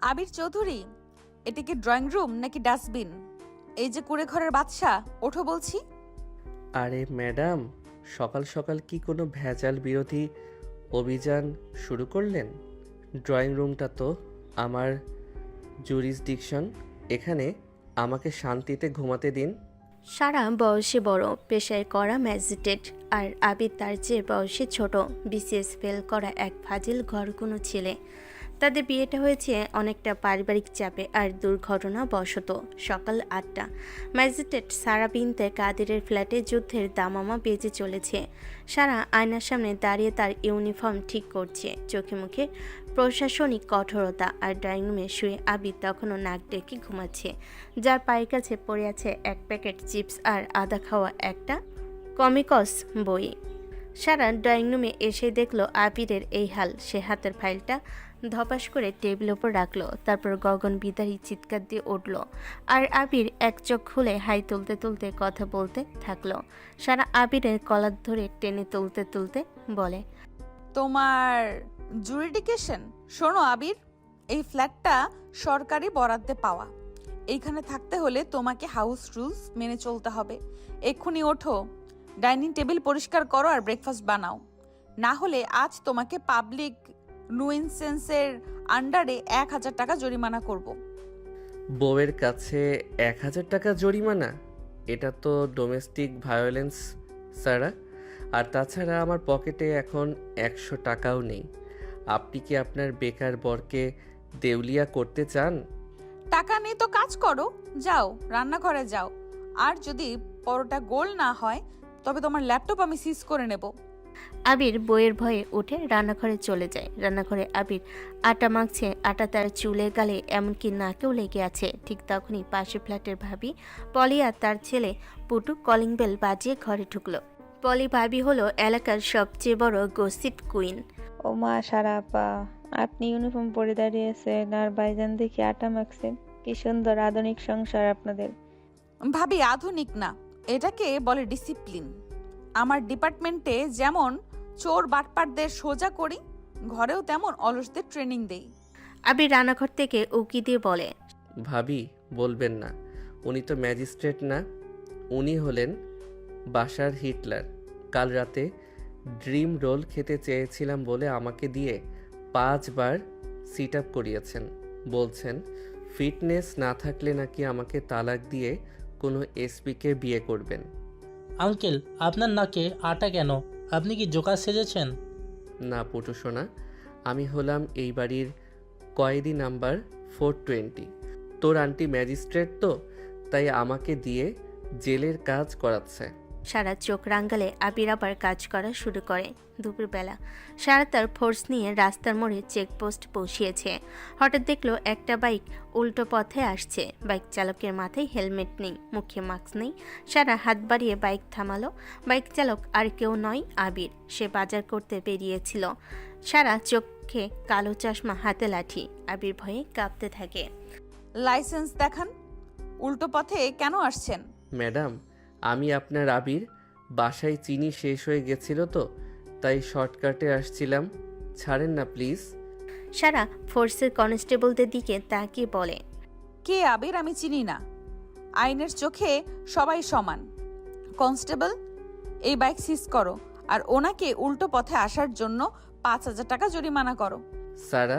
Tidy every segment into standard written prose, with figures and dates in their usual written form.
আবির চৌধুরী, এটা কি drawing room নাকি ডাস্টবিন? এই যে কুড়ে ঘরের বাদশা, ওঠো বলছি। আরে ম্যাডাম, সকাল সকাল কি কোনো ভেজাল বিরোধী অভিযান শুরু করলেন? ড্রয়িং রুমটা তো আমার জুরিসডিকশন। এখানে আমাকে শান্তিতে ঘুমাতে দিন। সারা বয়সে বড়, পেশায় করা ম্যাজিস্ট্রেট, আর আবির তার চেয়ে বয়সে ছোট, বিসিএস ফেল করা এক ফাজিল ঘরকুনো ছেলে। তাদের বিয়েটা হয়েছে অনেকটা পারিবারিক চাপে আর দুর্ঘটনাবশত। সকাল 8টা, ম্যাজিস্ট্রেট সারা বিনতে কাদেরের ফ্ল্যাটে যুদ্ধের দামামা বেজে চলেছে। সারা আয়নার সামনে দাঁড়িয়ে তার ইউনিফর্ম ঠিক করছে, চোখে মুখে প্রশাসনিক কঠোরতা। আর ড্রয়িং রুমে শুয়ে আবির তখনও নাক ডেকে ঘুমাচ্ছে, যার পায়ের কাছে পড়ে আছে এক প্যাকেট চিপস আর আদা খাওয়া একটা কমিকস বই। সারা ড্রয়িং রুমে এসে দেখলো আবিরের এই হাল। সে হাতের ফাইলটা ধপাস করে টেবিল ওপর রাখলো, তারপর গগন বিদারী চিৎকার দিয়ে উঠল। আর আবির এক চোখ খুলে হাই তুলতে তুলতে কথা বলতে থাকলো। সারা আবিরের কলার ধরে টেনে তুলতে তুলতে বলে, তোমার জুরিডিকেশন? শোনো আবির, এই ফ্ল্যাটটা সরকারি বরাদ্দে পাওয়া। এইখানে থাকতে হলে তোমাকে হাউস রুলস মেনে চলতে হবে। এক্ষুনি ওঠো, ডাইনিং টেবিল পরিষ্কার করো আর ব্রেকফাস্ট বানাও। না হলে আজ তোমাকে পাবলিক নুইসেন্সের আন্ডারে 1000 টাকা জরিমানা করব। বউয়ের কাছে 1000 টাকা জরিমানা? এটা তো ডোমেস্টিক ভায়োলেন্স স্যারা। আর তাছাড়া আমার পকেটে এখন 100 টাকাও নেই। আপনি কি আপনার বেকার বরকে দেউলিয়া করতে চান? টাকা নেই তো কাজ করো, যাও রান্নাঘরে যাও। আর যদি পরোটা গোল না হয় তবে তোমার ল্যাপটপ আমি সিজ করে নেব। আবির বইয়ের ভয়ে উঠে রান্নাঘরে চলে যায়। রান্নাঘরে আবির আটা মাখছে, আটা তার চুলে গালে এমনকি নাকেও লেগে আছে। ঠিক তখনই পাশে ফ্ল্যাটের ভাবি পলি আর তার ছেলে পুটু কলিং বেল বাজিয়ে ঘরে ঢুকলো। পলি ভাবি হলো এলাকার সবচেয়ে বড় গসিপ কুইন। ও মা, সারা আপা, আপনি ইউনিফর্ম পরে দাঁড়িয়েছেন আর ভাইজান দেখি আটা মাখছেন। কি সুন্দর আধুনিক সংসার আপনাদের। ভাবি আধুনিক না, এটাকে বলে ডিসিপ্লিন। আমার ডিপার্টমেন্টে যেমন চোর বাটপারদের সোজা করি, ঘরেও তেমন অলসদের ট্রেনিং দেই। আবির রান্নাঘর থেকে উকি দিয়ে বলে, ভাবি বলবেন না, উনি তো ম্যাজিস্ট্রেট না, উনি হলেন বাসার হিটলার। কাল রাতে ড্রিম রোল খেতে চেয়েছিলাম বলে আমাকে দিয়ে 5 বার সিট আপ করিয়েছেন। বলছেন ফিটনেস না থাকলে নাকি আমাকে তালাক দিয়ে কোনো এসপিকে বিয়ে করবেন। আঙ্কেল, আপনার নাকে আটা কেন? আপনি কি জোকার সেজেছেন? না পটু সোনা, আমি হলাম এই বাড়ির কয়েদি নাম্বার 420। তোর আন্টি ম্যাজিস্ট্রেট তো, তাই আমাকে দিয়ে জেলের কাজ করাচ্ছে। সারা চোখ রাঙ্গালে আবির আবার কাজ করা শুরু করে। দুপুরবেলা সারা তার ফোর্স নিয়ে রাস্তার মোড়ে চেকপোস্ট বসিয়েছে। হঠাৎ দেখলো একটা বাইক উল্টো পথে আসছে। বাইক চালকের মাথায় হেলমেট নেই, মুখে মাস্ক নেই। সারা হাত বাড়িয়ে বাইক থামালো। বাইক চালক আর কেউ নয়, আবির। সে বাজার করতে বেরিয়েছিল। সারা চোখে কালো চশমা, হাতে লাঠি। আবির ভয়ে কাঁপতে থাকে। লাইসেন্স দেখান, উল্টো পথে কেন আসছেন? ম্যাডাম, আমি আপনার আবির। বাসায় চিনি শেষ হয়ে গেছিল তো, তাই শর্টকাটে আসছিলাম। ছাড়েন না প্লিজ। সারা ফোর্সের কনস্টেবলদের দিকে তাকিয়ে বলে, কে আবির? আমি চিনি না। আইনের চোখে সবাই সমান। কনস্টেবল, এই বাইক সিজ করো আর ওনাকে উল্টো পথে আসার জন্য 5000 টাকা জরিমানা করো। সারা,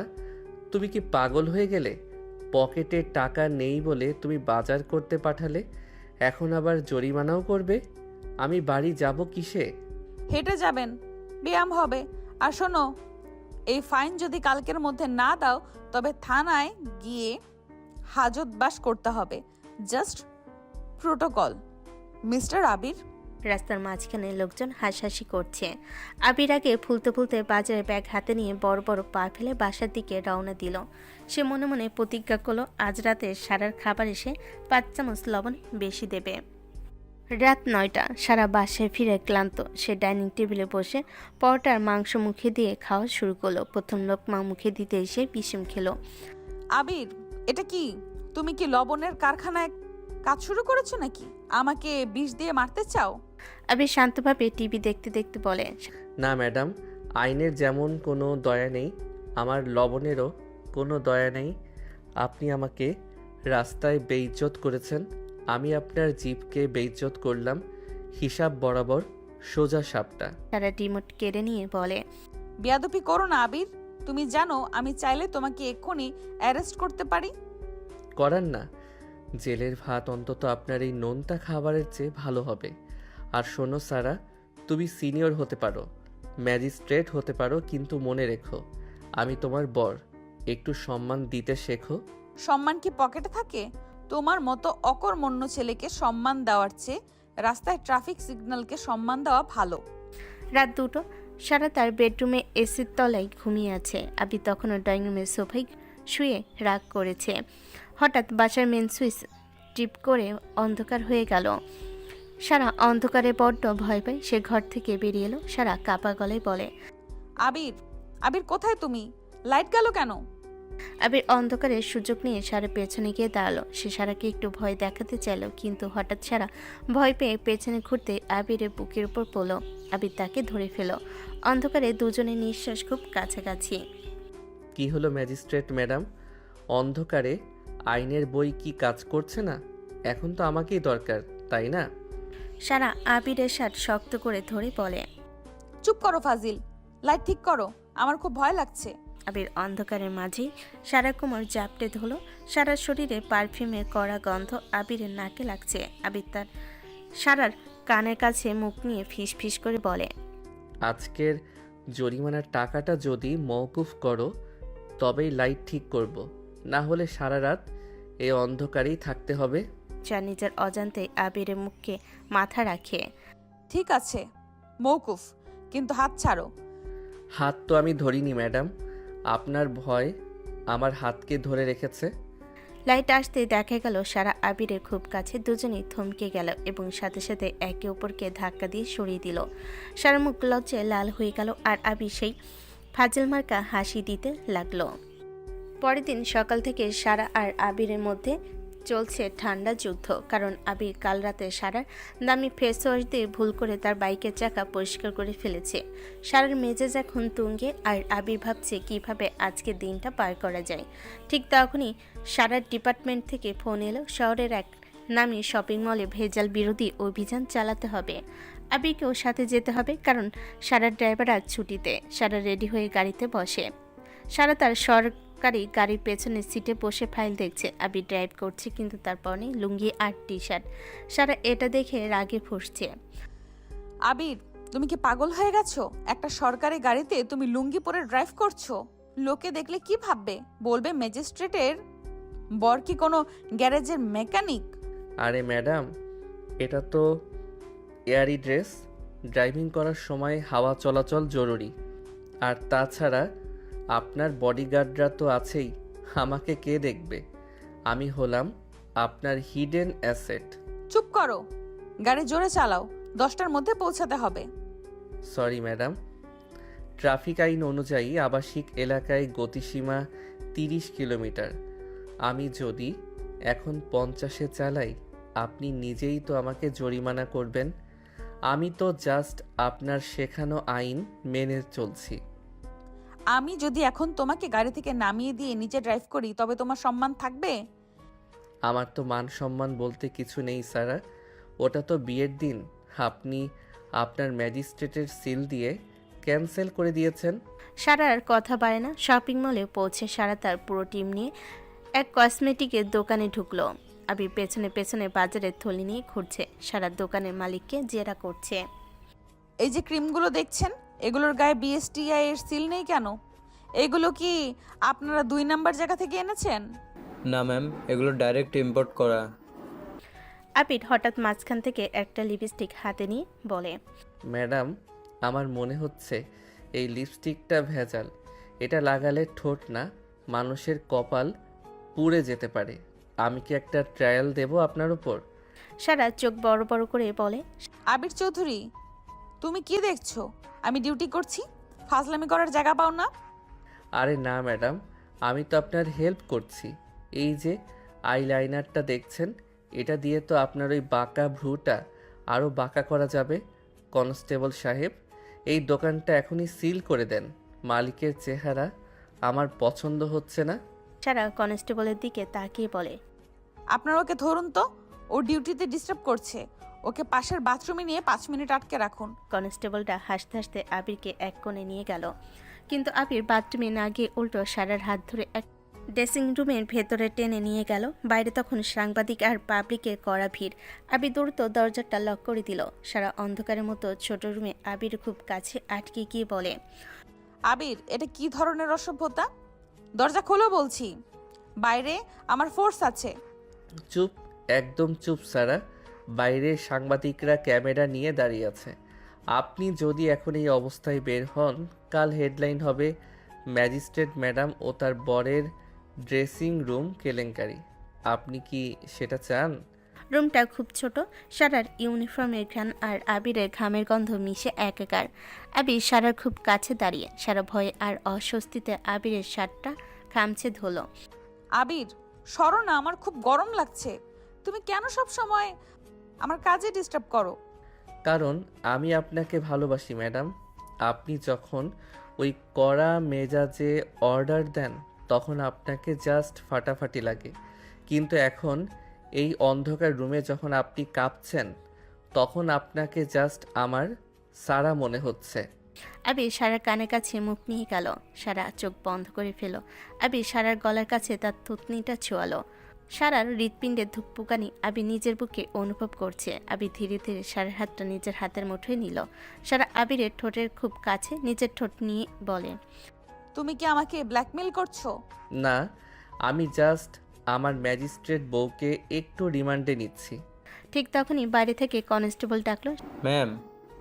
তুমি কি পাগল হয়ে গেলে? পকেটে টাকা নেই বলে তুমি বাজার করতে পাঠালে, এখন আবার জরিমানাও করবে? আমি বাড়ি যাব কিসে? হেঁটে যাবেন, ব্যায়াম হবে। আর শোনো, এই ফাইন যদি কালকের মধ্যে না দাও তবে থানায় গিয়ে হাজতবাস করতে হবে। জাস্ট প্রোটোকল, মিস্টার আবির। রাস্তার মাঝখানে লোকজন হাসাহাসি করছে। আবির আগে ফুলতে ফুলতে বাজারে ব্যাগ হাতে নিয়ে বড় বড় পা ফেলে বাসার দিকে রওনা দিল। সে মনে মনে প্রতিজ্ঞা করলো আজ রাতে সারার খাবার এসে 5 চামচ লবণ বেশি দেবে। রাত 9টা, সারা বাসায় ফিরে ক্লান্ত। সে ডাইনিং টেবিলে বসে পরোটার মাংস মুখে দিয়ে খাওয়া শুরু করলো। প্রথম লোকমা মুখে দিতে এসে বিষম খেলো। আবির, এটা কি? তুমি কি লবণের কারখানায় কাজ শুরু করেছো নাকি? আমাকে বিষ দিয়ে মারতে চাও? আবির শান্তভাবে টিভি দেখতে দেখতে বলে, না ম্যাডাম, আইনের যেমন কোনো দয়া নেই, আমার লবণেরও কোনো দয়া নেই। আপনি আমাকে রাস্তায় বেইজ্জত করেছেন, আমি আপনার জিপকে বেইজ্জত করলাম। হিসাব বরাবর, সোজা সাপটা। সারা রিমোট কেড়ে নিয়ে বলে, বেয়াদবি করো না আবির। তুমি জানো আমি চাইলে তোমাকে এক্ষুনি অ্যারেস্ট করতে পারি। করান না। জেলের ভাত অন্তত আপনার এই নোনতা খাবারের চেয়ে ভালো হবে। আর শোনো সারা, তুমি সিনিয়র হতে পারো, ম্যাজিস্ট্রেট হতে পারো, কিন্তু মনে রেখো আমি তোমার বর। একটু সম্মান দিতে শেখো। সম্মান কি পকেটে থাকে? তোমার মতো অকর্মণ্য ছেলেকে সম্মান দেওয়ার চেয়ে রাস্তায় ট্রাফিক সিগন্যালকে সম্মান দেওয়া ভালো। রাত 2টো। সারা তার বেডরুমে এসির তলায় ঘুমিয়ে আছে। আবি তখনও ড্রয়িং রুমের সোফায় শুয়ে রাগ করেছে। হঠাৎ বাসার মেন সুইচ টিপ করে অন্ধকার হয়ে গেল। সারা অন্ধকারে বড্ড ভয় পায়। সে ঘর থেকে বেরিয়ে এলো। সারা কাপা গলায় বলে, আবির, আবির কোথায় তুমি? লাইট গেল কেন? আবির অন্ধকারের সুযোগ নিয়ে সারা পেছনে গিয়ে দাঁড়ালো। সে সারাকে একটু ভয় দেখাতে চাইল, কিন্তু হঠাৎ সারা ভয় পেয়ে পেছনে ঘুরতে আবিরের বুকের উপর পড়ল। আবির তাকে ধরে ফেল। অন্ধকারে দুজনের নিঃশ্বাস খুব কাছাকাছি। কি হলো ম্যাজিস্ট্রেট ম্যাডাম? অন্ধকারে আইনের বই কি কাজ করছে না? এখন তো আমাকেই দরকার, তাই না? সারা আবিরের শার্ট শক্ত করে ধরে বলে, চুপ করো ফাজিল, লাইট ঠিক করো, আমার খুব ভয় লাগছে। আবির অন্ধকারের মাঝেই সারা কোমর জাপটে ধরল। সারার শরীরে পারফিউমের কড়া গন্ধ আবিরের নাকে লাগছে। আবির তার সারার কানের কাছে মুখ নিয়ে ফিস ফিস করে বলে, আজকের জরিমানার টাকাটা যদি মওকুফ করো তবেই লাইট ঠিক করব, না হলে সারা রাত এই অন্ধকারেই থাকতে হবে। যা নিজের অজান্তে আবিরের মুখে মাথা রাখে। ঠিক আছে, মৌকুফ, কিন্তু হাত ছাড়ো। হাত তো আমি ধরিনি ম্যাডাম, আপনার ভয় আমার হাতকে ধরে রেখেছে। লাইট আসতে দেখা গেল সারা আবিরের খুব কাছে। দুজনেই থমকে গেল এবং সাথে সাথে একে অপরকে ধাক্কা দিয়ে সরিয়ে দিল। সারা মুখ লজ্জায় লাল হয়ে গেল আর আবির সেই ফাজিল মার্কা হাসি দিতে লাগলো। পরের দিন সকাল থেকে সারা আর আবিরের মধ্যে চলছে ঠান্ডা যুদ্ধ। কারণ আবির কাল রাতে সারার দামি ফেস ওয়াশ দিয়ে ভুল করে তার বাইকের চাকা পরিষ্কার করে ফেলেছে। সারার মেজাজ এখন তুঙ্গে আর আবির ভাবছে কিভাবে আজকে দিনটা পার করা যায়। ঠিক তখনই সারার ডিপার্টমেন্ট থেকে ফোন এলো। শহরের এক নামি শপিং মলে ভেজাল বিরোধী অভিযান চালাতে হবে। আবিরকেও সাথে যেতে হবে, কারণ সারার ড্রাইভার আজ ছুটিতে। সারা রেডি হয়ে গাড়িতে বসে। সারা তার গাড়ির পেছনের সিটে বসে ফাইল দেখছে। আবির ড্রাইভ করছে, কিন্তু তার পরনে লুঙ্গি আর টি শার্ট। সারা এটা দেখে রাগে ফুঁসছে। আবির, তুমি কি পাগল হয়ে গেছো? একটা সরকারি গাড়িতে তুমি লুঙ্গি পরে ড্রাইভ করছো? লোকে দেখলে কি ভাববে? বলবে ম্যাজিস্ট্রেটের বর কি কোনো গ্যারেজের মেকানিক? আরে ম্যাডাম, এটা তো এয়ারি ড্রেস। ড্রাইভিং করার সময় হাওয়া চলাচল জরুরি। আর তাছাড়া আপনার বডিগার্ডরা তো আছেই, আমাকে কে দেখবে? আমি হলাম আপনার হিডেন অ্যাসেট। চুপ করো, গাড়ি জোরে চালাও, 10টার মধ্যে পৌঁছাতে হবে। সরি ম্যাডাম, ট্রাফিক আইন অনুযায়ী আবাসিক এলাকায় গতিসীমা 30 কিলোমিটার। আমি যদি এখন 50-এ চালাই, আপনি নিজেই তো আমাকে জরিমানা করবেন। আমি তো জাস্ট আপনার শেখানো আইন মেনে চলছি। আমি যদি এখন তোমাকে গাড়ি থেকে নামিয়ে দিয়ে নিচে ড্রাইভ করি, তবে তোমার সম্মান থাকবে? আমার তো মান সম্মান বলতে কিছু নেই সারা। ওটা তো বিয়ের দিন আপনি আপনার ম্যাজিস্ট্রেটের সিল দিয়ে ক্যান্সেল করে দিয়েছেন। সারা আর কথা বাড়ে না। শপিং মলে পৌঁছে সারা তার পুরো টিম নিয়ে এক কসমেটিকের দোকানে ঢুকলো। আবির পেছনে পেছনে বাজারের থলি নিয়ে ঘুরছে। সারা দোকানের মালিককে জেরা করছে। এই যে ক্রিমগুলো দেখছেন, এগুলোর গায়ে বিএসটিআই এর সিল নেই কেন? এগুলো কি আপনারা 2 নাম্বার জায়গা থেকে এনেছেন? না ম্যাম, এগুলো ডাইরেক্ট ইম্পোর্ট করা। আবির হঠাৎ মাঝখান থেকে একটা লিপস্টিক হাতে নিয়ে বলে, ম্যাডাম, আমার মনে হচ্ছে এই লিপস্টিকটা ভেজাল। এটা লাগালে ঠোঁট না, মানুষের কপাল পুড়ে যেতে পারে। আমি কি একটা ট্রায়াল দেব আপনার উপর? সারা চোখ বড় বড় করে বলে, আবির চৌধুরী, তুমি কি দেখছো? আমি ডিউটি করছি, ফাজলামি করার জায়গা পাও না? আরে না ম্যাডাম, আমি তো আপনার হেল্প করছি। এই যে আইলাইনারটা দেখছেন, এটা দিয়ে তো আপনার ওই বাঁকা ভ্রুটা আরও বাঁকা করা যাবে। কনস্টেবল সাহেব, এই দোকানটা এখনই সিল করে দেন। মালিকের চেহারা আমার পছন্দ হচ্ছে না। সারা কনস্টেবলের দিকে তাকিয়ে বলে, আপনারা ওকে ধরুন তো, ও ডিউটিতে ডিস্টার্ব করছে। ওকে পাশের বাথরুমে নিয়ে 5 মিনিট আটকে রাখুন। কনস্টেবলটা হাসতে হাসতে আবিরকে এক কোণে নিয়ে গেল, কিন্তু আবির বাথরুমে না গিয়ে উল্টো সারার হাত ধরে এক ড্রেসিং রুমের ভেতরে টেনে নিয়ে গেল। বাইরে তখন সাংবাদিক আর পাবলিকের কড়া ভিড়। আবির দ্রুত দরজাটা লক করে দিল। সারা অন্ধকারের মতো ছোট রুমে আবির খুব কাছে আটকে গিয়ে বলে, আবির, এটা কি ধরনের অসভ্যতা? দরজা খোলো বলছি, বাইরে আমার ফোর্স আছে। চুপ, একদম চুপ সারা। বাইরে সাংবাদিকরা ক্যামেরা নিয়ে দাঁড়িয়ে আছে। আপনি যদি এখন এই অবস্থায় বের হন, কাল হেডলাইন হবে ম্যাজিস্ট্রেট ম্যাডাম ও তার বরের ড্রেসিং রুম কেলেঙ্কারি। আপনি কি সেটা চান? রুমটা খুব ছোট। সারার ইউনিফর্মের ঘ্রাণ আর আবিরের ঘামের গন্ধ মিশে একাকার। আবির সারার খুব কাছে দাঁড়িয়ে, সারা ভয়ে আর অস্বস্তিতে আবিরের শার্টটা খামছে ধুলো। আবির, সরো না, আমার খুব গরম লাগছে। তুমি কেন সব সময় আমার কাজে ডিস্টার্ব করো? কারণ আমি আপনাকে ভালোবাসি ম্যাডাম। আপনি যখন ওই কড়া মেজাজে অর্ডার দেন তখন আপনাকে জাস্ট ফাটাফাটি লাগে, কিন্তু এখন এই অন্ধকার রুমে যখন আপনি কাঁপছেন তখন আপনাকে জাস্ট আমার সারা মনে হচ্ছে। আবির সারার কানের কাছে মুখ নিয়ে গেল। সারা চোখ বন্ধ করে ফেল। আবির সারার গলার কাছে তার থুতনিটা ছোঁয়ালো। সারার হৃৎপিণ্ডের ধুকপুকানি আবির নিজের বুকে অনুভব করছে। আবির ধীরে ধীরে সারার হাতটা নিজের হাতের মুঠোয় নিল। সারা আবিরের ঠোঁটের খুব কাছে নিজের ঠোঁট নিয়ে বলে, তুমি কি আমাকে ব্ল্যাকমেল করছো? না, আমি জাস্ট আমার ম্যাজিস্ট্রেট বউকে একটু রিমান্ডে নিচ্ছি। ঠিক তখনই বাইরে থেকে কনস্টেবল ডাকলো। ম্যাম,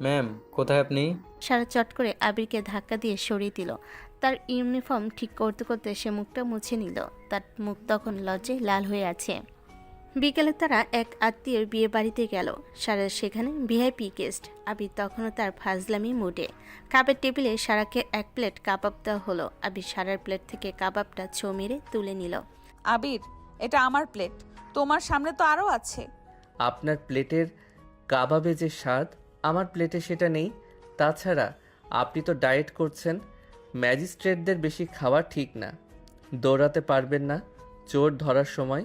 ম্যাম, কোথায় আপনি? সারা চট করে আবিরকে ধাক্কা দিয়ে সরিয়ে দিল। তার ইউনিফর্ম ঠিক করতে করতে সে মুখটা মুছে নিল। তার মুখ তখন লজ্জায় লাল হয়ে আছে। বিকেলে তারা এক আত্মীয়ের বিয়ে বাড়িতে গেল। সারা সেখানে ভিআইপি গেস্ট। আবির তখনও তার ফাজলামি মুডে। কাপের টেবিলে সারাকে এক প্লেট কাবাব দেওয়া হলো। আবির সারার প্লেট থেকে কাবাবটা ছো মেরে তুলে নিল। আবির, এটা আমার প্লেট, তোমার সামনে তো আরও আছে। আপনার প্লেটের কাবাবে যে স্বাদ আমার প্লেটে সেটা নেই। তাছাড়া আপনি তো ডায়েট করছেন। ম্যাজিস্ট্রেটদের বেশি খাওয়া ঠিক না। দৌড়াতে পারবেন না চোর ধরার সময়।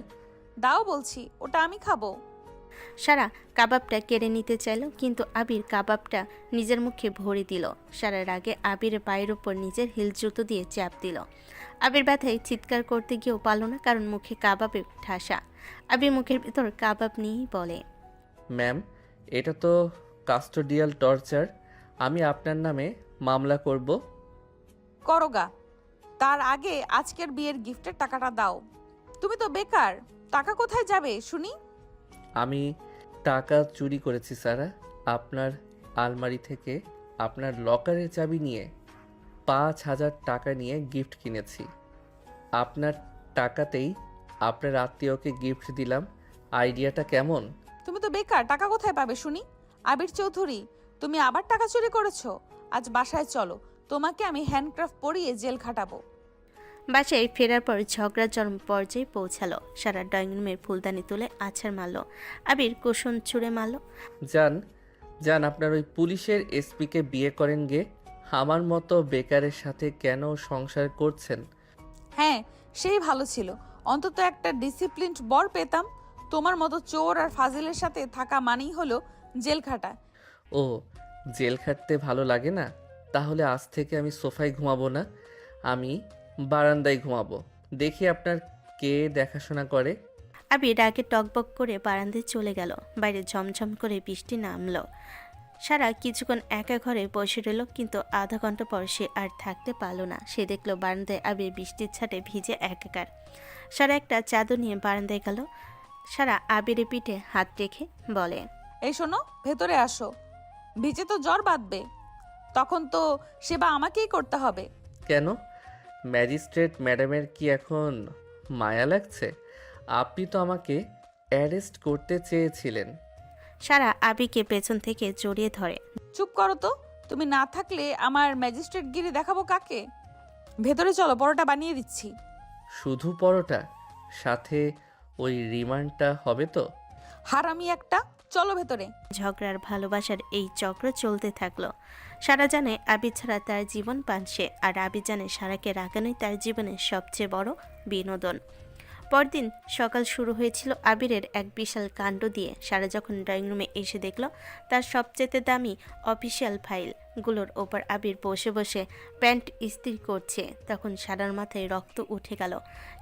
দাও বলছি, ওটা আমি খাবো। সারা কাবাবটা কেড়ে নিতে চাইল, কিন্তু আবির কাবাবটা নিজের মুখে ভরে দিল। সারার আগে আবিরের পায়ের ওপর নিজের হিল জুতো দিয়ে চাপ দিল। আবির ব্যথায় চিৎকার করতে গিয়েও পারল না, কারণ মুখে কাবাবে ঠাসা। আবির মুখের ভিতর কাবাব নিয়েই বলে, ম্যাম, এটা তো কাস্টোডিয়াল টর্চার। আমি আপনার নামে মামলা করব। করোগা, তার আগে আজকের বিয়ের গিফটের টাকাটা দাও। তুমি তো বেকার, টাকা কোথায় যাবে শুনি? আমি টাকা চুরি করেছি সারা। আপনার আলমারি থেকে আপনার লকারের চাবি নিয়ে 5,000 টাকা নিয়ে গিফট কিনেছি। আপনার টাকাতেই আপনার আত্মীয়কে গিফট দিলাম। আইডিয়াটা কেমন? তুমি তো বেকার, টাকা কোথায় পাবে শুনি? আবির চৌধুরী, তুমি আবার টাকা চুরি করেছো? আজ বাসায় চলো, তোমাকে আমি হ্যান্ডক্রাফট পরিয়ে জেল খাটাবো। বাসায় ফেরার পর ঝগড়া চরম পর্যায়ে পৌঁছালো। সারা ড্রয়িং রুমের ফুলদানি তুলে আছাড় মারল। আবির কুশন ছুঁড়ে মারল। যান যান, আপনার ওই পুলিশের এসপিকে বিয়ে করেন গে। আমার মতো বেকারের সাথে কেন সংসার করছেন? হ্যাঁ, সেই ভালো ছিল, অন্তত একটা ডিসিপ্লিনড বর পেতাম। তোমার মতো চোর আর ফাজিলের সাথে থাকা মানেই হলো জেল খাটা। ও, জেল খাটতে ভালো লাগে না? তাহলে আজ থেকে আমি সোফায় ঘুমাবো না, আমি বারান্দায় ঘুমাবো। দেখি আপনার কে দেখাশোনা করে। আবির রাগে টকবক করে বারান্দায় চলে গেল। বাইরে ঝমঝম করে বৃষ্টি নামলো। সারা কিছুক্ষণ একা ঘরে বসে রইল, কিন্তু আধা ঘন্টা পর সে আর থাকতে পারল না। সে দেখলো বারান্দায় আবির বৃষ্টির ছাটে ভিজে একাকার। সারা একটা চাদর নিয়ে বারান্দায় গেল। সারা আবিরের পিঠে হাত রেখে বলে, এই শোনো, ভেতরে আসো, ভিজে তো জ্বর বাঁধবে, তখন তো সেবা আমাকেই করতে হবে। কেন? ম্যাজিস্ট্রেট ম্যাডামের কি এখন মায়া লাগছে? আপনি তো আমাকে অ্যারেস্ট করতে চেয়েছিলেন। সারা আবিকে পেছন থেকে জড়িয়ে ধরে। চুপ করো তো, তুমি না থাকলে আমার ম্যাজিস্ট্রেট গিরি দেখাবো কাকে? ভেতরে চলো, পরোটা বানিয়ে দিচ্ছি। শুধু পরোটা? সাথে ওই রিমান্ডটা হবে তো? হারামি একটা, চলো ভেতরে। ঝগড়ার ভালোবাসার এই চক্র চলতে থাকলো। সারা জানে আবির ছাড়া তার জীবন পানসে, আর আবির জানে সারাকে রাগানোই তার জীবনের সবচেয়ে বড় বিনোদন। পরদিন সকাল শুরু হয়েছিল আবিরের এক বিশাল কাণ্ড দিয়ে। সারা যখন ড্রয়িং রুমে এসে দেখল তার সবচেয়ে দামি অফিসিয়াল ফাইলগুলোর ওপর আবির বসে বসে প্যান্ট ইস্ত্রি করছে, তখন সারার মাথায় রক্ত উঠে গেল।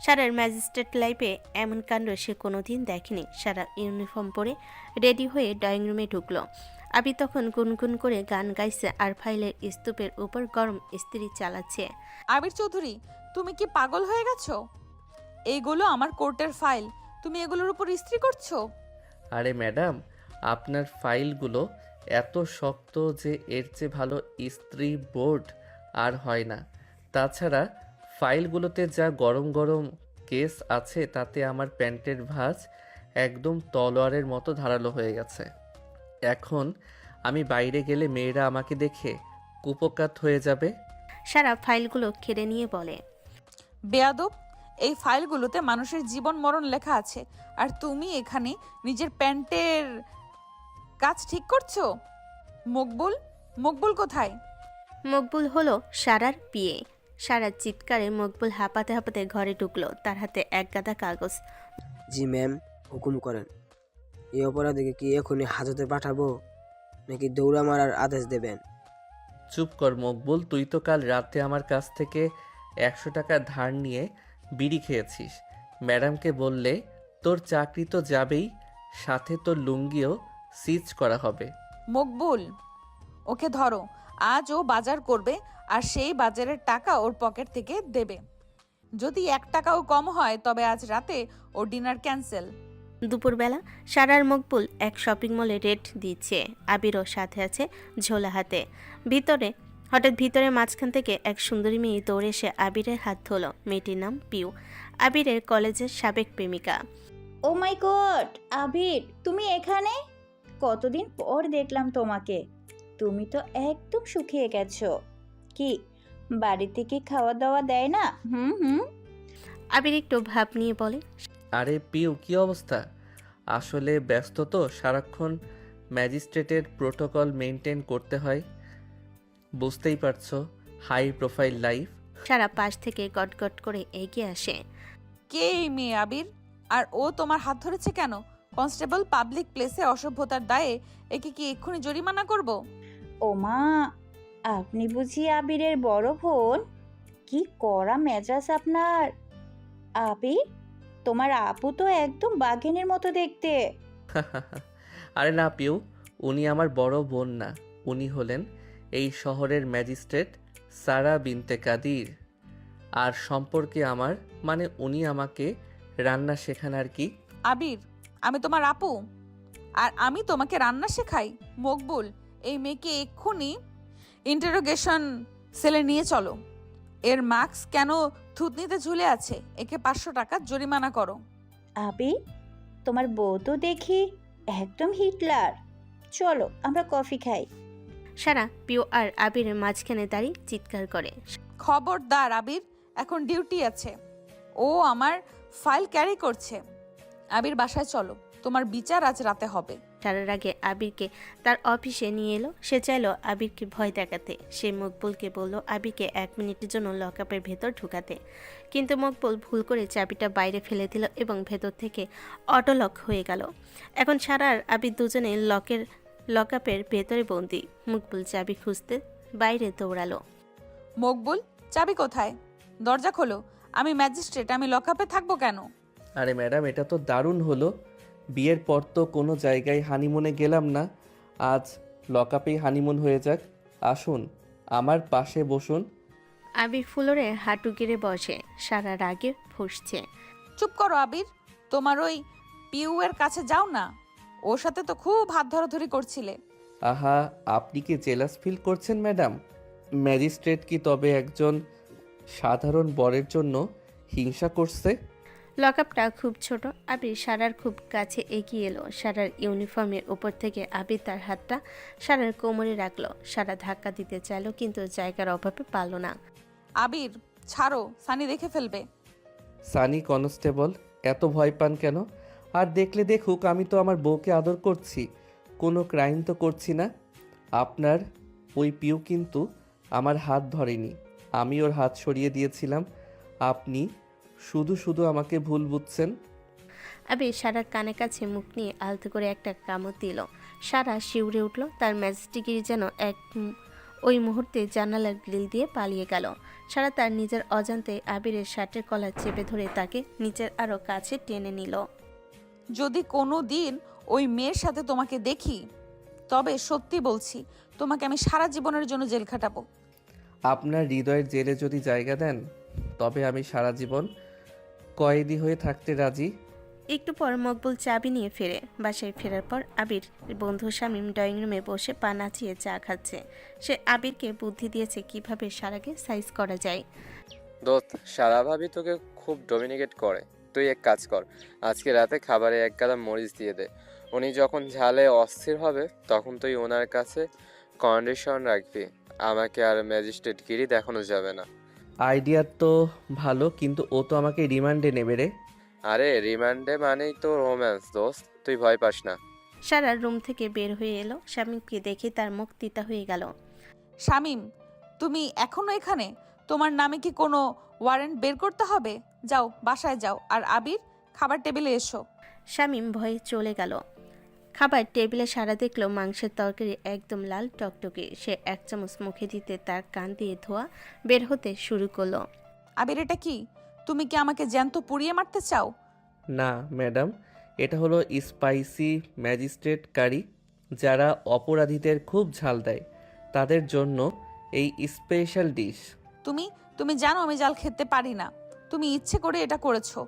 সারার ম্যাজিস্ট্রেট লাইফে এমন কাণ্ড সে কোনোদিন দেখেনি। সারা ইউনিফর্ম পরে রেডি হয়ে ড্রয়িং রুমে ঢুকলো। আবির তখন গুনগুন করে গান গাইছে আর ফাইলের স্তূপের উপর গরম ইস্ত্রি চালাচ্ছে। আবির চৌধুরী, তুমি কি পাগল হয়ে গেছো? এইগুলো আমার কোর্টের ফাইল, তুমি এগুলোর উপর ইস্ত্রি করছো? আরে ম্যাডাম, আপনার ফাইলগুলো এত শক্ত যে এর চেয়ে ভালো ইস্ত্রি বোর্ড আর হয় না। তাছাড়া ফাইলগুলোতে যা গরম গরম কেস আছে তাতে আমার প্যান্টের ভাঁজ একদম তলোয়ারের মতো ধারালো হয়ে গেছে। এখন আমি বাইরে গেলে মেয়েরা আমাকে দেখে কুপোকাত হয়ে যাবে। সারা ফাইলগুলো কেড়ে নিয়ে বলে, বেয়াদব, এই ফাইলগুলোতে মানুষের জীবন মরণ লেখা আছে, আর তুমি এখানে নিজের প্যান্টের কাজ ঠিক করছো? মকবুল, মকবুল কোথায়? মকবুল হলো সারার বিয়ে। সারার চিৎকারে মকবুল হাঁপাতে হাঁপাতে ঘরে ঢুকলো, তার হাতে এক গাদা কাগজ। জি ম্যাম, হুকুম করেন। এই অপরাধীকে কি এখনই হাজতে পাঠাবো নাকি দৌড়া মারার আদেশ দেবেন? চুপ কর মকবুল, তুই তো কাল রাতে আমার কাছ থেকে 100 টাকা ধার নিয়ে বিড়ি খেয়েছিস। ম্যাডামকে বললে তোর চাকরি তো যাবেই, সাথে তোর লুঙ্গিও সিজ করা হবে। মকবুল, ওকে ধরো। আজ ও বাজার করবে আর সেই বাজারের টাকা ওর পকেট থেকে দেবে। যদি 1 টাকাও কম হয় তবে আজ রাতে ওর ডিনার ক্যান্সেল। দুপুরবেলা সারার মকবুল এক শপিং মলে রেট দিচ্ছে। আবিরও সাথে আছে ঝোলা হাতে। হঠাৎ ভিতরে মাঝখান থেকে এক সুন্দরী মেয়ে দৌড়ে এসে আবিরের হাত ধরল। মেয়েটির নাম পিউ, আবিরের কলেজের সাবেক প্রেমিকা। ও মাই গড, আবির তুমি এখানে? কতদিন পর দেখলাম তোমাকে। তুমি তো একদম শুকিয়ে গেছো। কি বাড়িতে কি খাওয়া দাওয়া দেয় না? হুম। আবির একটু ভাব নিয়ে বলে, আরে পিউ, কি অবস্থা? আসলে ব্যস্ত তো, সারাক্ষণ ম্যাজিস্ট্রেটের প্রোটোকল মেনটেন করতে হয়, বুঝতেই পারছো, হাই প্রোফাইল লাইফ। সারা পাশ থেকে গটগট করে এগিয়ে আসে। কে এই মেয়ে আবির? আর ও তোমার হাত ধরেছে কেন? কনস্টেবল, পাবলিক প্লেসে অসভ্যতার দায়ে একে কি এক্ষুনি জরিমানা করব? ও মা, আপনি বুঝি আবিরের বড় বোন? কি কড়া মেজাজ আপনার। আবির, তোমার আপু তো একদম বাঘিনীর মতো দেখতে। আরে না পিউ, উনি আমার বড় বোন না, উনি হলেন এই শহরের ম্যাজিস্ট্রেট সারা বিনতে কাদির। আর সম্পর্কে আমার মানে উনি আমাকে রান্না শেখান আর কি। আবির, আমি তোমার আপু আর আমি তোমাকে রান্না শেখাই? মকবুল, এই মেয়েকে এক্ষুনি ইন্টারোগেশন সেলে নিয়ে চলো। এর মাস্ক কেন থুতনিতে ঝুলে আছে? একে 500 টাকা জরিমানা করো। আবির, তোমার বউ তো দেখি একদম হিটলার। চলো আমরা কফি খাই। সারা পিউ আর আবিরের মাঝখানে দাঁড়িয়ে চিৎকার করে, খবরদার আবির, এখন ডিউটি আছে। ও আমার ফাইল ক্যারি করছে। আবির, বাসায় চলো, তোমার বিচার আজ রাতে হবে। সারার আগে আবিরকে তার অফিসে নিয়ে এলো। সে চাইলো আবিরকে ভয় দেখাতে। সে মকবুলকে বলল আবিরকে 1 মিনিটের জন্য লকআপের ভেতর ঢুকাতে, কিন্তু মকবুল ভুল করে চাবিটা বাইরে ফেলে দিল এবং ভেতর থেকে অটোলক হয়ে গেল। এখন সারা আর আবির দুজনে লকআপের ভেতরে বন্দি। মকবুল চাবি খুঁজতে বাইরে দৌড়ালো। মকবুল, চাবি কোথায়? দরজা খোলো। আমি ম্যাজিস্ট্রেট, আমি লকআপে থাকবো কেন? আরে ম্যাডাম, এটা তো দারুণ হলো। বিয়ের পর তো কোনো জায়গায় হানিমুনে গেলাম না, আজ লকআপেই হানিমুন হয়ে যাক। আসুন, আমার পাশে বসুন। আবির ফ্লোরে হাঁটু গেড়ে বসে, সারা রাগে ফুঁসছে। চুপ করো আবির, তোমার ওই পিউ এর কাছে যাও না। ওর সাথে তো খুব হাত ধরাধরি করছিলে। আহা, আপনি কি জেলাস ফিল করছেন ম্যাডাম? ম্যাজিস্ট্রেট কি তবে একজন সাধারণ বরের জন্য হিংসা করছে? লকআপটা খুব ছোট। আবির সারার খুব কাছে এগিয়ে এলো। সারার ইউনিফর্মের উপর থেকে আবির তার হাতটা সারার কোমরে রাখলো। সারা ধাক্কা দিতে চাইলো কিন্তু জায়গার অভাবে পারল না। আবির, ছাড়ো, সানি দেখে ফেলবে। সানি কনস্টেবল, এত ভয় পান কেন? আর দেখলে দেখুক, আমি তো আমার বউকে আদর করছি, কোনো ক্রাইম তো করছি না। আপনার ওই পিউ কিন্তু আমার হাত ধরেনি, আমি ওর হাত সরিয়ে দিয়েছিলাম। আপনি শুধু শুধু আমাকে ভুল বুঝছেন। আবির সারার কানে কাছে মুখ নিয়ে আলতো করে একটা কামড় দিল। সারা শিউরে উঠল, তার ম্যাজিস্টিকের যেন ওই মুহূর্তে জানালার গ্রিল দিয়ে পালিয়ে গেল। সারা তার নিজের অজান্তে আবিরের শার্টের কলার চেপে ধরে তাকে নিচের আরও কাছে টেনে নিল। যদি কোনো দিন ওই মেয়ের সাথে তোমাকে দেখি, তবে সত্যি বলছি, তোমাকে আমি সারা জীবনের জন্য জেল খাটাবো। আপনার হৃদয়ের জেলে যদি জায়গা দেন, তবে আমি সারা জীবন কয়েদি হয়ে থাকতে রাজি। একটু পর মকবুল চাবি নিয়ে ফেরে। বাসায় ফেরার পর আবির বন্ধু শামীম ড্রয়িং রুমে বসে পা নাচিয়ে চা খাচ্ছে। সে আবিরকে বুদ্ধি দিয়েছে কিভাবে সারাকে সাইজ করা যায়। দোস্ত, সারা ভাবি তোকে খুব ডমিনিকেট করে। তুই এক কাজ কর, আজকে রাতে খাবারে এক গাদা মরিচ দিয়ে দে। উনি যখন ঝালে অস্থির হবে তখন তুই ওনার কাছে কন্ডিশন রাখবি, আমাকে আর ম্যাজিস্ট্রেট গিরি দেখানো যাবে না। আইডিয়া তো ভালো, কিন্তু ও তো আমাকে রিমান্ডে নেবে রে। আরে রিমান্ডে মানেই তো রোম্যান্স দোস্ত, তুই ভয় পাস না। সারা রুম থেকে বের হয়ে এলো। শামীমকে দেখে তার মুখ তিতা হয়ে গেল। শামীম, তুমি এখনো এখানে? তোমার নামে কি কোনো ওয়ারেন্ট বের করতে হবে? যাও, বাসায় যাও। আর আবির, খাবার টেবিলে এসো। শামীম ভয়ে চলে গেল। খাবার টেবিলে সারা দেখলো মাংসের তরকারি একদম লাল টকটকে। সে এক চামচ মুখে দিতে তার কান দিয়ে ধোয়া বের হতে শুরু করলো। আবির, এটা কি? তুমি কি আমাকে জ্যান্ত পুড়িয়ে মারতে চাও? না ম্যাডাম, এটা হলো স্পাইসি ম্যাজিস্ট্রেট কারি। যারা অপরাধীদের খুব ঝাল দেয় তাদের জন্য এই স্পেশাল ডিশ। তুমি জানো আমি জাল খেতে পারি না। তুমি ইচ্ছে করে এটা করেছো।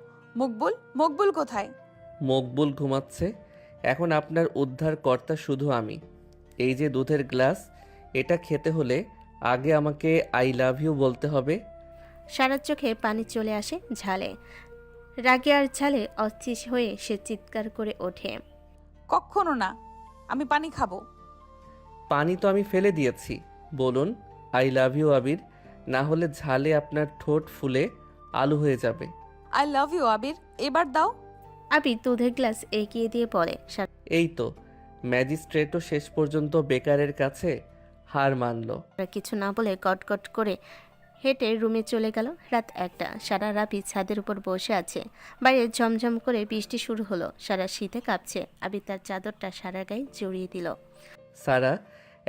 মকবুল কোথায়? মকবুল ঘুমাচ্ছে। এখন আপনার উদ্ধারকর্তা শুধু আমি। এই যে দুধের গ্লাস, এটা খেতে হলে আগে আমাকে আই লাভ ইউ বলতে হবে। সারার চোখে পানি চলে আসে ঝালে। রাগে আর ঝালে অস্থির হয়ে সে চিৎকার করে ওঠে। কখনো না, আমি পানি খাবো। পানি তো আমি ফেলে দিয়েছি। বলুন আই লাভ ইউ আবির, না হলে ঝালে আপনার ঠোঁট ফুলে আলু হয়ে যাবে। আই লাভ ইউ আবির, এবার দাও। আবির দুধের গ্লাস এগিয়ে দিয়ে বলে। এই তো, ম্যাজিস্ট্রেটও শেষ পর্যন্ত বেকারের কাছে হার মানল। সারা কিছু না বলে গটগট করে হেঁটে রুমে চলে গেল। রাত 1টা। সারা রাবি ছাদের উপর বসে আছে। বাইরে ঝমঝম করে বৃষ্টি শুরু হলো। সারা শীতে কাঁপছে। আবির তার চাদরটা সারা গায়ে জড়িয়ে দিল। সারা,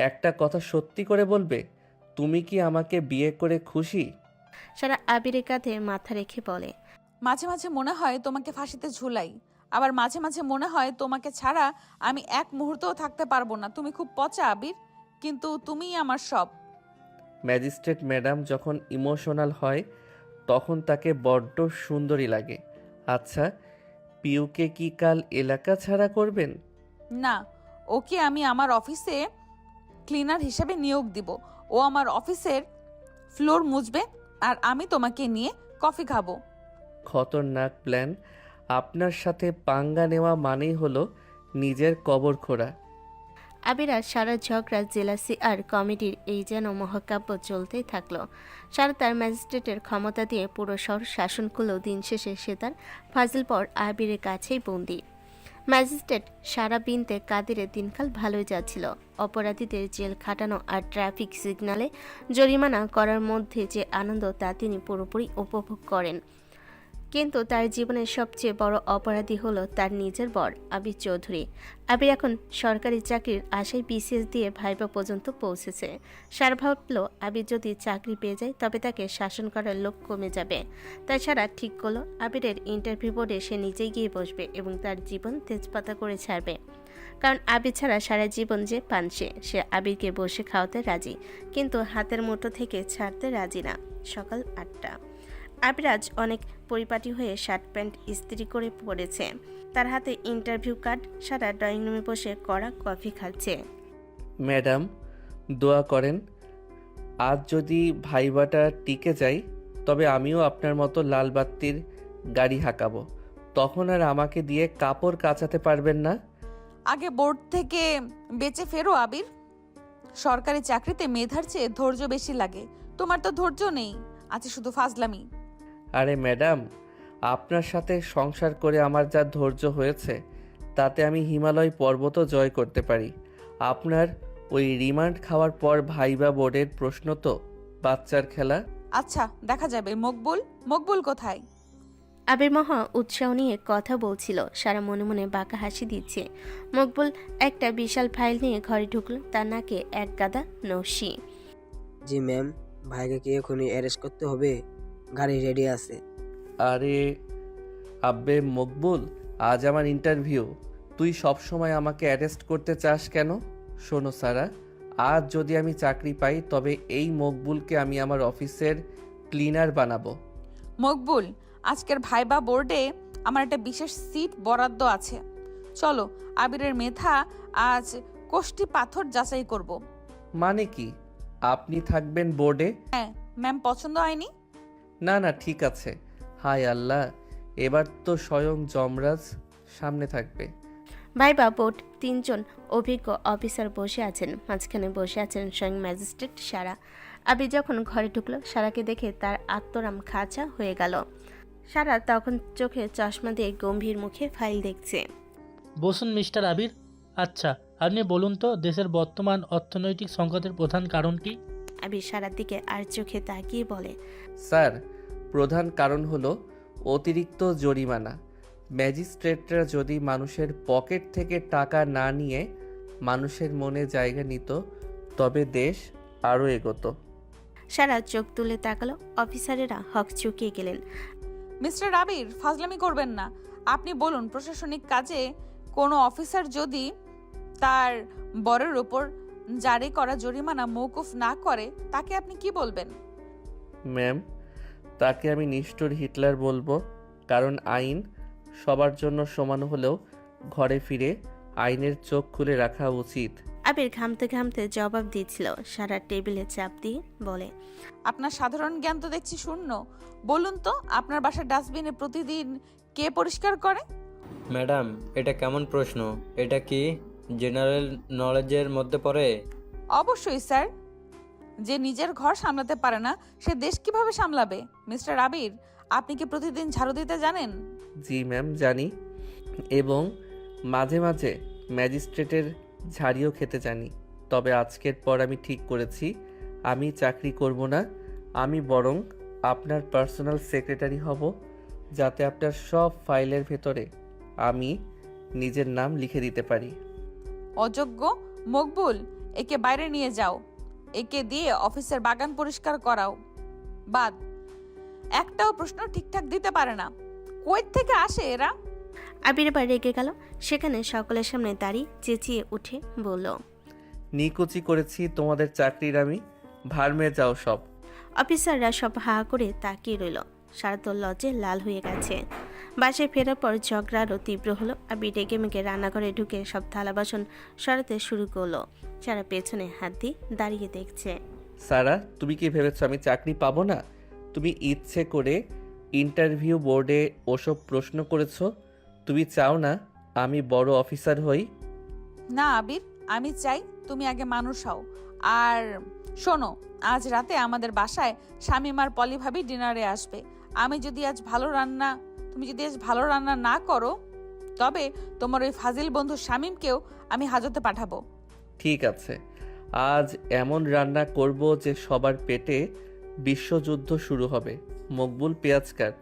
একটা কথা সত্যি করে বলবে, তুমি কি আমাকে বিয়ে করে খুশি? সারা আবিরের কাঁধে মাথা রেখে বলে। মাঝে মাঝে মনে হয় তোমাকে ফাঁসিতে ঝুলাই, আবার মাঝে মাঝে মনে হয় তোমাকে ছাড়া আমি এক মুহূর্তও থাকতে পারবো না। তুমি খুব পচা আবির, কিন্তু তুমিই আমার সব। ম্যাজিস্ট্রেট ম্যাডাম যখন ইমোশনাল হয় তখন তাকে বড্ড সুন্দরী লাগে। আচ্ছা, পিউকে কি কাল এলাকা ছাড়া করবেন? না, ওকে আমি আমার অফিসে ক্লিনার হিসেবে নিয়োগ দিব। ও আমার অফিসের ফ্লোর মুছবে, আর আমি তোমাকে নিয়ে কফি খাবো। খতরনাক প্ল্যান। আপনার সাথে পাঙ্গা নেওয়া মানেই হলো নিজের কবর খোঁড়া। আবির আর সারা ঝগড়া, জেলাসি আর কমেডির এই যেন মহাকাব্য চলতেই থাকলো। সারা তার ম্যাজিস্ট্রেটের ক্ষমতা দিয়ে পুরো শহর শাসন করলেও দিন শেষে সে তার ফাজিল পর আবিরের কাছেই বন্দি। ম্যাজিস্ট্রেট সারা বিনতে কাদিরের দিনকাল ভালোই যাচ্ছিল। অপরাধীদের জেল খাটানো আর ট্রাফিক সিগন্যালে জরিমানা করার মধ্যে যে আনন্দ তা তিনি পুরোপুরি উপভোগ করেন। কিন্তু তার জীবনের সবচেয়ে বড় অপরাধী হলো তার নিজের বর আবির চৌধুরী। আবির এখন সরকারি চাকরির আশায় বিসিএস দিয়ে ভাইবা পর্যন্ত পৌঁছেছে। সারা ভাবল আবির যদি চাকরি পেয়ে যায় তবে তাকে শাসন করার লোক কমে যাবে। তাই সারা ঠিক করলো আবিরের ইন্টারভিউ বোর্ডে সে নিজেই গিয়ে বসবে এবং তার জীবন তেজপাতা করে ছাড়বে। কারণ আবির ছাড়া সারা জীবন যে পানসে, সে আবিরকে বসে খাওয়াতে রাজি, কিন্তু হাতের মুঠো থেকে ছাড়তে রাজি না। সকাল 8টা। আবির আজ অনেক পরিপাটি হয়ে শার্ট প্যান্ট ইস্ত্রি করে পড়েছে। তার হাতে ইন্টারভিউ কার্ড। সারা ড্রয়িং রুমে বসে কড়া কফি খাচ্ছে। ম্যাডাম, দোয়া করেন আজ যদি ভাইবাটা টিকে যায় তবে আমিও আপনার মতো লাল বাত্তির গাড়ি হাঁকাবো। তখন আর আমাকে দিয়ে কাপড় কাচাতে পারবেন না। আগে বোর্ড থেকে বেঁচে ফেরো আবির। সরকারি চাকরিতে মেধার চেয়ে ধৈর্য বেশি লাগে। তোমার তো ধৈর্য নেই, আছে শুধু ফাজলামি। আরে ম্যাডাম, আপনার সাথে সংসার করে আমার যা ধৈর্য হয়েছে তাতে আমি হিমালয় পর্বতও জয় করতে পারি। আপনার ওই রিমান্ড খাওয়ার পর ভাইবা বোর্ডের প্রশ্ন তো বাচ্চার খেলা। আচ্ছা দেখা যাবে। মকবুল, মকবুল কোথায়? আবির মহা উৎসাহ নিয়ে কথা বলছিল, সারা মনে মনে বাঁকা হাসি দিচ্ছে। মকবুল একটা বিশাল ফাইল নিয়ে ঘরে ঢুকলো, তার নাকে এক গাদা নসি। জি ম্যাম, ভাইকে কি এখনই অ্যারেস্ট করতে হবে? গাড়ি রেডি আছে। আরে আব্বে মকবুল, আজ আমার ইন্টারভিউ। তুই সব সময় আমাকে অ্যারেস্ট করতে চাস কেন? শোনো সারা, আজ যদি আমি চাকরি পাই তবে এই মকবুলকে আমি আমার অফিসের ক্লিনার বানাবো। মকবুল, আজকের ভাইবা বোর্ডে আমার একটা বিশেষ সিট বরাদ্দ আছে। চলো, আবিরের মেধা আজ কোষ্টি পাথর যাচাই করব। মানে কি, আপনি থাকবেন বোর্ডে? হ্যাঁ ম্যাম, পছন্দ হয়নি? না না, ঠিক আছে। হায় আল্লাহ, এবার তো স্বয়ং যমরাজ সামনে থাকবে। ভাইবা বোর্ড 3 জন অভিজ্ঞ অফিসার বসে আছেন, মাঝখানে বসে আছেন স্বয়ং ম্যাজিস্ট্রেট সারা। আবির যখন ঘরে ঢুকলো, সারাকে দেখে তার আত্মরাম খাঁচা হয়ে গেল। সারা তখন চোখে চশমা দিয়ে গম্ভীর মুখে ফাইল দেখছে। বসুন মিস্টার আবির। আচ্ছা, আপনি বলুন তো দেশের বর্তমান অর্থনৈতিক সংকটের প্রধান কারণ কি? আবির সারার দিকে আর চোখে তাকিয়ে বলে, স্যার, প্রধান কারণ হলো অতিরিক্ত জরিমানা। ম্যাজিস্ট্রেটরা যদি মানুষের পকেট থেকে টাকা না নিয়ে মানুষের মনে জায়গা নিত তবে দেশ আরও এগোতো। সারা চোখ তুলে তাকালো, অফিসারেরা হক চুকিয়ে গেলেন। মিস্টার আবির, ফাজলামি করবেন না। আপনি বলুন, প্রশাসনিক কাজে কোনো অফিসার যদি তার বরের ওপর জারি করা জরিমানা মওকুফ না করে, তাকে আপনি কি বলবেন? ম্যাম, তাকে আমি নিষ্ঠুর হিটলার বলবো, কারণ আইন সবার জন্য সমান হলেও ঘরে ফিরে আইনের চোখ খুলে রাখা উচিত। আবির ঘামতে ঘামতে জবাব দিচ্ছিল। সারা টেবিলে চাপ দিয়ে বলে, আপনার সাধারণ জ্ঞান তো দেখছি শূন্য। বলুন তো, আপনার বাসার ডাস্টবিনে প্রতিদিন কে পরিষ্কার করে? ম্যাডাম, এটা কেমন প্রশ্ন? এটা কি জেনারেল নলেজের মধ্যে পড়ে? অবশ্যই স্যার। যে নিজের ঘর সামলাতে পারে না, সে দেশ কিভাবে সামলাবে? মিস্টার আবির, আপনি কি প্রতিদিন ঝাড়ু দিতে জানেন? জি ম্যাম, জানি, এবং মাঝে মাঝে ম্যাজিস্ট্রেটের ঝাড়িও খেতে জানি। তবে আজকের পর আমি ঠিক করেছি আমি চাকরি করব না, আমি বরং আপনার পার্সোনাল সেক্রেটারি হব, যাতে আপনার সব ফাইলের ভেতরে আমি নিজের নাম লিখে দিতে পারি। অযোগ্য! মকবুল, একে বাইরে নিয়ে যাও। একে দিয়ে অফিসের বাগান পরিষ্কার করাও। বাদ, একটাও প্রশ্ন ঠিকঠাক দিতে পারে না। কোয়েত থেকে আসে এরা। আবির এবার রেগে গেল, সেখানে সকলের সামনে দাঁড়িয়ে চেঁচিয়ে উঠে বলল, নিকুচি করেছি তোমাদের চাকরির আমি, ভার্মে যাও সব। অফিসাররা সব হা করে তাকিয়ে রইল। সারা তো লজ্জে লাল হয়ে গেছে। বাসায় ফেরার পর ঝগড়া আরও তীব্র হলো। আবির রেগে মেগে রান্নাঘরে ঢুকে সব থালা বাসন সরাতে শুরু করলো। সারা পেছনে হাত দিয়ে দাঁড়িয়ে দেখছে। সারা, তুমি কি ভেবেছো আমি চাকরি পাবো না? তুমি ইচ্ছে করে ইন্টারভিউ বোর্ডে ওসব প্রশ্ন করেছো। তুমি চাও না আমি বড় অফিসার হই? না আবির, আমি চাই তুমি আগে মানুষ হও। আর শোনো, আজ রাতে আমাদের বাসায় শামিম আর পলি ভাবি ডিনারে আসবে। তুমি যদি আজ ভালো রান্না না করো, তবে তোমার ওই ফাজিল বন্ধু শামিমকেও আমি হাজতে পাঠাবো। ঠিক আছে, আজ এমন রান্না করব যে সবার পেটে বিশ্বযুদ্ধ শুরু হবে। মকবুল, পেঁয়াজ কাট।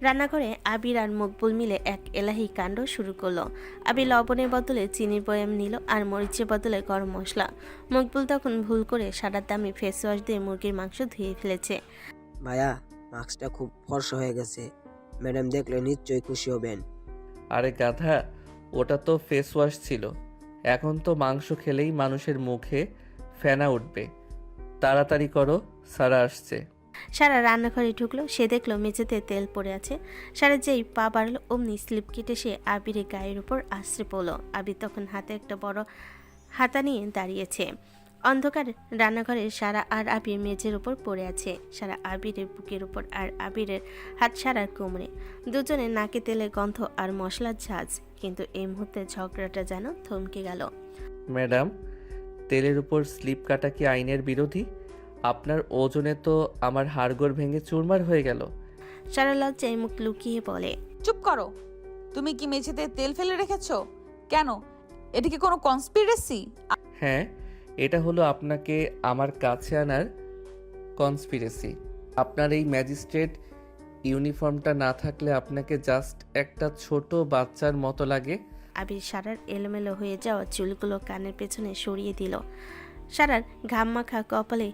রান্নাঘরে আবির আর মকবুল মিলে এক এলাহি কাণ্ড শুরু করলো। আবির লবণের বদলে চিনির বয়াম নিল আর মরিচের বদলে গরম মশলা। মকবুল তখন ভুল করে সারার দামি ফেস ওয়াশ দিয়ে মুরগির মাংস ধুয়ে ফেলেছে। ভাইয়া, মাস্কটা খুব ফর্সা হয়ে গেছে, ম্যাডাম দেখলে নিশ্চয়ই খুশি হবেন। আরে গাধা, ওটা তো ফেস ওয়াশ ছিল। এখন তো মাংস খেলেই মানুষের মুখে ফেনা উঠবে। তাড়াতাড়ি করো, সারা আসছে। সারা রান্নাঘরে ঢুকলো, সে দেখলো মেঝেতে তেল পড়ে আছে। সারা যেই পা বাড়লো, অমনি স্লিপ কেটে সে আবিরের গায়ের উপর আশ্রে পড়লো। আবির তখন হাতে একটা বড় হাতা নিয়ে দাঁড়িয়েছে। অন্ধকার রান্নাঘরে সারা আর আবির মেঝের উপর পড়ে আছে। সারা আবিরের বুকের উপর আর আবিরের হাত সারার কোমরে। দুজনে নাকে তেলের গন্ধ আর মশলার ঝাঁজ। কিন্তু এই মুহূর্তে ঝগড়াটা যেন থমকে গেল। ম্যাডাম, তেলের উপর স্লিপ কাটা কি আইনের বিরোধী? আপনার ওজনে তো আমার হাড়গোড় ভেঙে চুরমার হয়ে গেল। সারা লজ্জায় মুখ লুকিয়ে বলে, চুপ করো। তুমি কি মেঝেতে তেল ফেলে রেখেছো? কেন? এটা কি কোনো কনস্পিরেসি? হ্যাঁ, এটা হলো আপনাকে আমার কাছে আনার কনস্পিরেসি। আপনার এই ম্যাজিস্ট্রেট ইউনিফর্মটা না থাকলে আপনাকে জাস্ট একটা ছোট বাচ্চার মতো লাগে। আবির সারার এলোমেলো হয়ে যাওয়া চুলগুলো কানের পেছনে সরিয়ে দিল। সারার ঘাম মাখা কপালে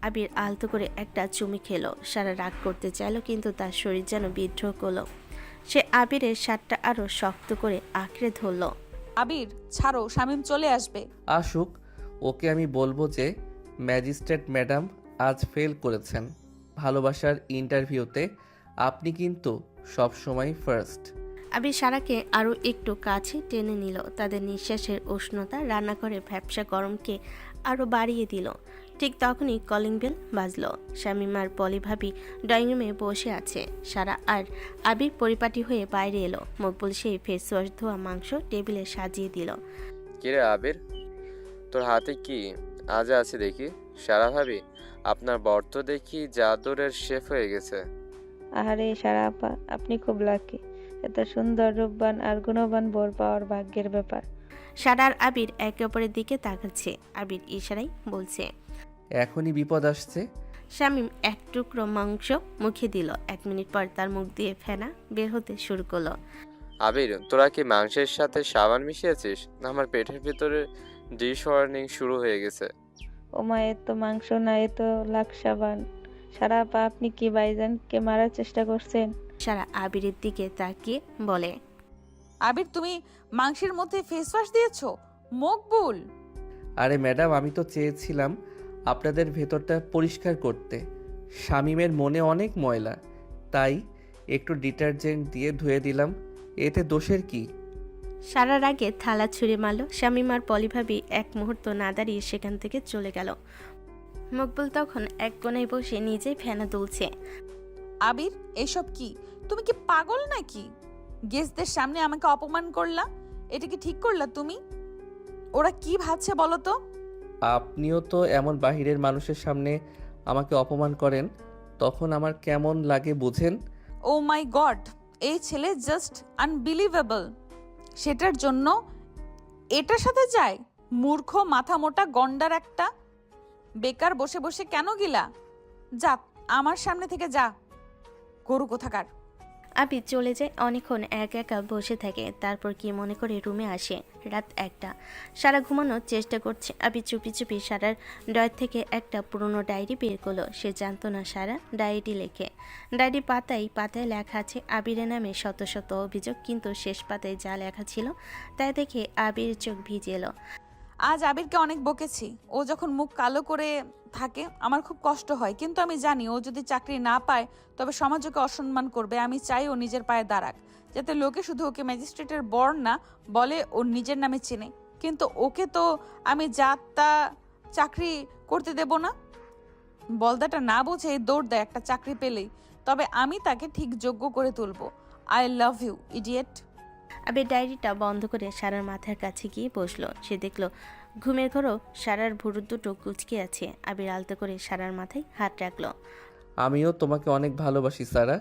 আবির আলতো করে একটা চুমি খেলো। সারা রাগ করতে চাইল, কিন্তু তার শরীর যেন বিদ্রোহ করলো। সে আবিরের শার্টটা আরো শক্ত করে আঁকড়ে ধরল। আবির ছাড়ো, শামীম চলে আসবে। আসুক, ওকে আমি বলবো যে ম্যাজিস্ট্রেট ম্যাডাম আজ ফেল করেছেন ভালোবাসার ইন্টারভিউতে। আপনি কিন্তু সব সময় ফার্স্ট। আবির সারাকে আরও একটু কাছে টেনে নিল। তাদের নিঃশ্বাসের উষ্ণতা রান্নাঘরে ভ্যাপসা গরমকে আরও বাড়িয়ে দিল। ঠিক তখনই কলিং বেল বাজলো। শামিমার পলি ভাবি ড্রয়িং রুমে বসে আছে। সারা আর আবির পরিপাটি হয়ে বাইরে এলো। মকবুল সেই ফেস ওয়াশ ধোয়া মাংস টেবিলে সাজিয়ে দিল। কিরে আবির, তোর হাতে কি আজ আছে দেখি? সারা ভাবি, আপনার বর তো দেখি জাদুরের শেফ হয়ে গেছে। আরে সারা আপা, আপনি খুব লাকি। এত সুন্দর, রূপবান আর গুণবান বর পাওয়ার ভাগ্যের ব্যাপার। সারা আর আবির একে অপরের দিকে তাকাচ্ছে। আবির ইশারায় বলছে। এখনই বিপদ আসছে। শামীম এক টুকরো মাংস মুখে দিল। 1 মিনিট পর তার মুখ দিয়ে ফেনা বের হতে শুরু করলো। আবির, তোরা কি মাংসের সাথে সাবান মিশিয়েছিস? না আমার পেটের ভিতরে ডিশ ওয়ার্নিং শুরু হয়ে গেছে। ওমা, এত মাংস না, এত লাখ সাবান। সারা আপা, আপনি কি ভাইজানকে মারার চেষ্টা করছেন? সারা আবিরের দিকে তাকিয়ে বলে, আবির, তুমি মাংসের মধ্যে ফেস ওয়াশ দিয়েছো? মকবুল। আরে ম্যাডাম, আমি তো চেয়েছিলাম আপনাদের ভেতরটা পরিষ্কার করতে। শামীমের মনে অনেক ময়লা, তাই একটু ডিটারজেন্ট দিয়ে ধুয়ে দিলাম। এতে দোষের কি? সারার আগে থালা ছুঁড়ে মারল। শামীম আর পলিভাবি এক মুহূর্ত না দাঁড়িয়ে সেখান থেকে চলে গেল। মকবুল তখন এক কোণায় বসে নিজেই ফেনা দুলছে। আবির, এসব কি? তুমি কি পাগল নাকি? গেস্টদের সামনে আমাকে অপমান করলা, এটা কি ঠিক করলা তুমি? ওরা কি ভাবছে বলো তো? আপনিও তো এমন বাহিরের মানুষের সামনে আমাকে অপমান করেন, তখন আমার কেমন লাগে বুঝেন? ও মাই গড, এই ছেলে জাস্ট আনবিলিভেবল। সেটার জন্য এটার সাথে যায়? মূর্খ মাথা মোটা গন্ডার একটা। বেকার বসে বসে কেন গিলা? যা আমার সামনে থেকে যা, গরু কোথাকার। আবির চলে যায়। অনেকক্ষণ একা একা বসে থাকে। তারপর কি মনে করে রুমে আসে। রাত 1টা। সারা ঘুমানোর চেষ্টা করছে। আবির চুপি চুপি সারার ড্রয়ার থেকে একটা পুরনো ডায়েরি বের করলো। সে জানতো না সারা ডায়েরি লেখে। ডায়েরি পাতায় পাতায় লেখা আছে আবিরের নামে শত শত অভিযোগ, কিন্তু শেষ পাতায় যা লেখা ছিল তাই দেখে আবির চোখ ভিজে এলো। আজ আবিরকে অনেক বকেছি। ও যখন মুখ কালো করে থাকে আমার খুব কষ্ট হয়, কিন্তু আমি জানি ও যদি চাকরি না পায় তবে সমাজ ওকে অসম্মান করবে। আমি চাই ও নিজের পায়ে দাঁড়াক, যাতে লোকে শুধু ওকে ম্যাজিস্ট্রেটের বর না বলে, ওর নিজের নামে চেনে। কিন্তু ওকে তো আমি যা তা চাকরি করতে দেব না। বলদাটা না বুঝে দৌড় দেয় একটা চাকরি পেলেই, তবে আমি তাকে ঠিক যোগ্য করে তুলবো। I love you idiot. Abir ডায়েরিটা বন্ধ করে সারার মাথার কাছে গিয়ে বসলো। সে দেখলো ঘুমের ঘরও সারার ভুরু দুটো কুচকে আছে। আবির আলতো করে সারার মাথায় হাত রাখলো। আমিও তোমাকে অনেক ভালোবাসি সারা।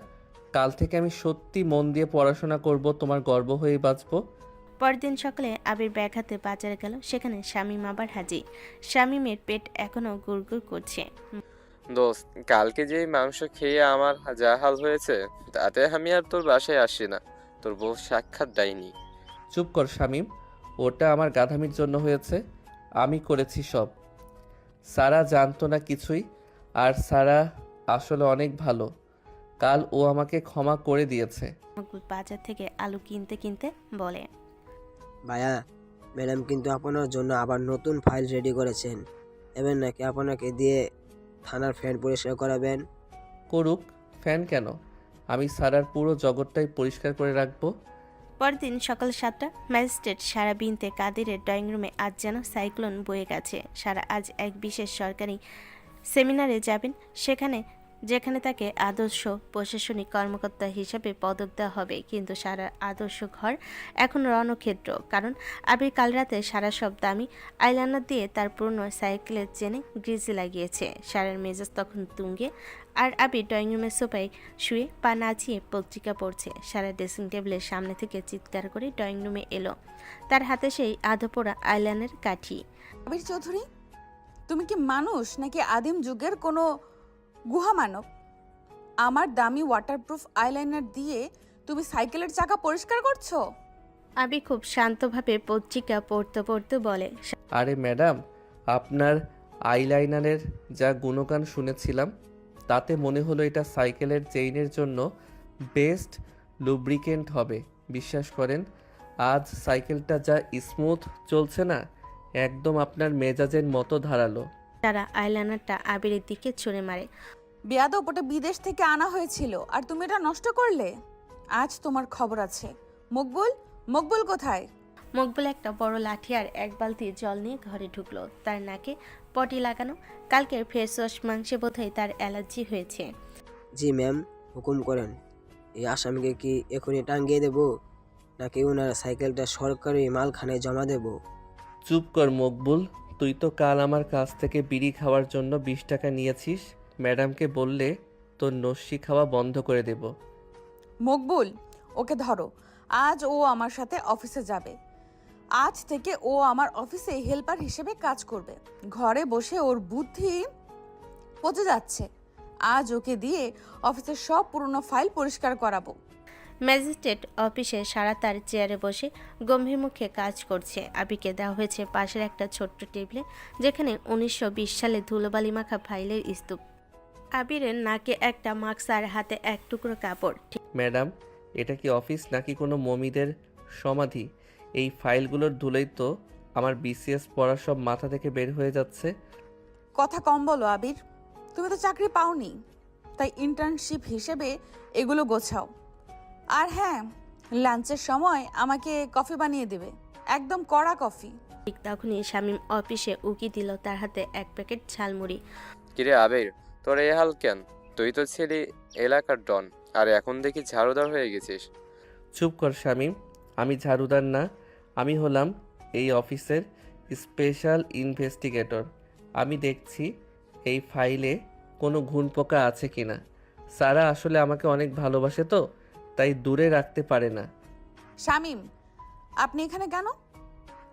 কাল থেকে আমি সত্যি মন দিয়ে পড়াশোনা করব, তোমার গর্ব হয়ে বাঁচবো। পরদিন সকালে আবির ব্যাগ হাতে বাজারে গেল। সেখানে শামীম আবার হাজির। শামীমের পেট এখনো গুড়গুড় করছে। দোস্ত, কালকে যেই মাংস খেয়ে আমার যা হাল হয়েছে, তাতে আমি আর তোর বাসায় আসি না। তোর বউ সাক্ষাৎ দেয়নি। চুপ কর শামীম, ওটা আমার গাধামির জন্য হয়েছে। আমি করেছি সব। সারা জানতো না কিছুই, আর সারা আসলে অনেক ভালো। কাল ও আমাকে ক্ষমা করে দিয়েছে। মকবুল বাজার থেকে আলু কিনতে কিনতে বলে, ভাইয়া, ম্যাডাম কিন্তু আপনার জন্য আবার নতুন ফাইল রেডি করেছেন। এবার নাকি আপনাকে দিয়ে থানার ফ্যান পরিষ্কার করাবেন? করুক, ফ্যান কেন? আমি সারার পুরো জগৎটাই পরিষ্কার করে রাখবো। পরদিন সকাল 7টা। ম্যাজিস্ট্রেট সারা বিনতে কাদেরের ড্রয়িং রুমে আজ যেন সাইক্লোন বয়ে গেছে। সারা আজ এক বিশেষ সরকারি সেমিনারে যাবেন। সেখানে যেখানে তাকে আদর্শ প্রশাসনিক কর্মকর্তা হিসেবে পদক দেওয়া হবে। কিন্তু সারার আদর্শ ঘর এখন রণক্ষেত্র, কারণ আবির কাল রাতে সারা সব দামি আইলাইনার দিয়ে তার পুরনো সাইকেলের চেনে গ্রিজে লাগিয়েছে। সারার মেজাজ তখন তুঙ্গে, আর আবির ড্রয়িং রুমের সোফায় শুয়ে পা নাচিয়ে পত্রিকা পড়ছে। সারা ড্রেসিং টেবিলের সামনে থেকে চিৎকার করে ড্রয়িং রুমে এলো, তার হাতে সেই আধো পোড়া আইলাইনার কাঠি। আবির চৌধুরী, তুমি কি মানুষ নাকি আদিম যুগের কোনো গুহা মানব? আমার দামি ওয়াটারপ্রুফ আইলাইনার দিয়ে তুমি সাইকেলের চাকা পরিষ্কার করছো? আবির খুব শান্তভাবে পত্রিকা পড়তে পড়তে বলে, আরে ম্যাডাম, আপনার আইলাইনারের যা গুণগান শুনেছিলাম তাতে মনে হলো এটা সাইকেলের চেইনের জন্য বেস্ট লুব্রিকেন্ট হবে। বিশ্বাস করেন, আজ সাইকেলটা যা স্মুথ চলছে না, একদম আপনার মেজাজের মতো ধারালো। তারা আইলাইনারটা আবিরের দিকে ছুঁড়ে মারে। বেয়াদব, ওটা বিদেশ থেকে আনা হয়েছিল আর তুমি এটা নষ্ট করলে। আজ তোমার খবর আছে। মকবুল, মকবুল কোথায়? মকবুল একটা বড় লাঠি আর এক বালতি জল নিয়ে ঘরে ঢুকলো। তার নাকে পটি লাগানো, কালকের ফেস ওয়াশ মাংসে বোধহয় তার অ্যালার্জি হয়েছে। জি ম্যাম, হুকুম করেন। এই আসামিকে কি এখনই টাঙ্গিয়ে দেব, নাকি ওনার সাইকেলটা সরকারি মালখানায় জমা দেব? চুপ কর মকবুল, তুই তো কাল আমার কাছ থেকে বিড়ি খাওয়ার জন্য 20 টাকা নিয়েছিস। ম্যাডামকে বললে তোর নস্যি খাওয়া বন্ধ করে দেব। মকবুল, ওকে ধরো। আজ ও আমার সাথে অফিসে যাবে। আজ থেকে ও আমার অফিসে হেল্পার হিসেবে কাজ করবে। ঘরে বসে ওর বুদ্ধি পচে যাচ্ছে। আজ ওকে দিয়ে অফিসের সব পুরনো ফাইল পরিষ্কার করাবো। ম্যাজিস্ট্রেট অফিসে সারা তার চেয়ারে বসে গম্ভীর মুখে কাজ করছে। আবিকে দেওয়া হয়েছে পাশের একটা ছোট্ট টেবিলে, যেখানে 1920 সালে ধুলোবালি মাখা ফাইলের স্তূপ। আবিরের নাকে একটা মাস্ক আর হাতে এক টুকরো কাপড়। ম্যাডাম, এটা কি অফিস নাকি কোনো মমিদের সমাধি? এই ফাইলগুলোর ধুলোই তো আমার বিসিএস পড়া সব মাথা থেকে বের হয়ে যাচ্ছে। কথা কম বলো আবির, তুমি তো চাকরি পাওনি, তাই ইন্টার্নশিপ হিসেবে এগুলো গোছাও। আর হ্যাঁ, লাঞ্চের সময় আমাকে কফি বানিয়ে দেবে, একদম কড়া কফি। ঠিক তখনই শামীম অফিসে উকি দিল, তার হাতে এক প্যাকেট ঝালমুড়ি। কিরে আবির, তোর এ হাল কেন? তুই তো ছিলি এলাকার ডন, আর এখন দেখি ঝাড়ুদার হয়ে গেছিস। চুপ কর শামীম, আমি ঝাড়ুদার না, আমি হলাম এই অফিসের স্পেশাল ইনভেস্টিগেটর। আমি দেখছি এই ফাইলে কোনো ঘুণপোকা আছে কিনা। সারা আসলে আমাকে অনেক ভালোবাসে তো, তাই দূরে রাখতে পারে না। শামীম, আপনি এখানে কেন?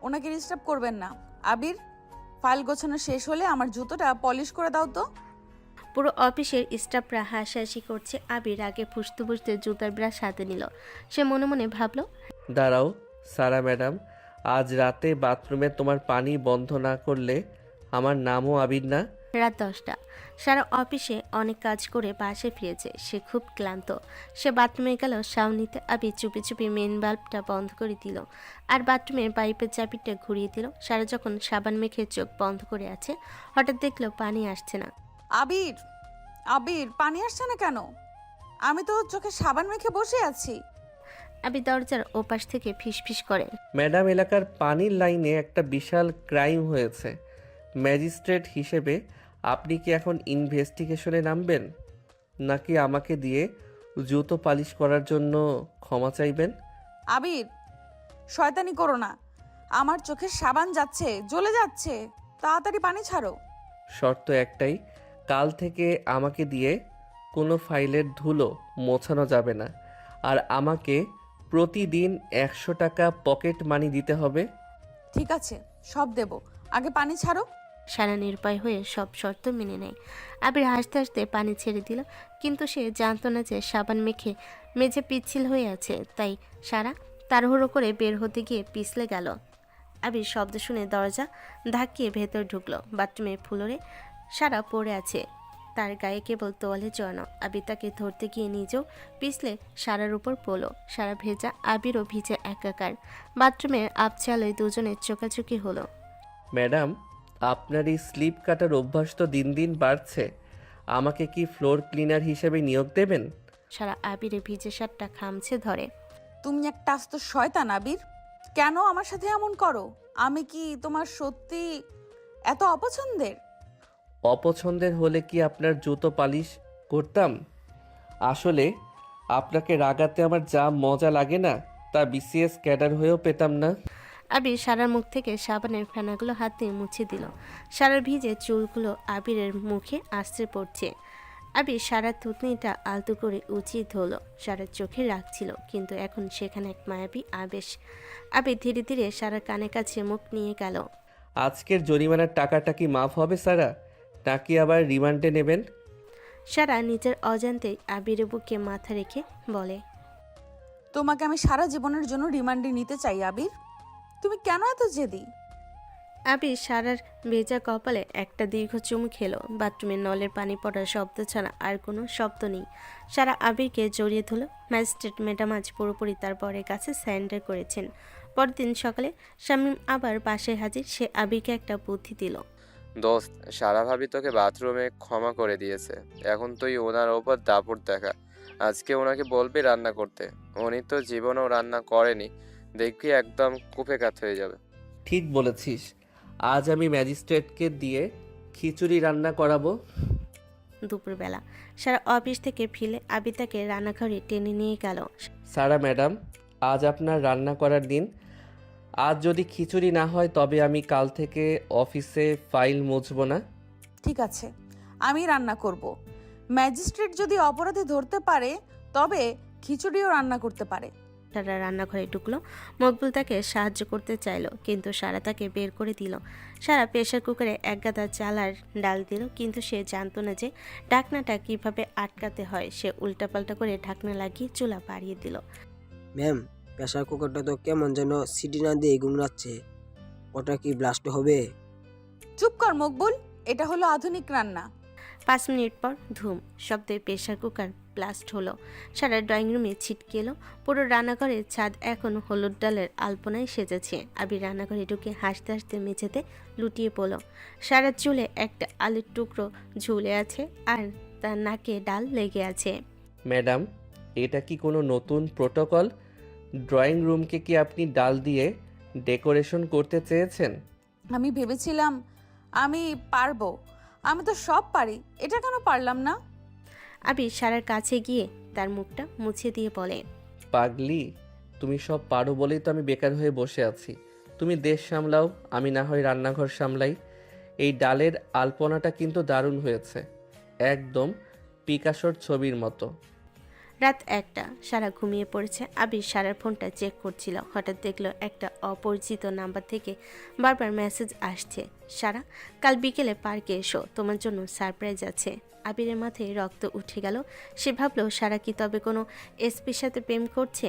ওনাকে ডিস্টার্ব করবেন না। আবির, ফাইল গোছানো শেষ হলে আমার জুতোটা পলিশ করে দাও তো। পুরো অফিসের স্টাফরা হাসাহাসি করছে। আবির আগে ফুসতে ফুসতে জুতার ব্রাশ হাতে নিল। সে মনে মনে ভাবলো, দাঁড়াও সারা ম্যাডাম, আজ রাতে বাথরুমে তোমার পানি বন্ধ না করলে আমার নামও আবির না। রাত 10টা। সারা অফিসে অনেক কাজ করে বাসায় ফিরেছে। সে খুব ক্লান্ত। সে বাথরুমে গেল শাওনিতে। আবির চুপি চুপি মেন বাল্বটা বন্ধ করে দিল আর বাথরুমের পাইপের চাবিটা ঘুরিয়ে দিল। সারা যখন সাবান মেখে চোখ বন্ধ করে আছে, হঠাৎ দেখলো পানি আসছে না। আবির, আবির, পানি আসছে না কেন? আমি তো চোখে সাবান মেখে বসে আছি। আবির দরজার ওপাশ থেকে ফিসফিস করে, ম্যাডাম, এলাকার পানির লাইনে একটা বিশাল ক্রাইম হয়েছে। ম্যাজিস্ট্রেট হিসেবে আপনি কি এখন ইনভেস্টিগেশনে নামবেন, নাকি আমাকে দিয়ে জুতো পালিশ করার জন্য ক্ষমা চাইবেন? আবির, শয়তানি করো না। আমার চোখের সাবান যাচ্ছে, জ্বলে যাচ্ছে। তাড়াতাড়ি পানি ছাড়ো। শর্ত একটাই, কাল থেকে আমাকে দিয়ে কোনো ফাইলের ধুলো মোছানো যাবে না, আর আমাকে প্রতিদিন 100 টাকা পকেট মানি দিতে হবে। ঠিক আছে, সব দেব, আগে পানি ছাড়ো। সারা নির্ভয় হয়ে সব শর্ত মেনে নেয়। আবির হাসতে হাসতে পানি ছেড়ে দিল, কিন্তু সে জানতো না যে সাবান মেখে মেঝে পিচ্ছিল হয়ে আছে। তাই সারা তাড়াহুড়ো করে বের হতে গিয়ে পিছলে গেল। আবির শব্দ শুনে দরজা ধাক্কিয়ে ভেতর ঢুকলো। বাথরুমে ফ্লোরে সারা পড়ে আছে, তার গায়ে কেবল তোয়ালে জড়ানো। আবির তাকে ধরতে গিয়ে নিজেও পিছলে সারার উপর পড়লো। সারা ভেজা, আবিরও ভিজে একাকার। বাথরুমের আবছা আলোয় দুজনের চোখাচোখি হলো। ম্যাডাম, আপনার এই স্লিপ কাটার অভ্যাস তো দিন দিন বাড়ছে। আমাকে কি ফ্লোর ক্লিনার হিসেবে নিয়োগ দেবেন? সারা আবিরে ভিজে শার্টটা খামছে ধরে। তুমি একটা আস্ত শয়তান আবির। কেন আমার সাথে এমন করো? আমি কি তোমার সত্যি এত অপছন্দের? অপছন্দের হলে কি আপনার জুতো পালিশ করতাম? আসলে আপনাকে রাগাতে আমার যা মজা লাগে না, তা বিসিএস ক্যাডার হয়েও পেতাম না। আবির সারার মুখ থেকে সাবানের ফেনাগুলো হাত দিয়ে মুছে দিল। সারার ভিজে চুলগুলো আবিরের মুখে আশ্রে পড়ছে। আবির সারার থুতনিটা আলতো করে উঁচিয়ে ধরল। সারার চোখে রাগ ছিল, কিন্তু এখন সেখানে এক মায়াবী আবেশ। আবির ধীরে ধীরে সারার কানের কাছে মুখ নিয়ে গেল। আজকের জরিমানার টাকাটা কি মাফ হবে সারা, নাকি আবার রিমান্ডে নেবেন? সারা নিজের অজান্তেই আবিরের বুকে মাথা রেখে বলে, তোমাকে আমি সারা জীবনের জন্য রিমান্ডে নিতে চাই আবির। তুমি কেন এত জেদি? আবির সারার ভেজা কপালে একটা দীর্ঘ চুমু খেলো। বাথরুমের নলের পানি পড়ার শব্দ ছাড়া আর কোনো শব্দ নেই। সারা আবিরকে জড়িয়ে ধরল। ম্যাজিস্ট্রেট ম্যাডাম আজ পুরোপুরি তার বরের কাছে সারেন্ডার করেছেন। পরদিন সকালে শামীম আবার বাসায় হাজির। সে আবিরকে একটা বুদ্ধি দিল। দোস্ত, সারা ভাবি তোকে বাথরুমে ক্ষমা করে দিয়েছে। এখন তুই ওনার ওপর দাপট দেখা। আজকে ওনাকে বলবি রান্না করতে। উনি তো জীবনেও রান্না করেনি, দেখবি একদম কুপে কাত হয়ে যাবে। ঠিক বলেছিস, আজ আমি ম্যাজিস্ট্রেটকে দিয়ে খিচুড়ি রান্না করাবো। দুপুরবেলা সারা অফিস থেকে ফিরে আবির তাকে রান্নাঘরে টেনে নিয়ে গেল। সারা ম্যাডাম, আজ আপনার রান্না করার দিন। আজ যদি খিচুড়ি না হয় তবে আমি কাল থেকে অফিসে ফাইল মুছবো না। ঠিক আছে, আমি রান্না করব। ম্যাজিস্ট্রেট যদি অপরাধী ধরতে পারে তবে খিচুড়িও রান্না করতে পারে। সারা রান্নাঘরে ঢুকলো। মকবুল তাকে সাহায্য করতে চাইলো, কিন্তু সারা তাকে বের করে দিল। সারা প্রেশার কুকারে এক গাদা চাল আর ডাল দিল, কিন্তু সে জানতো না যে ঢাকনাটা কিভাবে আটকাতে হয়। সে উল্টাপাল্টা করে ঢাকনা লাগিয়ে চুলা বাড়িয়ে দিল। ম্যাম, প্রেসার কুকারটা তো কেমন যেন সিটি না দিয়ে গুমরাচ্ছে। ওটা কি ব্লাস্ট হবে? চুপ কর মকবুল, এটা হলো আধুনিক রান্না। 5 মিনিট পর ধুম শব্দে প্রেশার কুকার ব্লাস্ট হলো। সারা ড্রয়িং রুমে ছিটকে এলো। পুরো রান্নাঘরের ছাদ এখন হলুদ ডালের আলপনায় সেজেছে। আবির রান্নাঘরে ঢুকে হাসতে হাসতে মেঝেতে লুটিয়ে পড়ল। সারা চুলে একটা আলুর টুকরো ঝুলে আছে, আর তার নাকে ডাল লেগে আছে। ম্যাডাম, এটা কি কোনো নতুন প্রোটোকল? ড্রয়িং রুমকে কি আপনি ডাল দিয়ে ডেকোরেশন করতে চেয়েছেন? আমি ভেবেছিলাম আমি পারবো। আমি তো সব পারি, এটা কেন পারলাম না? আবির সারার কাছে গিয়ে তার মুখটা মুছে দিয়ে বলে, পাগলি, তুমি সব পারো বলেই তো আমি বেকার হয়ে বসে আছি। তুমি দেশ সামলাও, আমি না হয় রান্নাঘর সামলাই। এই ডালের আলপনাটা কিন্তু দারুণ হয়েছে, একদম পিকাসোর ছবির মতো। রাত 1টা, সারা ঘুমিয়ে পড়েছে। আবির সারার ফোনটা চেক করছিল। হঠাৎ দেখলো একটা অপরিচিত নাম্বার থেকে বারবার মেসেজ আসছে। সারা, কাল বিকেলে পার্কে এসো, তোমার জন্য সারপ্রাইজ আছে। আবিরের মাথায় রক্ত উঠে গেল। সে ভাবলো সারা কি তবে কোনো এসপির সাথে প্রেম করছে।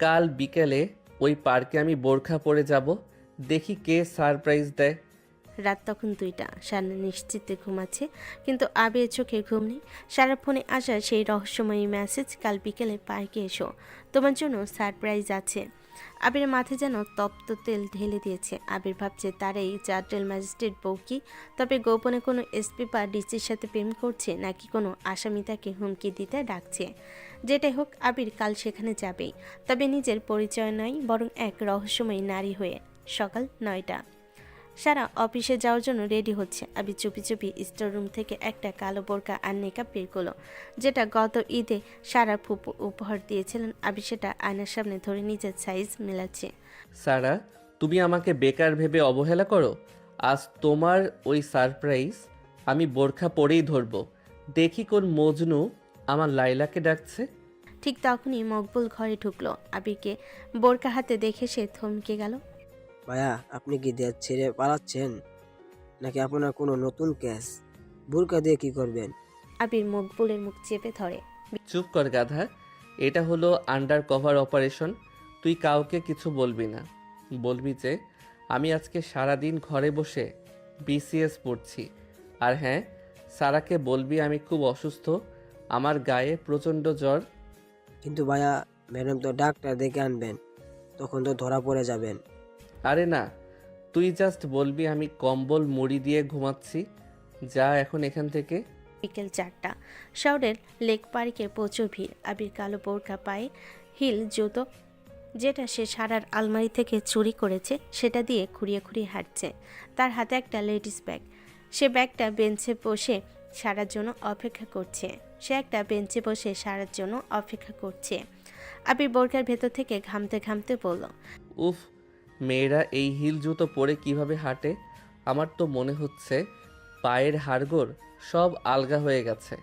কাল বিকেলে ওই পার্কে আমি বোরখা পরে যাব, দেখি কে সারপ্রাইজ দেয়। রাত তখন 2টা। সারা নিশ্চিতে ঘুমাচ্ছে, কিন্তু আবির চোখে ঘুম নেই। সারা ফোনে আসা সেই রহস্যময়ী মেসেজ, কাল বিকেলে পার্কে এসো, তোমার জন্য সারপ্রাইজ আছে। আবিরের মাথায় যেন তপ্ত তেল ঢেলে দিয়েছে। আবির ভাবছে তার এই জার্টেল ম্যাজিস্ট্রেট বউ কি তবে গোপনে কোনো এসপি বা ডিসির সাথে প্রেম করছে, নাকি কোনো আসামি তাকে হুমকি দিতে ডাকছে। যেটাই হোক, আবির কাল সেখানে যাবেই, তবে নিজের পরিচয় নয়, বরং এক রহস্যময়ী নারী হয়ে। সকাল 9টা। সারা অফিসে যাওয়ার জন্য রেডি হচ্ছে। আবির চুপি চুপি স্টোর রুম থেকে একটা কালো বোরকা আর নেকাব বের করলো, যেটা গত ঈদে সারার ফুপু উপহার দিয়েছিলেন। আবির সেটা আয়নার সামনে ধরে নিজের সাইজ মেলাচ্ছে। সারা, তুমি আমাকে বেকার ভেবে অবহেলা করো। আজ তোমার ওই সারপ্রাইজ আমি বোরখা পরেই ধরবো, দেখি কোন মজনু আমার লাইলাকে ডাকছে। ঠিক তখনই মকবুল ঘরে ঢুকলো। আবিরকে বোরকা হাতে দেখে সে থমকে গেল। ভাইয়া, আপনি কি দেশ ছেড়ে পালাচ্ছেন, নাকি আপনার কোনো নতুন কেস? বোরকা দিয়ে কি করবেন? আবির মকবুলের মুখ চেপে ধরে। চুপ কর গাধা, এটা হলো আন্ডার কভার অপারেশন। তুই কাউকে কিছু বলবি না। বলবি যে আমি আজকে সারাদিন ঘরে বসে বিসিএস পড়ছি। আর হ্যাঁ, সারাকে বলবি আমি খুব অসুস্থ, আমার গায়ে প্রচণ্ড জ্বর। কিন্তু ভাইয়া, ম্যাডাম তো ডাক্তার ডেকে আনবেন, তখন তো ধরা পড়ে যাবেন। আরে না, তুই জাস্ট বলবি আমি কম্বল মুড়ি দিয়ে ঘুমাচ্ছি। যা এখন এখান থেকে। বিকেল 4টা। শহরের লেক পার্কে প্রচুর ভিড়। আবির কালো বোরকা পায়ে হিল জুতো, যেটা সে সারার আলমারি থেকে চুরি করেছে, সেটা দিয়ে খুঁড়িয়ে খুঁড়িয়ে হাঁটছে। তার হাতে একটা লেডিস ব্যাগ। সে ব্যাগটা বেঞ্চে বসে সারার জন্য অপেক্ষা করছে। সে একটা বেঞ্চে বসে সারার জন্য অপেক্ষা করছে। আবির বোরকার ভেতর থেকে ঘামতে ঘামতে বলল, উফ, মেয়েরা এই হিল জুতো পরে কিভাবে হাঁটে? আমার তো মনে হচ্ছে পায়ের হাড়গোড় সব আলগা হয়ে গেছে।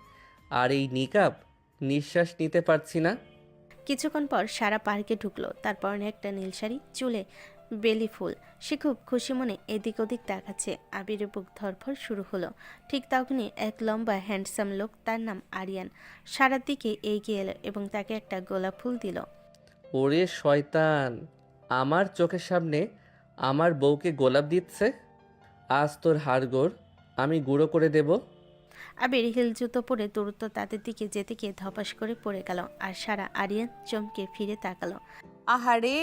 আর এই নিকাব, নিঃশ্বাস নিতে পারছি না। কিছুক্ষণ পর সারা পার্কে ঢুকলো। তার পরনে একটা নীল শাড়ি, চুলে বেলি ফুল। সে খুব খুশি মনে এদিক ওদিক তাকাচ্ছে। আবিরের বুক ধরফর শুরু হলো। ঠিক তখনই এক লম্বা হ্যান্ডসাম লোক, তার নাম আরিয়ান, সারার দিকে এগিয়ে এলো এবং তাকে একটা গোলাপ ফুল দিল। ওরে শয়তান, আমার চোখের সামনে আমার বউকে গোলাপ দিচ্ছে। আজ তোর হাড়গোড় আমি গুঁড়ো করে দেব। আবির হিল জুতো পরে দ্রুত তাদের দিকে যেতে গিয়ে ধপাস করে পড়ে গেল। আর সারা আরিয়ান চমকে ফিরে তাকালো। আহারে,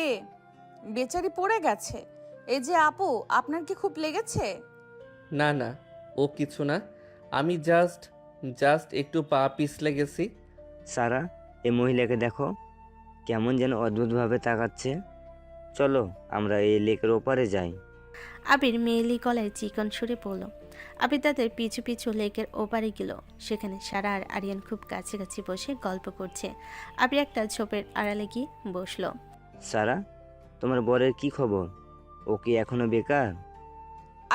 বেচারি পড়ে গেছে। এই যে আপু, আপনার কি খুব লেগেছে? না না, ও কিছু না, আমি জাস্ট একটু পা পিছলে গেছি। সারা, এই মহিলাকে দেখো, কেমন যেন অদ্ভুতভাবে তাকাচ্ছে। চলো আমরা এই লেকের ওপারে যাই। আবির মেয়েলি গলায় চিকন সুরে বলল। আবির তাদের পিছু পিছু লেকের ওপারে গেল। সেখানে সারা আর আরিয়ান খুব কাছাকাছি বসে গল্প করছে। আবির একটা ঝোপের আড়ালে গিয়ে বসলো। সারা, তোমার বরের কি খবর? ও কি এখনো বেকার?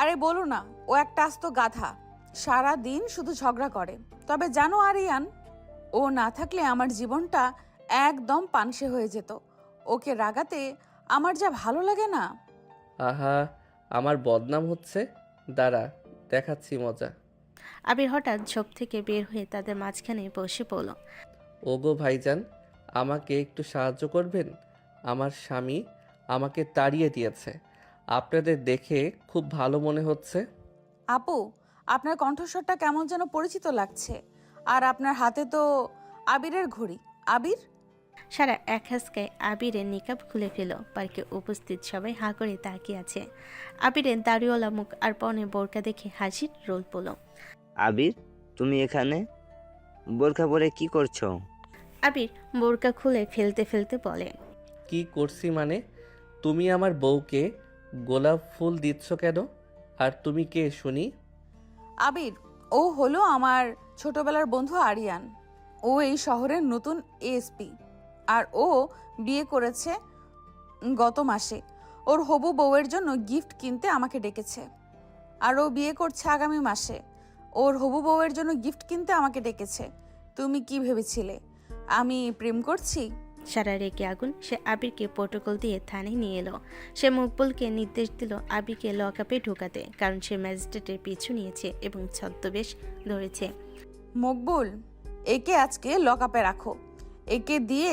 আরে বলো না, ও একটা আস্ত গাধা। সারা দিন শুধু ঝগড়া করে। তবে জানো আরিয়ান, ও না থাকলে আমার জীবনটা একদম পানসে হয়ে যেত। ওকে রাগাতে আমার যা ভালো লাগে না। আহা, আমার বদনাম হচ্ছে, দাঁড়া দেখাচ্ছি মজা। আবির হঠাৎ ঝোপ থেকে বের হয়ে তাদের মাঝখানে বসে পড়ল। ওগো ভাইজান, আমাকে একটু সাহায্য করবেন? আমার স্বামী আমাকে তাড়িয়ে দিয়েছে। আপনাদের দেখে খুব ভালো মনে হচ্ছে। আপু, আপনার কণ্ঠস্বরটা কেমন যেন পরিচিত লাগছে। আর আপনার হাতে তো আবিরের ঘড়ি। আবির? সারা এক হাসকায় আবিরের নিকাব খুলে ফেল। পার্কে উপস্থিত সবাই হাঁ করে তাকিয়ে আছে। আবিরের দাড়িওয়ালা মুখ আর পরনে বোরকা দেখে হাসির রোল পড়ল। আবির, তুমি এখানে বোরখা পরে কি করছো? আবির বোরকা খুলে ফেলতে ফেলতে বলে, কি করছি মানে? তুমি আমার বউকে গোলাপ ফুল দিচ্ছ কেন? আর তুমি কে শুনি? আবির, ও হলো আমার ছোটবেলার বন্ধু আরিয়ান। ও এই শহরের নতুন এএসপি। আর ও বিয়ে করেছে গত মাসে। ওর হবু বউয়ের জন্য গিফট কিনতে আমাকে ডেকেছে। আর ও বিয়ে করছে আগামী মাসে। ওর হবু বউয়ের জন্য গিফট কিনতে আমাকে ডেকেছে। তুমি কি ভেবেছিলে আমি প্রেম করছি? সারা রেগে আগুন। সে আবিরকে প্রোটোকল দিয়ে থানায় নিয়ে এলো। সে মকবুলকে নির্দেশ দিল আবিরকে লকআপে ঢোকাতে, কারণ সে ম্যাজিস্ট্রেটের পিছু নিয়েছে এবং ছদ্মবেশ ধরেছে। মকবুল, একে আজকে লকআপে রাখো। একে দিয়ে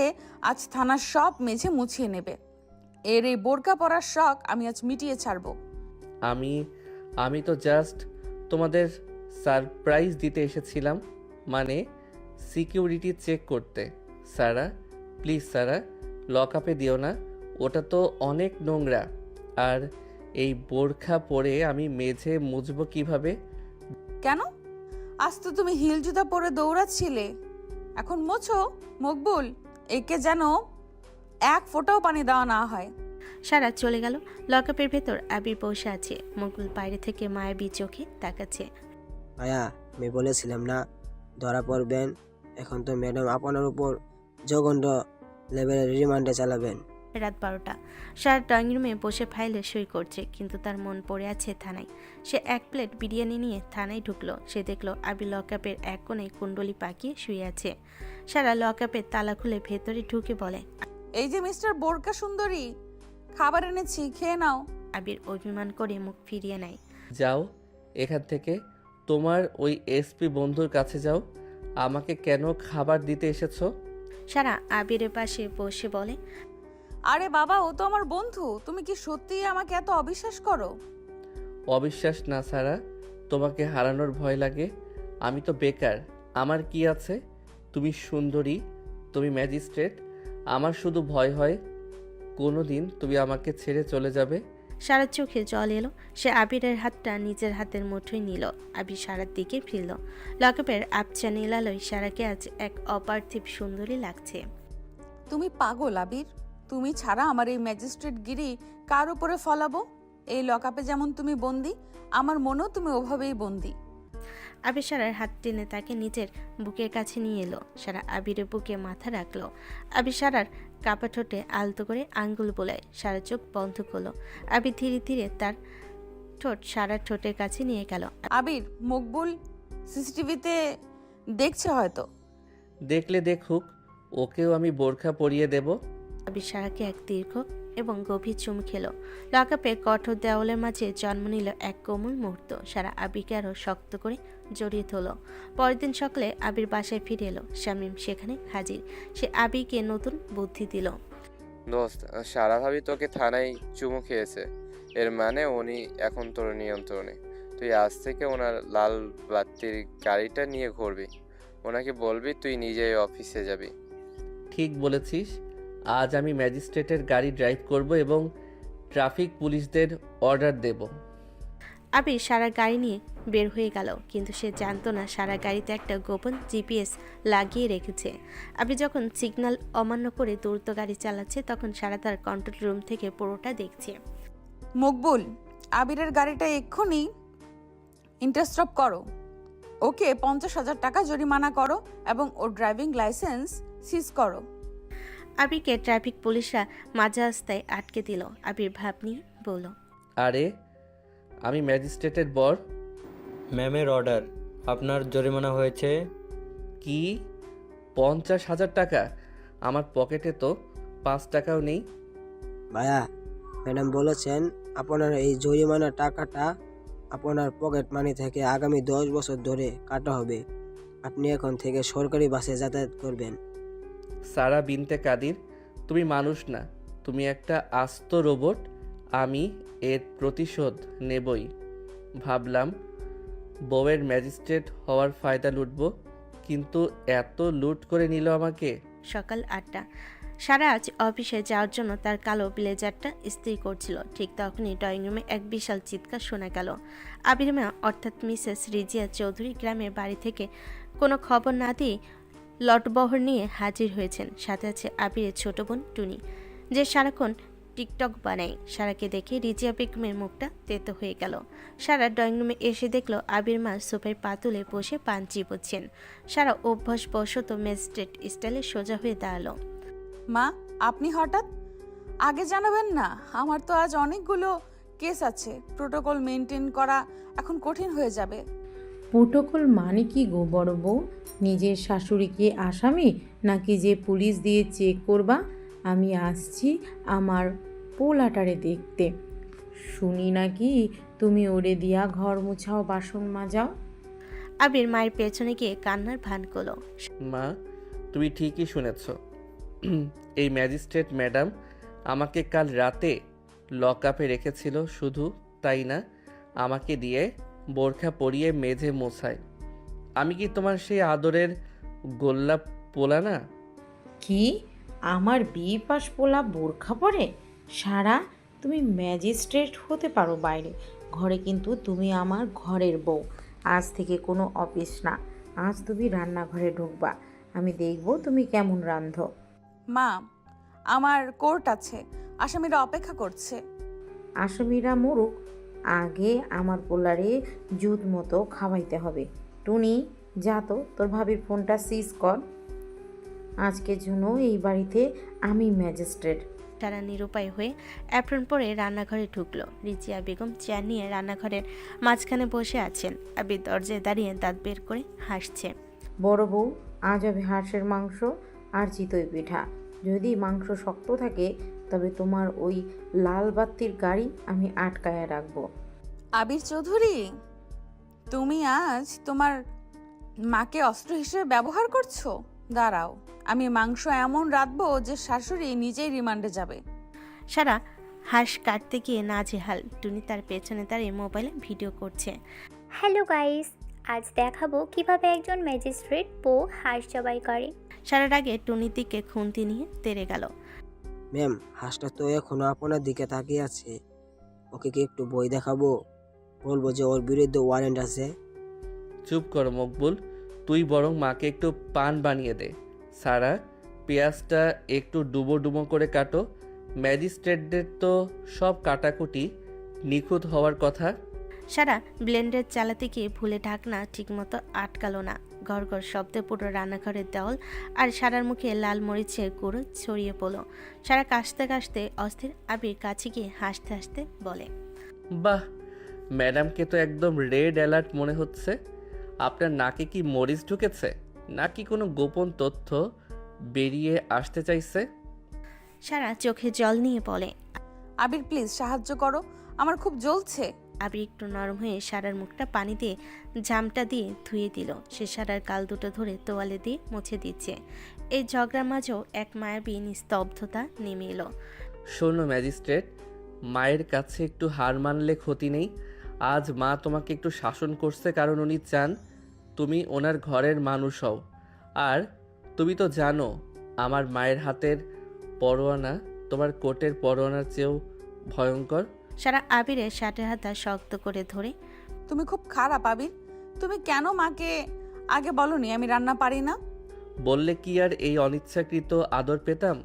আজ থানার সব মেঝে মুছিয়ে নেবে। এর এই বোরকা পরার শখ আমি আজ মিটিয়ে ছাড়বো। আমি তো জাস্ট তোমাদের সারপ্রাইজ দিতে এসেছিলাম, মানে সিকিউরিটি চেক করতে। সারা, প্লিজ সারা, লকআপে দিও না, ওটা তো অনেক নোংরা। আর এই বোরখা পরে আমি মেঝে মুছবো কিভাবে? কেন? আজ তো তুমি হিল জুতা পরে দৌড়াচ্ছিলে। এখন মোছো। মকবুল, একে যেন এক ফোঁটাও পানি দেওয়া না হয়। সারা চলে গেল। লকআপের ভেতর আবির বসে আছে। মকবুল বাইরে থেকে মায়াবী চোখে তাকাচ্ছে। ভাইয়া, আমি বলেছিলাম না ধরা পড়বেন। এখন তো ম্যাডাম আপনার উপর জঘন্য লেভেলের রিমান্ডে চালাবেন। রাত 12টা। সারা ড্রয়িং রুমে বসে ফাইলে সই করছে, কিন্তু তার মন পড়ে আছে থানায়। সে এক প্লেট বিরিয়ানি নিয়ে থানায় ঢুকলো। সে দেখলো আবির লকআপের এক কোণে কুণ্ডলি পাকিয়ে শুয়ে আছে। সারা লকআপের তালা খুলে ভেতরে ঢুকে বলে, এই যে মিস্টার বোরকা সুন্দরী, খাবার এনেছি, খেয়ে নাও। আবির অভিমান করে মুখ ফিরিয়ে নেয়। যাও এখান থেকে, তোমার ওই এসপি বন্ধুর কাছে যাও। আমাকে কেন খাবার দিতে এসেছো? সারা আবিরের পাশে বসে বলে, আরে বাবা, ও তো আমার বন্ধু। তুমি কি সত্যিই আমাকে এত অবিশ্বাস করো? অবিশ্বাস না সারা, তোমাকে হারানোর ভয় লাগে। আমি তো বেকার, আমার কি আছে? তুমি সুন্দরী, তুমি ম্যাজিস্ট্রেট। আমার শুধু ভয় হয় কোনো দিন তুমি আমাকে ছেড়ে চলে যাবে। সারার চোখে জল এলো। সে আবিরের হাতটা নিজের হাতের মুঠোয় নিল। আবির সারার দিকে ফিরল। লকআপের আবছা নীলালয় সারাকে আজ এক অপার্থিব সুন্দরী লাগছে। তুমি পাগল আবির। তুমি ছাড়া আমার এই ম্যাজিস্ট্রেট গিরি কার উপরে ফলাবো? এই লকআপে যেমন তুমি বন্দি, আমার মনেও তুমি ওভাবেই বন্দি। আবির সারার হাত টেনে তাকে নিজের বুকের কাছে নিয়ে এলো। সারা আবিরের বুকে মাথা রাখলো। আবির সারার কাপা ঠোঁটে আলতো করে আঙ্গুল বোলায়। সারা চোখ বন্ধ করলো। আবির ধীরে ধীরে তার ঠোঁট সারার ঠোঁটের কাছে নিয়ে গেল। আবির, মকবুল সিসিটিভিতে দেখছে হয়তো। দেখলে দেখুক, ওকেও আমি বোরখা পরিয়ে দেব। আবির সারাকে এক দীর্ঘ এবং গভীর চুমু খেলো। লকআপের কঠোর দেওয়ালের মাঝে জন্ম নিল এক কোমল মুহূর্ত। সারা আবিরকে আরো শক্ত করে জড়িয়ে ধরল। পরের দিন সকালে আবির বাসায় ফিরে এলো। শামীম সেখানে হাজির। সে আবিরকে নতুন বুদ্ধি দিল। দোস্ত, সারা ভাবি তোকে থানায় চুমু খেয়েছে। এর মানে উনি এখন তোর নিয়ন্ত্রণে। তুই আজ থেকে ওনার লাল বাতির গাড়িটা নিয়ে ঘুরবি। ওনাকে বলবি তুই নিজেই অফিসে যাবি। ঠিক বলেছিস। আজ আমি ম্যাজিস্ট্রেটের গাড়ি ড্রাইভ করব এবং ট্রাফিক পুলিশদের অর্ডার দেব। আবির সারা গাড়ি নিয়ে বের হয়ে গেল, কিন্তু সে জানতো না সারা গাড়িতে একটা গোপন জিপিএস লাগিয়ে রেখেছে। আবির যখন সিগন্যাল অমান্য করে দ্রুত গাড়ি চালাচ্ছে, তখন সারা তার কন্ট্রোল রুম থেকে পুরোটা দেখছে। মকবুল, আবিরের গাড়িটা এক্ষুনি ইন্টারস্টপ করো। ওকে 50,000 টাকা জরিমানা করো এবং ওর ড্রাইভিং লাইসেন্স সিজ করো। আবিরকে ট্রাফিক পুলিশরা মাঝ রাস্তায় আটকে দিল। আবির ভাব নিয়ে বলল, আরে, আমি ম্যাজিস্ট্রেটের বর। ম্যামের অর্ডার, আপনার জরিমানা হয়েছে। কি? 50,000 টাকা? আমার পকেটে তো 5 টাকাও নেই। ভাইয়া, ম্যাডাম বলেছেন আপনার এই জরিমানা টাকাটা আপনার পকেট মানি থেকে আগামী 10 বছর ধরে কাটা হবে। আপনি এখন থেকে সরকারি বাসে যাতায়াত করবেন। সারা বিনতে কাদির, তুমি মানুষ না, তুমি একটা আস্ত রোবট। আমি এর প্রতিশোধ নেবই। ভাবলাম বউয়ের ম্যাজিস্ট্রেট হওয়ার ফায়দা লুটবো, কিন্তু এত লুট করে নিল আমাকে। সকাল 8টা। সারা আজ অফিসে যাওয়ার জন্য তার কালো ব্লেজারটা ইস্ত্রি করছিল। ঠিক তখনই ড্রয়িং রুমে এক বিশাল চিৎকার শোনা গেল। আবির মা অর্থাৎ মিসেস রিজিয়া চৌধুরী গ্রামের বাড়ি থেকে কোনো খবর না দিয়ে লটবহর নিয়ে হাজির হয়েছেন। সাথে আছে আবিরের ছোট বোন টুনি, যে সারাক্ষণ টিকটক বানায়। সারাকে দেখে রিজিয়া বেগমের মুখটা তেতো হয়ে গেল। সারা ড্রয়িং রুমে এসে দেখলো আবির মা সোফায় পা তুলে বসে পান চিবোচ্ছেন। সারা অভ্যাসবশত ম্যাজিস্ট্রেট স্টাইলে সোজা হয়ে দাঁড়ালো। মা, আপনি হঠাৎ? আগে জানাবেন না? আমার তো আজ অনেকগুলো কেস আছে, প্রোটোকল মেনটেন করা এখন কঠিন হয়ে যাবে। প্রোটোকল মানে কি গো বড় বউ? নিজের শাশুড়িকে আসামি নাকি যে পুলিশ দিয়ে চেক করবা? আমি আসছি আমার পোলাটারে দেখতে। শুনি নাকি তুমি ওরে দিয়া ঘর মুছাও, বাসন মাজাও। আবির মায়ের পেছনে গিয়ে কান্নার ভান করলো। মা, তুমি ঠিকই শুনেছ। এই ম্যাজিস্ট্রেট ম্যাডাম আমাকে কাল রাতে লকআপে রেখেছিল। শুধু তাই না, আমাকে দিয়ে বোরখা পরিয়ে মেঝে মোছায়। আমি কি তোমার সেই আদরের গোল্লাপ পোলা না? কি আমার বিয়ে পাশ পোলা বোরখা পরে? সারা, তুমি ম্যাজিস্ট্রেট হতে পারো বাইরে, ঘরে কিন্তু তুমি আমার ঘরের বউ। আজ থেকে কোনো অফিস না, আজ তুমি রান্নাঘরে ঢুকবা। আমি দেখব তুমি কেমন রাঁধো। মা, আমার কোর্ট আছে, আসামিরা অপেক্ষা করছে। আসামিরা মরুক, আগে আমার পোলারে জুত মতো খাওয়াইতে হবে। টুনি, যা তো তোর ভাবির ফোনটা সিজ কর। আজকের জন্য এই বাড়িতে আমি ম্যাজিস্ট্রেট। তারা নিরুপায় হয়ে অ্যাপ্রন পরে রান্নাঘরে ঢুকলো। রিজিয়া বেগম চেয়ার নিয়ে রান্নাঘরের মাঝখানে বসে আছেন। আবির দরজায় দাঁড়িয়ে দাঁত বের করে হাসছে। বড় বউ, আজ হবে হাঁসের মাংস আর চিতই পিঠা। যদি মাংস শক্ত থাকে তবে তোমার ওই লাল বাতির গাড়ি আমি আটকায়া রাখবো। আবির চৌধুরী, তুমি আজ তোমার মাকে অস্ত্র হিসেবে ব্যবহার করছো? দাঁড়াও, আমি মাংস এমন রাঁধবো যে শাশুড়ি নিজেই রিমান্ডে যাবে। সারা হাঁস কাটতে গিয়ে নাজেহাল। টুনি তার পেছনে দাঁড়িয়ে মোবাইলে ভিডিও করছে। হ্যালো গাইস, আজ দেখাবো কিভাবে একজন ম্যাজিস্ট্রেট বউ হাঁস জবাই করে। সারার আগে টুনির দিকে খুন্তি নিয়ে তেড়ে গেল। ম্যাম, হাঁসটা তো এখনো আপনার দিকে তাকিয়ে আছে। ওকে কি একটু বই দেখাবো? বলবো যে ওর বিরুদ্ধে ওয়ারেন্ট আছে? চুপ করো মকবুল, তুই বরং মাকে একটু পান বানিয়ে দে। সারা, পেঁয়াজটা একটু ডুবো ডুবো করে কাটো। ম্যাজিস্ট্রেটদের তো সব কাটাকুটি নিখুঁত হওয়ার কথা। সারা ব্লেন্ডার চালাতে গিয়ে ভুলে ঢাকনা ঠিকমতো আটকালো না। ঘর ঘর শব্দে পুরো রান্নাঘরের দেওয়াল আর সারার মুখে লাল মরিচের গুঁড়ো ছড়িয়ে পড়লো। সারা কাশতে কাশতে অস্থির। আবির কাছে গিয়ে হাসতে হাসতে বলে, বাহ, ম্যাডামকে তো একদম রেড অ্যালার্ট মনে হচ্ছে। আপনার নাকে কি মরিচ ঢুকেছে, নাকি কোনো গোপন তথ্য বেরিয়ে আসতে চাইছে? সারা চোখে জল নিয়ে বলে, আবির প্লিজ সাহায্য করো, আমার খুব জ্বলছে। আবির একটু নরম হয়ে সারার মুখটা পানি দিয়ে ঝামটা দিয়ে ধুয়ে দিল। সে সারার গাল দুটো ধরে তোয়ালে দিয়ে মুছে দিচ্ছে। এই ঝগড়ার মাঝেও এক মায়াবী নিস্তব্ধতা নেমে এলো। শোনো ম্যাজিস্ট্রেট, মায়ের কাছে একটু হার মানলে ক্ষতি নেই। আজ মা তোমাকে একটু শাসন করছে কারণ উনি চান তুমি ওনার ঘরের মানুষ হও। আর তুমি তো জানো আমার মায়ের হাতের পরোয়ানা তোমার কোটের পরোয়ানার চেয়েও ভয়ঙ্কর। সারা আবিরের শার্টের হাতা শক্ত করে ধরে, তুমি খুব খারাপ আবির, তুমি কেন মাকে আগে বলনি আমি রান্না পারি না? বললে কি আর এই অনিচ্ছাকৃত আদর পেতাম?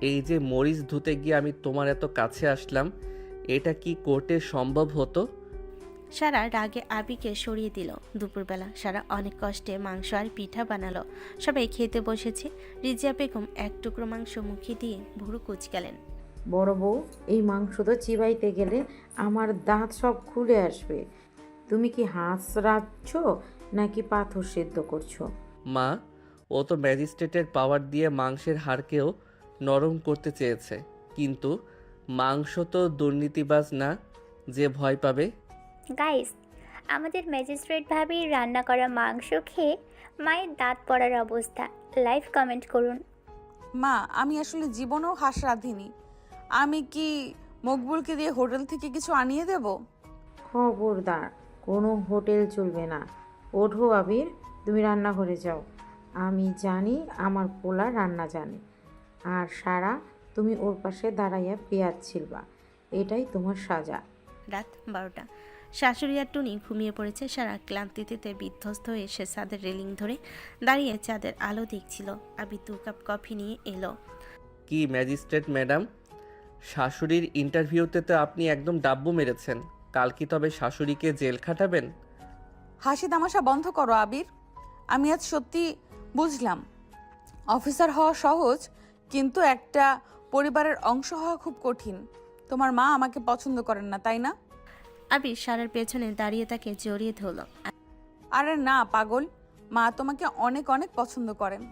এই যে মরিচ ধুতে গিয়ে আমি তোমার এত কাছে আসলাম, এটা কি কোর্টে সম্ভব হতো? সারা রাগে আবিকে সরিয়ে দিল। দুপুরবেলা সারা অনেক কষ্টে মাংস আর পিঠা বানালো। সবাই খেতে বসেছে। রিজিয়া বেগম এক টুকরো মাংস মুখে দিয়ে ভুরু কুচকালেন। বড় বউ, এই মাংস তো চিবাইতে গেলে আমার দাঁত সব খুলে আসবে। তুমি কি হাঁস রাঁধছ নাকি পাথর সেদ্ধ করছো? মা, ও তো ম্যাজিস্ট্রেটের পাওয়ার দিয়ে মাংসের হাড়কেও নরম করতে চেয়েছে, কিন্তু মাংস তো দুর্নীতিবাজ না যে ভয় পাবে। গাইস, আমাদের ম্যাজিস্ট্রেট ভাবির রান্না করা মাংস খেয়ে মায়ের দাঁত পড়ার অবস্থা। লাইভ কমেন্ট করুন। মা, আমি আসলে জীবনেও হাঁস রাঁধিনি। আমি কি মকবুলকে দিয়ে হোটেল থেকে কিছু আনিয়ে দেব? খবরদার, কোনো হোটেল চলবে না। ওঠো আবির, তুমি রান্নাঘরে যাও। আমি জানি আমার পোলা রান্না জানে। আর সারা, তুমি ওর পাশে দাঁড়াইয়া পেঁয়াজ ছিলবা। এটাই তোমার সাজা। রাত 12টা। শাশুড়ি আর টুনি ঘুমিয়ে পড়েছে। সারা ক্লান্তিতে বিধ্বস্ত হয়ে সে ছাদের রেলিং ধরে দাঁড়িয়ে চাঁদের আলো দেখছিল। আবি 2 কাপ কফি নিয়ে এলো। কি ম্যাজিস্ট্রেট ম্যাডাম, শাশুড়ির ইন্টারভিউতে তো আপনি একদম ডাব্বু মেরেছেন। কাল কি তবে শাশুড়িকে জেল খাটাবেন? হাসি তামাশা বন্ধ করো আবির। আমি আজ সত্যি বুঝলাম অফিসার হওয়া সহজ, কিন্তু একটা পরিবারের অংশ হওয়া খুব কঠিন। তোমার মা আমাকে পছন্দ করেন না, তাই না? আবি সারার পেছনে দাঁড়িয়ে তাকে জড়িয়ে ধরল। আরে না পাগল, মা তোমাকে অনেক অনেক পছন্দ করেন।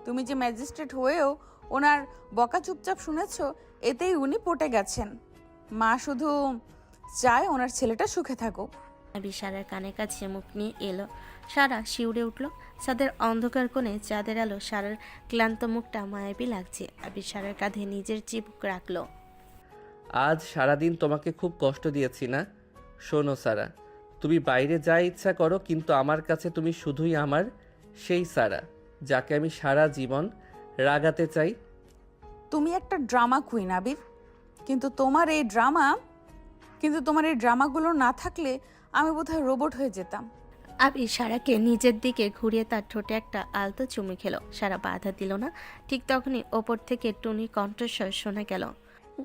তুমি যে ম্যাজিস্ট্রেট হয়েও ওনার বকা চুপচাপ শুনেছো, এতেই উনি পটে গেছেন। মা শুধু চায় ওনার ছেলেটা সুখে থাকুক। আবি সারার কানের কাছে মুখ নিয়ে এলো। সারা শিউরে উঠল। ছাদের অন্ধকার কোণে চাঁদের আলো সারার ক্লান্ত মুখটা মায়াবী লাগছে। আবি সারার কাঁধে নিজের চিবুক রাখলো। আজ সারাদিন তোমাকে খুব কষ্ট দিয়েছি না? শোনো সারা, তুমি বাইরে যা ইচ্ছা করো, কিন্তু আমার কাছে তুমি শুধুই আমার সেই সারা, যাকে আমি সারা জীবন রাগাতে চাই। তুমি একটা ড্রামা কুইন আবির, কিন্তু তোমার এই ড্রামাগুলো না থাকলে আমি বোধহয় রোবট হয়ে যেতাম। আবি সারাকে নিজের দিকে ঘুরিয়ে তার ঠোঁটে একটা আলতো চুমু খেলো। সারা বাধা দিল না। ঠিক তখনই ওপর থেকে টুনি কণ্ঠস্বর শোনা গেল।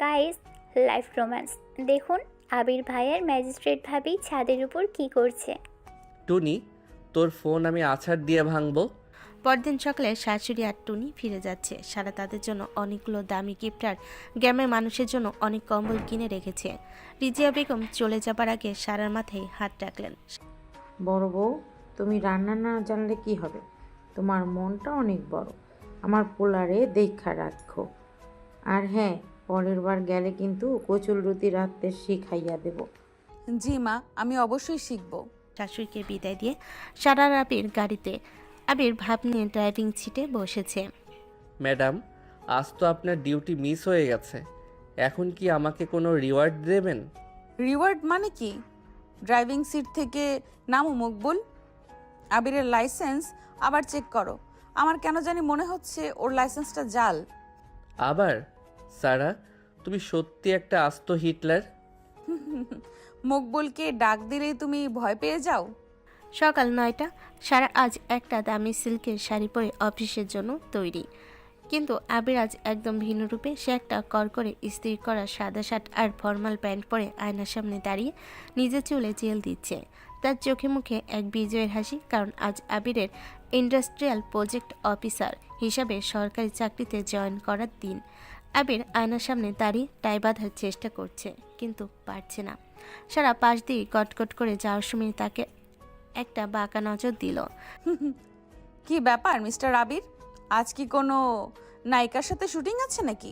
গাইস, লাইভ রোম্যান্স দেখুন। আবির ভাইয়ের ম্যাজিস্ট্রেট ভাবি ছাদের উপর কি করছে। টুনি, তোর ফোন আমি আছাড় দিয়ে ভাঙবো। পরদিন সকালে শাশুড়ি আর টুনি ফিরে যাচ্ছে। সারা তাদের জন্য অনেকগুলো দামি গিফট আর গ্রামের মানুষের জন্য অনেক কম্বল কিনে রেখেছে। রিজিয়া বেগম চলে যাবার আগে সারার মাথায় হাত রাখলেন। বড় বউ, তুমি রান্না না জানলে কি হবে? তোমার মনটা অনেক বড়। আমার পোলারে দেখা রাখো। আর হ্যাঁ, পরের বার গেলে কিন্তু কচুল রুটি রাত্রে শিখাইয়া দেব। জি মা, আমি অবশ্যই শিখবো। শাশুড়িকে বিদায় দিয়ে সারার আবির গাড়িতে। আবির ভাব নিয়ে ড্রাইভিং সিটে বসেছে। ম্যাডাম, আজ তো আপনার ডিউটি মিস হয়ে গেছে। এখন কি আমাকে কোনো রিওয়ার্ড দেবেন? রিওয়ার্ড মানে কি? ড্রাইভিং সিট থেকে নামো মকবুল। আবিরের লাইসেন্স আবার চেক করো। আমার কেন জানি মনে হচ্ছে ওর লাইসেন্সটা জাল। আবার? সারা, তুমি সত্যি একটা আস্ত হিটলার। মকবুলকে ডাক দিলেই তুমি ভয় পেয়ে যাও। সকাল 9টা। সারা আজ একটা দামি সিল্কের শাড়ি পরে অফিসের জন্য তৈরি। কিন্তু আবির আজ একদম ভিন্ন রূপে। সে একটা করকরে ইস্ত্রি করা সাদা শার্ট আর ফর্মাল প্যান্ট পরে আয়নার সামনে দাঁড়িয়ে নিজের চুলে জেল দিচ্ছে। তার চোখে মুখে এক বিজয়ের হাসি, কারণ আজ আবিরের ইন্ডাস্ট্রিয়াল প্রজেক্ট অফিসার হিসাবে সরকারি চাকরিতে জয়েন করার দিন। আবির আয়নার সামনে দাঁড়িয়ে টাই বাঁধার চেষ্টা করছে, কিন্তু পারছে না। সারা পাশ দিয়ে কটকট করে যাওয়ার সময় তাকে একটা বাঁকা নজর দিল। কি ব্যাপার মিস্টার আবির, আজ কি কোনো নায়িকার সাথে শুটিং আছে নাকি?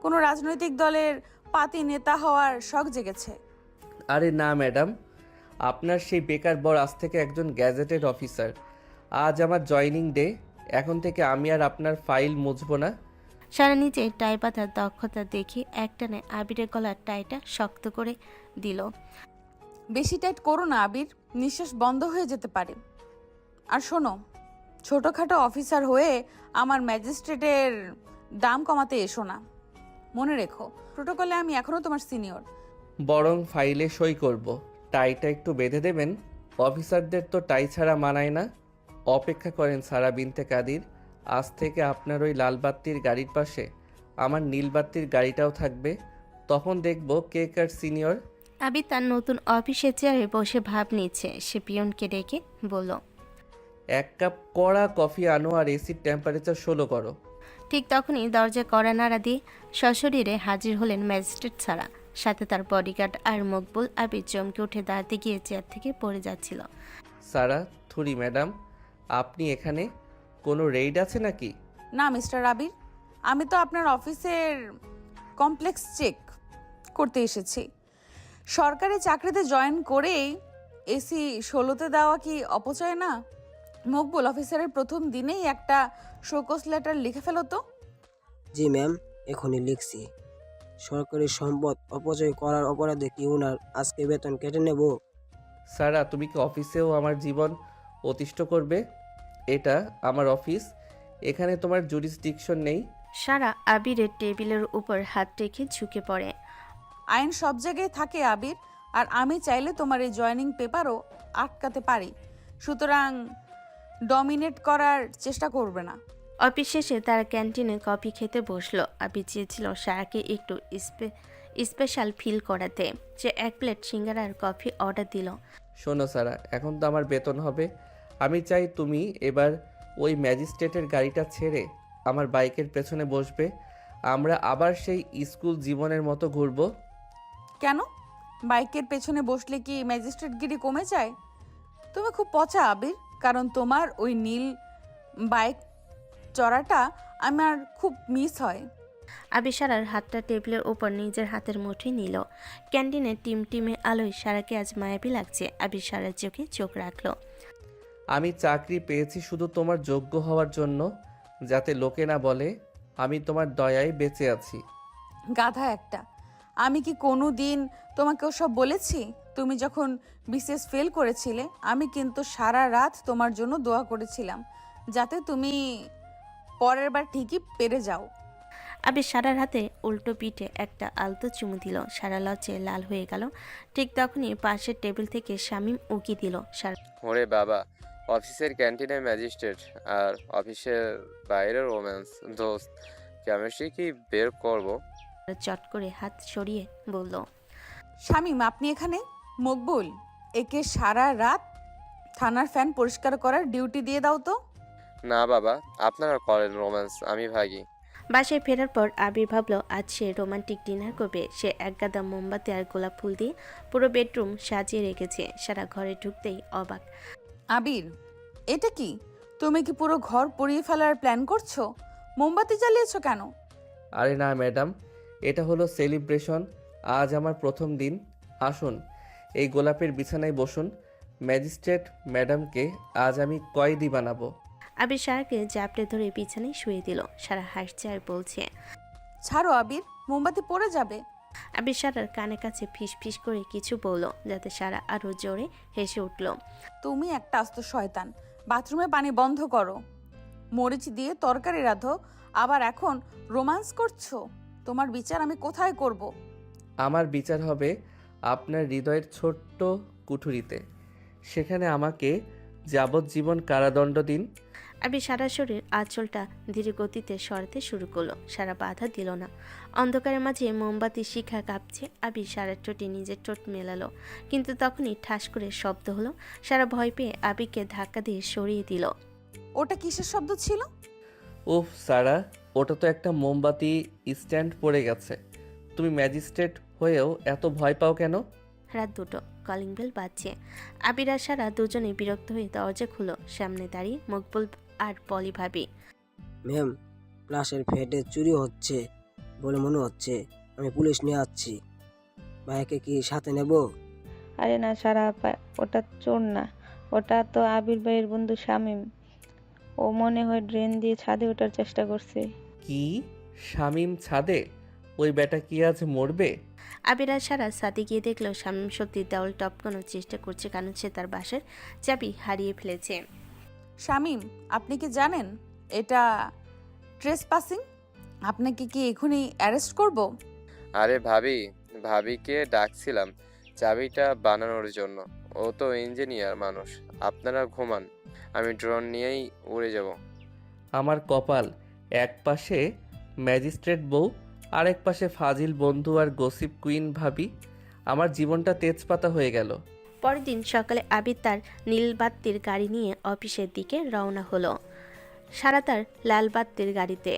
কোনো রাজনৈতিক দলের পাতি নেতা হওয়ার শখ জেগেছে? আরে না ম্যাডাম, আপনার সেই বেকার বর আজ থেকে একজন গ্যাজেটেড অফিসার। আজ আমার জয়নিং ডে। এখন থেকে আমি আর আপনার ফাইল মুছবো না। সারা নিচে টাই বাঁধার দক্ষতা দেখি একটানে আবিরের গলার টাইটা শক্ত করে দিল। বেশি টাইট করো না আবির, নিঃশ্বাস বন্ধ হয়ে যেতে পারে। আর শোনো, ছোটোখাটো অফিসার হয়ে আমার ম্যাজিস্ট্রেটের দাম কমাতে এসো না। মনে রেখো, প্রোটোকলে আমি এখনও তোমার সিনিয়র। বরং ফাইলে সই করব। টাইটা একটু বেঁধে দেবেন। অফিসারদের তো টাই ছাড়া মানায় না। অপেক্ষা করেন সারা বিনতে কাদির, আজ থেকে আপনার ওই লাল বাত্তির গাড়ির পাশে আমার নীল বাত্তির গাড়িটাও থাকবে। তখন দেখব কে কার সিনিয়র। আবির তার নতুন অফিসের চেয়ারে বসে ভাব নিচ্ছে। সে পিয়নকে ডেকে বলল, 1 কাপ কড়া কফি আনো আর এসির টেম্পারেচার 16 করো। ঠিক তখনই দরজা কড়া নাড়া দিয়ে সশরীরে হাজির হলেন ম্যাজিস্ট্রেট ছাড়া, সাথে তার বডিগার্ড আর মকবুল। আবির চমকে উঠে দাঁড়াতে গিয়ে চেয়ার থেকে পড়ে যাচ্ছিল। সারা থুরি ম্যাডাম, আপনি এখানে? কোনো রেইড আছে নাকি? না মিস্টার আবির, আমি তো আপনার অফিসের কমপ্লেক্স চেক করতে এসেছি। সরকারি চাকরিতে জয়েন করেই এসি 16তে দেওয়া কি অপচয় না? মকবুল, অফিসারের প্রথম দিনেই একটা শোকজ লেটার লিখে ফেলো তো। জি ম্যাম, এখনই লিখছি। সরকারি সম্পদ অপচয় করার অপরাধে কি ওনার আজকে বেতন কেটে নেব? সারা, তুমি কি অফিসেও আমার জীবন অতিষ্ঠ করবে? এটা আমার অফিস, এখানে তোমার জুরিসডিকশন নেই। সারা আবিরের টেবিলের উপর হাত রেখে ঝুঁকে পড়ে। আইন সব জায়গায় থাকে আবির, আর আমি চাইলে তোমার এই জয়েনিং পেপারও আটকাতে পারি। সুতরাং ডমিনেট করার চেষ্টা করবে না। অফিস শেষে তারা ক্যান্টিনে কফি খেতে বসলো। আবির চেয়েছিল সারাকে একটু স্পেশাল ফিল করাতে। সে 1 প্লেট সিঙ্গারা আর কফি অর্ডার দিল। শোনো সারা, এখন তো আমার বেতন হবে। আমি চাই তুমি এবার ওই ম্যাজিস্ট্রেটের গাড়িটা ছেড়ে আমার বাইকের পেছনে বসবে। আমরা আবার সেই স্কুল জীবনের মতো ঘুরবো। কেন? বাইকের পেছনে বসলে কি ম্যাজিস্ট্রেটগিরি কমে যায়? তুমি খুব পচা আবির, কারণ তোমার ওই নীল বাইক চড়াটা আমার খুব মিস হয়। আবির সারার হাতটা টেবিলের ওপর নিজের হাতের মুঠোয় নিল। ক্যান্টিনের টিমে আলোয় সারাকে আজ মায়াবী লাগছে। আবির সারার চোখে চোখ রাখলো। আমি চাকরি পেয়েছি শুধু তোমার যোগ্য হওয়ার জন্য, যাতে লোকে না বলে আমি তোমার দয়ায় বেঁচে আছি। গাধা একটা! আমি কি কোনো দিন তোমাকে ওসব বলেছি? তুমি যখন বিসিএস ফেল করেছিলে, আমি কিন্তু সারা রাত তোমার জন্য দোয়া করেছিলাম, যাতে তুমি পরের বার ঠিকই পেরে যাও। আবির সারার হাতে উল্টো পিঠে একটা আলতো চুমু দিল। সারা লজ্জায় লাল হয়ে গেল। ঠিক তখনই পাশের টেবিল থেকে শামীম উকি দিল। সারা ওরে বাবা, অফিসের ক্যান্টিনের ম্যাজিস্ট্রেট আর অফিসের বাইরের রোম্যান্স। দোস্ত, কেমিস্ট্রি কি বের করবো? চট করে হাত সরিয়ে বলল, শামীম, আপনি এখানে? মকবুল, একে সারা রাত থানার ফ্যান পরিষ্কার করার ডিউটি দিয়ে দাও তো। না বাবা, আপনারা করেন রোম্যান্স, আমি ভাগি। বাসায় ফেরার পর আবির ভাবল আজ সে রোমান্টিক ডিনার করবে। সে এক গাদা মোমবাতি আর গোলাপ ফুল দিয়ে পুরো বেডরুম সাজিয়ে রেখেছে। সারা ঘরে ঢুকতেই অবাক। আবির, এটা কি? তুমি কি পুরো ঘর পুড়িয়ে ফেলার প্ল্যান করছো? মোমবাতি জ্বালিয়েছো কেন? আরে না ম্যাডাম, এটা হলো সেলিব্রেশন। আজ আমার প্রথম দিন। আসুন, এই গোলাপের বিছানায় বসুন। ম্যাজিস্ট্রেট ম্যাডামকে আজ আমি কয়েদি বানাবো। আবির সারাকে জাপটে ধরে বিছানায় শুয়ে দিল। সারা হাসছে আর বলছে, ছাড়ো আবির, মোমবাতি পড়ে যাবে। আবির সারার কানে কাছে ফিস ফিস করে কিছু বলল, যাতে সারা আরো জোরে হেসে উঠল। তুমি একটা আস্ত শয়তান! বাথরুমে পানি বন্ধ করো। মরিচ দিয়ে তরকারি রাঁধো, আবার এখন রোম্যান্স করছো? তোমার বিচার আমি কোথায় করব? আমার বিচার হবে আপনার হৃদয়ের ছোট্ট কুঠুরিতে। সেখানে আমাকে যাবজ্জীবন কারাদণ্ড দিন। আবির সারা শরীর আঁচলটা ধীরে গতিতে সরাতে শুরু করলো। সারা বাধা দিল না। অন্ধকারের মাঝে মোমবাতি শিখা কাঁপছে। আবির সারার ঠোঁটে নিজের ঠোঁট মেলালো, কিন্তু তখনই ঠাস করে শব্দ হলো। সারা ভয় পেয়ে আবিরকে ধাক্কা দিয়ে সরিয়ে দিল। ওটা কিসের শব্দ ছিল? উফ সারা, ওটা তো একটা মোমবাতি স্ট্যান্ড পড়ে গেছে। তুমি ম্যাজিস্ট্রেট হয়েও এত ভয় পাও কেন? রাত 2টো, কলিং বেল বাজছে। আবির আর সারা দুজনে বিরক্ত হয়ে দরজা খুলো। সামনে দাঁড়িয়ে মকবুল আর পলি ভাবি। ম্যাম, প্লাসের ফ্ল্যাটে চুরি হচ্ছে বলে মনে হচ্ছে। আমি পুলিশ নিয়ে আসছি। ভাইকে কি সাথে নেব? আরে না সারা আপা, ওটা চোর না, ওটা তো আবির ভাইয়ের বন্ধু শামীম। ও মনে হয় ড্রেন দিয়ে ছাদে ওঠার চেষ্টা করছে। কি? শামীম ছাদে? ওই বেটা কি আজ মরবে? আবির আর সারা সাথে গিয়ে দেখলো শামীম সত্যি দেওয়াল টপকানোর চেষ্টা করছে, কারণ সে তার বাসার চাবি হারিয়ে ফেলেছে। শামীম, আপনি কি জানেন এটা ট্রেসপাসিং? আপনাকে কি এখনই অ্যারেস্ট করব? আরে ভাবিকে ডাকছিলাম চাবিটা বানানোর জন্য। ও তো ইঞ্জিনিয়ার মানুষ। আপনারা ঘুমান, আমি ড্রোন নিয়েই উড়ে যাব। আমার কপাল, এক পাশে ম্যাজিস্ট্রেট বউ, আরেক পাশে ফাজিল বন্ধু আর গসিপ কুইন ভাবি। আমার জীবনটা তেজপাতা হয়ে গেল। পরের দিন সকালে আবির তার নীলবাত্তির গাড়ি নিয়ে অফিসের দিকে রওনা হলো। সারা তার লাল বাত্তির গাড়িতে।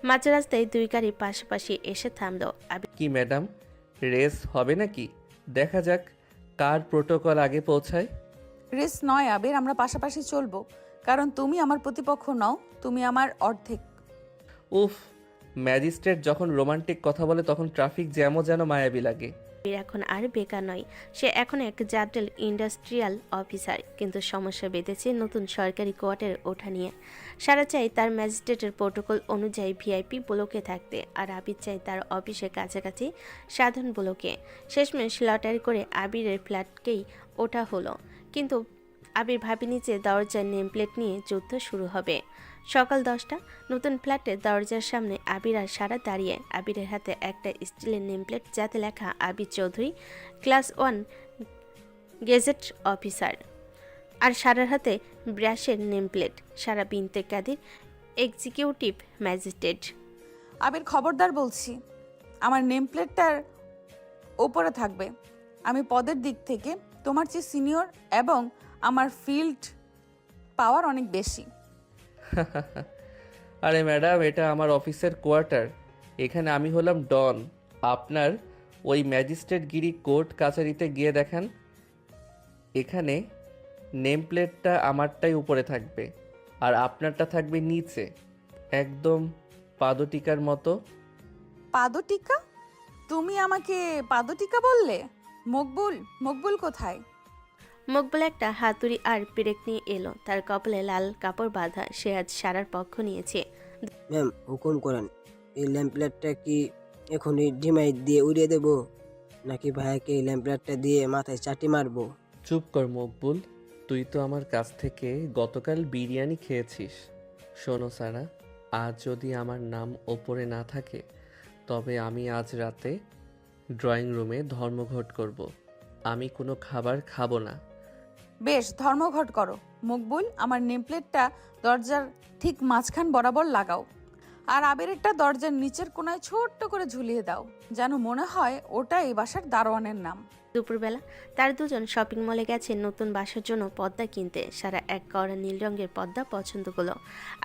মাঝ রাস্তায় দুই গাড়ি পাশাপাশি এসে থামলো। আবির কি ম্যাডাম, রেস হবে নাকি? দেখা যাক কার প্রোটোকল আগে পৌঁছায়। রেস নয় আবির, আমরা পাশাপাশি চলবো, কারণ তুমি আমার প্রতিপক্ষ নও, তুমি আমার অর্ধেক। উফ, ম্যাজিস্ট্রেট যখন রোমান্টিক কথা বলে তখন ট্রাফিক জ্যামও যেন মায়াবী লাগে। এখন আর বেকার নয়, সে এখন এক জাটেল ইন্ডাস্ট্রিয়াল অফিসার। কিন্তু সমস্যা বেঁধেছে নতুন সরকারি কোয়ার্টারে ওঠা নিয়ে। সারা চাই তার ম্যাজিস্ট্রেটের প্রোটোকল অনুযায়ী ভিআইপি ব্লকে থাকতে, আর আবির চাই তার অফিসের কাছাকাছি সাধারণ ব্লকে। শেষমেশ লটারি করে আবিরের ফ্ল্যাটকেই ওঠা হলো। কিন্তু আবির ভাবিনি যে দরজার নেম প্লেট নিয়ে যুদ্ধ শুরু হবে। সকাল 10টা, নতুন ফ্ল্যাটের দরজার সামনে আবির আর সারা দাঁড়িয়ে। আবিরের হাতে একটা স্টিলের নেম প্লেট, যাতে লেখা আবির চৌধুরী, ক্লাস 1 গেজেট অফিসার। আর সারার হাতে ব্রাশের নেম প্লেট, সারা বিনতে কাদির, এক্সিকিউটিভ ম্যাজিস্ট্রেট। আবির খবরদার বলছি, আমার নেম প্লেটটার ওপরে থাকবে। আমি পদের দিক থেকে তোমার চেয়ে সিনিয়র এবং আমার ফিল্ড পাওয়ার অনেক বেশি। আরে ম্যাডাম, এটা আমার অফিসের কোয়ার্টার। এখানে আমি হলাম ডন। আপনার ওই ম্যাজিস্ট্রেটগিরি কোর্ট কাছারিতে গিয়ে দেখান। এখানে নেম প্লেটটা আমারটাই উপরে থাকবে আর আপনারটা থাকবে নিচে, একদম পাদটিকার মতো। পাদটিকা? তুমি আমাকে পাদটিকা বললে? মকবুল কোথায়? মকবুল একটা হাতুড়ি আর পেরেক নিয়ে এলো। তার কপালে লাল কাপড় বাঁধা। সে আজ সারার পক্ষ নিয়েছে। ম্যাম, হুকুম করেন। এই ল্যাম্পলেটটা কি এখনই ডিমাইট দিয়ে উড়িয়ে দেব, নাকি ভাইয়াকে এই ল্যাম্পলেটটা দিয়ে মাথায় চাটি মারবো? চুপ কর মকবুল, তুই তো আমার কাছ থেকে গতকাল বিরিয়ানি খেয়েছিস। শোনো সারা, আজ যদি আমার নাম ওপরে না থাকে তবে আমি আজ রাতে ড্রয়িং রুমে ধর্মঘট করব। আমি কোনো খাবার খাবো না। বেশ, ধর্মঘট করো। মকবুল, আমার নেম প্লেটটা দরজার ঠিক মাঝখান বরাবর লাগাও, আর আবিরেরটা দরজার নিচের কোনায় ছোট্ট করে ঝুলিয়ে দাও, যেন মনে হয় ওটা এই বাসার দারোয়ানের নাম। দুপুরবেলা তার দুজন শপিং মলে গেছে নতুন বাসার জন্য পর্দা কিনতে। সারা এক কড়া নীল রঙের পর্দা পছন্দ করলো,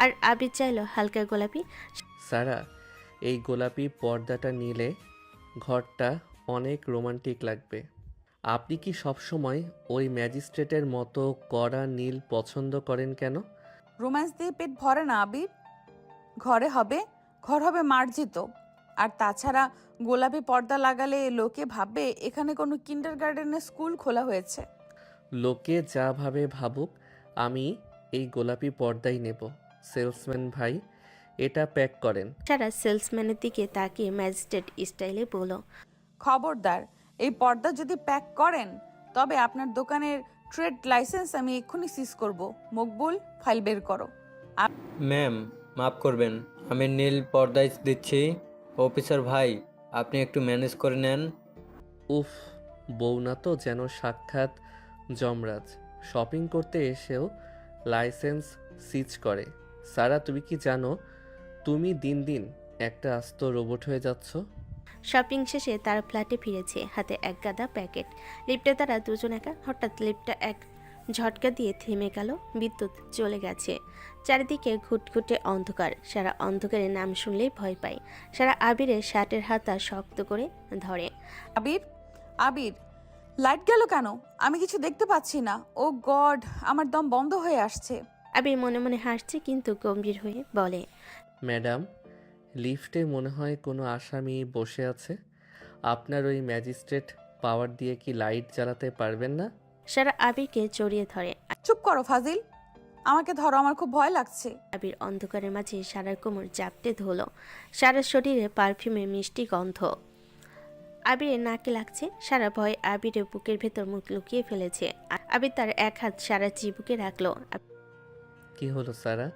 আর আবির চাইলো হালকা গোলাপি। সারা, এই গোলাপি পর্দাটা নিলে ঘরটা অনেক রোমান্টিক লাগবে। আপনি কি সবসময় ওই ম্যাজিস্ট্রেটের মতো কড়া নীল পছন্দ করেন কেন? রোম্যান্স দিয়ে পেট ভরে না আবির। ঘর হবে মার্জিত। আর তাছাড়া গোলাপি পর্দা লাগালে লোকে ভাববে এখানে কোনো কিন্ডারগার্টেনের স্কুল খোলা হয়েছে। লোকে যা ভাবে ভাবুক, আমি এই গোলাপি পর্দাই নেব। সেলসম্যান ভাই, এটা প্যাক করেন। সারা সেলসম্যানের দিকে তাকিয়ে ম্যাজিস্ট্রেট স্টাইলে বলল, খবরদার, এই পর্দা যদি প্যাক করেন তবে আপনার দোকানের ট্রেড লাইসেন্স আমি এক্ষুনি সিজ করব। মকবুল, ফাইল বের করো। ম্যাম, মাফ করবেন, আমি নীল পর্দায় দিচ্ছি। অফিসার ভাই, আপনি একটু ম্যানেজ করে নেন। উফ, বউ না তো যেন সাক্ষাৎ যমরাজ। শপিং করতে এসেও লাইসেন্স সিজ করে। সারা, তুমি কি জানো তুমি দিন দিন একটা আস্ত রোবট হয়ে যাচ্ছ? শপিং শেষে তার ফ্ল্যাটে ফিরেছে, হাতে এক গাদা প্যাকেট। লিফটে তারা দুজন একা। হঠাৎ লিফটটা এক ঝটকা দিয়ে থেমে গেল। বিদ্যুৎ চলে গেছে। চারিদিকে ঘুটঘুটে অন্ধকার। সারা অন্ধকারে নাম শুনলেই ভয় পায়। সারা আবিরের শার্টের হাতা শক্ত করে ধরে। আবির, আবির, লাইট গেল কেন? আমি কিছু দেখতে পাচ্ছি না। ও গড, আমার দম বন্ধ হয়ে আসছে। আবির মনে মনে হাসছে, কিন্তু গম্ভীর হয়ে বলে, ম্যাডাম, লিফটে মনে হয় কোনো আসামি বসে আছে। আপনার ওই ম্যাজিস্ট্রেট পাওয়ার দিয়ে কি লাইট জ্বালাতে পারবেন না? সারা আবিরকে জড়িয়ে ধরে। চুপ করো ফাজিল, আমাকে ধরো, আমার খুব ভয় লাগছে। আবির অন্ধকারের মাঝে সারার কোমর জাপটে ধরল। সারার শরীরে পারফিউমের মিষ্টি গন্ধ আবিরের নাকে লাগছে। সারা ভয়ে আবিরের বুকের ভেতর মুখ লুকিয়ে ফেলেছে। আবির তার এক হাত সারার চিবুকে রাখলো। কি হলো সারা?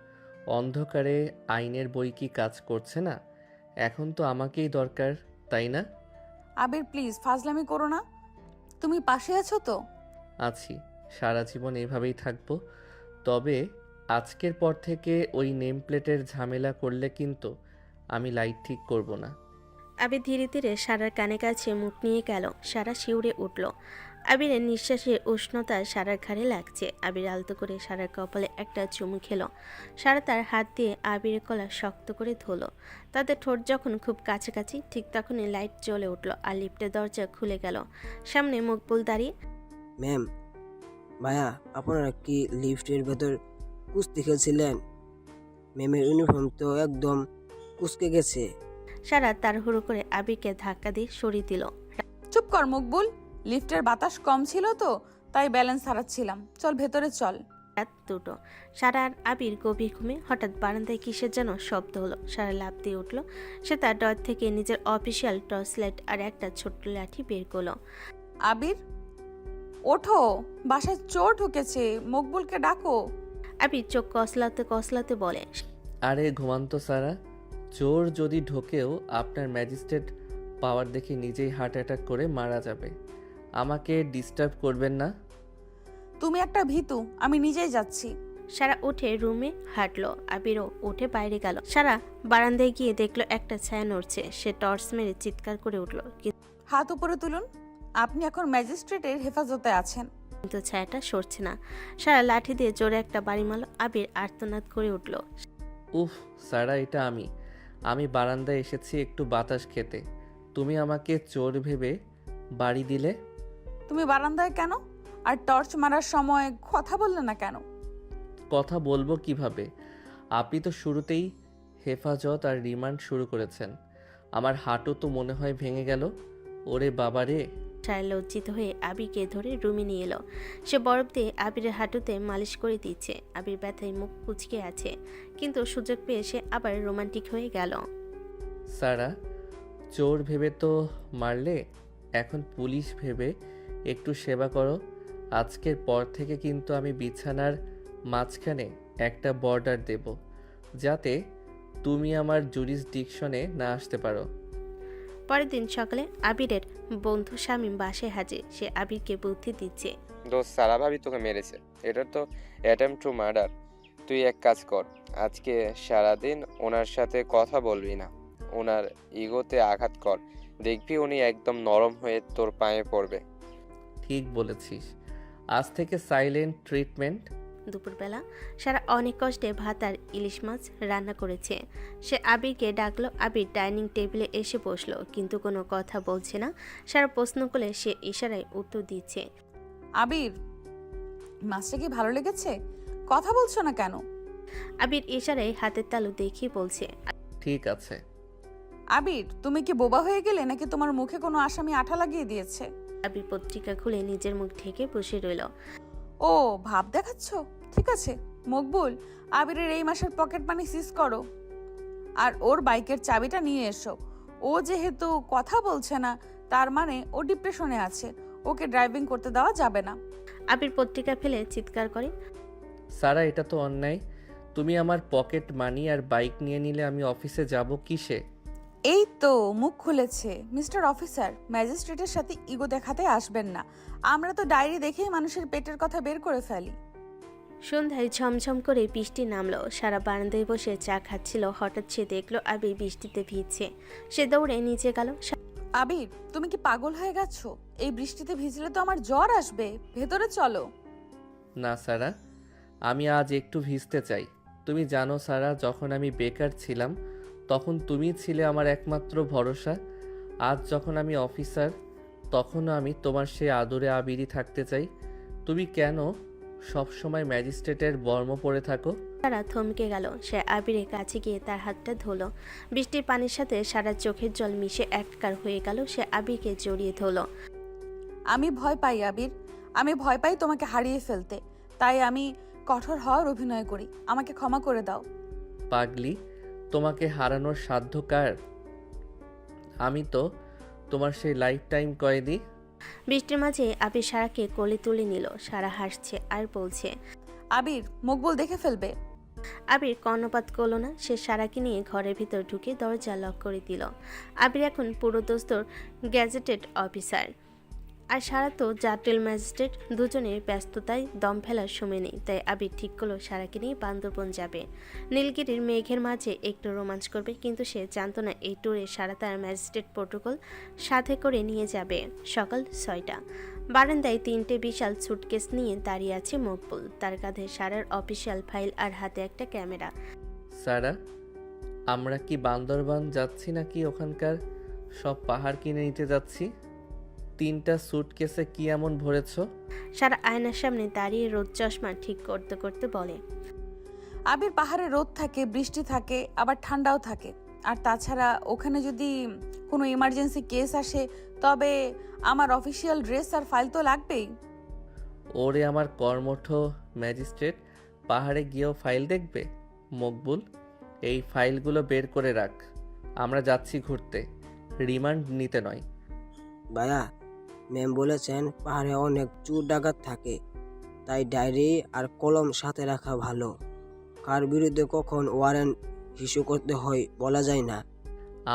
অন্ধকারে আইনের বই কি কাজ করছে না? এখন তো আমাকেই দরকার, তাই না? আবির প্লিজ ফাজলামি করো না। তুমি পাশে আছো তো? আছি, সারা জীবন এভাবেই থাকবো। তবে আজকের পর থেকে ওই নেম প্লেটের ঝামেলা করলে কিন্তু আমি লাইট ঠিক করব না। আবির ধীরে ধীরে সারার কানে কাছে মুখ নিয়ে গেল। সারা শিউরে উঠল। আবিরের নিঃশ্বাসের উষ্ণতা সারার ঘাড়ে লাগছে। আবির আলতো করে সারার কপালে একটা চুমু খেলো। সারা তার হাত দিয়ে আবিরের গলা শক্ত করে ধরল। তাদের ঠোঁট যখন খুব কাছাকাছি, ঠিক তখনই লাইট জ্বলে উঠল আর লিফটের দরজা খুলে গেল। সামনে মকবুল দাঁড়িয়ে। ম্যাম, ভাইয়া, আপনারা কি লিফটের ভেতর কুস্তি খেলছিলেন? ম্যামের ইউনিফর্ম তো একদম কুচকে গেছে। সারা তাড়াহুড়ো করে আবিরকে ধাক্কা দিয়ে সরিয়ে দিল। চুপ কর মকবুল, লিফটের বাতাস কম ছিল তো, তাই ব্যালেন্স হারাচ্ছিলাম। চল ভেতরে চল। রাত 2টো। সারা আর আবির গভীর ঘুমে। হঠাৎ বারান্দায় কিসের যেন শব্দ হলো। সারা লাফ দিয়ে উঠল। সে তার ডর থেকে নিজের অফিসিয়াল টর্চ লাইট আর একটা ছোট্ট লাঠি বের করলো। আবির, ওঠো, বাসায় চোর ঢুকেছে, মকবুলকে ডাকো। আবির চোখ কসলাতে কসলাতে বলে, আরে ঘুমান্ত সারা, চোর যদি ঢোকেও আপনার ম্যাজিস্ট্রেট পাওয়ার দেখে নিজেই হার্ট অ্যাটাক করে মারা যাবে। আমাকে ডিস্টার্ব করবেন না। তুমি একটা ভীতু, আমি নিজেই যাচ্ছি। সারা উঠে রুমে হাঁটলো। আবিরও উঠে বাইরে গেল। সারা বারান্দায় গিয়ে দেখলো একটা ছায়া নড়ছে। সে টর্চ মেরে চিৎকার করে উঠল, হাত উপরে তুলুন, আপনি এখন ম্যাজিস্ট্রেটের হেফাজতে আছেন। কিন্তু ছায়াটা সরছে না। সারা লাঠি দিয়ে জোরে একটা বাড়ি মারল। আবির আর্তনাদ করে উঠল। উফ সারা, এটা আমি বারান্দায় এসেছি একটু বাতাস খেতে। তুমি আমাকে চোর ভেবে বাড়ি দিলে। তুমি বারান্দায় কেন? আর টর্চ মারার সময় কথা বললে না কেন? কথা বলবো কিভাবে? আপনি তো শুরুতেই হেফাজত আর রিমান্ড শুরু করেছেন। আমার হাঁটু তো মনে হয় ভেঙে গেল। ওরে বাবা রে! সারা লজ্জিত হয়ে আবিরকে ধরে রুমে নিয়ে এলো। সে বরফ দিয়ে আবিরের হাঁটুতে মালিশ করে দিচ্ছে। আবির ব্যথায় মুখ কুচকে আছে, কিন্তু সুযোগ পেয়ে সে আবার রোমান্টিক হয়ে গেল। সারা, চোর ভেবে তো মারলে, এখন পুলিশ ভেবে একটু সেবা করো। আজকের পর থেকে কিন্তু আমি বিছানার মাঝখানে একটা বর্ডার দেব, যাতে তুমি আমার জুরিসডিকশনে না আসতে পারো। পরের দিন সকালে আবিরের বন্ধু শামীম বাসায় হাজির। সে আবিরকে বুদ্ধি দিচ্ছে। দোস্ত, সারা ভাবি তোকে মেরেছে। এটা তো অ্যাটেম্প টু মার্ডার। তুই এক কাজ কর, আজকে সারাদিন ওনার সাথে কথা বলবি না, ওনার ইগোতে আঘাত কর, দেখবি উনি একদম নরম হয়ে তোর পায়ে পড়বে। ঠিক বলেছিস, আজ থেকে সাইলেন্ট ট্রিটমেন্ট। দুপুরবেলা সারা অনেক কষ্টে ভাত আর ইলিশ মাছ রান্না করেছে। সে আবিরকে ডাকলো। আবির ডাইনিং টেবিলে এসে বসলো, কিন্তু কোনো কথা বলছে না। সারা প্রশ্ন করলে সে ইশারায় উত্তর দিচ্ছে। আবির, মাছটা কি ভালো লেগেছে? কথা বলছো না কেন? আবির ইশারায় হাতের তালু দেখিয়ে বলছে। ঠিক আছে। আবির, তুমি কি বোবা হয়ে গেলে, নাকি তোমার মুখে কোনো আসামি আঠা লাগিয়ে দিয়েছে? আবির পত্রিকা খুলে নিজের মুখ ঢেকে বসে রইল। ও ভাব দেখাচ্ছ? ঠিক আছে মকবুল, আবিরের এই মাসের পকেট মানি সিজ করো আর ওর বাইকের চাবিটা নিয়ে এসো। ও যেহেতু কথা বলছে না, তার মানে ও ডিপ্রেশনে আছে, ওকে ড্রাইভিং করতে দেওয়া যাবে না। আবির পত্রিকা ফেলে চিৎকার করে, সারা, এটা তো অন্যায়। তুমি আমার পকেট মানি আর বাইক নিয়ে নিলে আমি অফিসে যাব কিসে? এই তো মুখ খুলেছে। মিস্টার অফিসার, ম্যাজিস্ট্রেটের সাথে ইগো দেখাতে আসবেন না। আমরা তো ডায়েরি দেখেই মানুষের পেটের কথা বের করে ফেলি। সন্ধ্যায় ঝমঝম করে বৃষ্টি নামলো। সারা বারান্দায় বসে চা খাচ্ছিল। হঠাৎ সে দেখলো আবির বৃষ্টিতে ভিজছে। সে দৌড়ে নিচে গেল। আবির, তুমি কি পাগল হয়ে গেছো? এই বৃষ্টিতে ভিজলে তো আমার জ্বর আসবে। ভেতরে চলো। না সারা, আমি আজ একটু ভিজতে চাই। তুমি জানো সারা, যখন আমি বেকার ছিলাম তখন তুমি ছিলে আমার একমাত্র ভরসা। আজ যখন আমি অফিসার, তখনও আমি তোমার সেই আদরে আবিরই থাকতে চাই। তুমি কেন সবসময় ম্যাজিস্ট্রেটের বর্ম পরে থাকো? সারা থমকে গেল। সে আবিরের কাছে গিয়ে তার হাতটা ধরল। বৃষ্টির পানির সাথে সারা চোখের জল মিশে একাকার হয়ে গেল। সে আবিরকে জড়িয়ে ধরল। আমি ভয় পাই আবির, আমি ভয় পাই তোমাকে হারিয়ে ফেলতে। তাই আমি কঠোর হওয়ার অভিনয় করি। আমাকে ক্ষমা করে দাও। পাগলি, তোমাকে হারানোর সাধ্য কার? আমি তো তোমার সেই লাইফ টাইম কয়েদি। বৃষ্টির মাঝে আবির সারাকে কোলে তুলে নিল। সারা হাসছে আর বলছে, আবির, মকবুল দেখে ফেলবে। আবির কর্ণপাত করল না। সে সারাকে নিয়ে ঘরের ভিতর ঢুকে দরজা লক করে দিল। আবির এখন পুরো দোস্তর গ্যাজেটেড অফিসার, আর সারা তো জাতীয় ম্যাজিস্ট্রেট। দুজনের ব্যস্ততায় দম ফেলার সময় নেই। তাই আবির ঠিক করলো সারাকে নিয়ে বান্দরবন যাবে। নীলগিরির মেঘের মাঝে একটু রোমাঞ্চ করবে। কিন্তু সে জানতো না এই ট্যুরে সারা তার ম্যাজিস্ট্রেট প্রোটোকল সাথে করে নিয়ে যাবে। সকাল 6টা। বারান্দায় 3টে বিশাল সুটকেস নিয়ে দাঁড়িয়ে আছে মকবুল। তার কাঁধে সারার অফিসিয়াল ফাইল আর হাতে একটা ক্যামেরা। সারা, আমরা কি বান্দরবান যাচ্ছি নাকি ওখানকার সব পাহাড় কিনে নিতে যাচ্ছি? 3টা সুটকেসে কি এমন ভরেছ? সারা আয়নার সামনে দাঁড়িয়ে রোদ চশমা ঠিক করতে করতে বলে, আবির, পাহাড়ে রোদ থাকে, বৃষ্টি থাকে, আবার ঠান্ডাও থাকে। আর তাছাড়া ওখানে যদি কোনো ইমার্জেন্সি কেস আসে তবে আমার অফিসিয়াল ড্রেস আর ফাইল তো লাগবেই। ওরে আমার কর্মঠ ম্যাজিস্ট্রেট, পাহাড়ে গিয়েও ফাইল দেখবে? মকবুল, এই ফাইলগুলো বের করে রাখ। আমরা যাচ্ছি ঘুরতে, রিমান্ড নিতে নয়। ভাইয়া, ম্যাম বলেছেন পাহাড়ে অনেক চোর ডাকাত থাকে, তাই ডায়েরি আর কলম সাথে রাখা ভালো। কার বিরুদ্ধে কখন ওয়ারেন্ট ইস্যু করতে হয় বলা যায় না।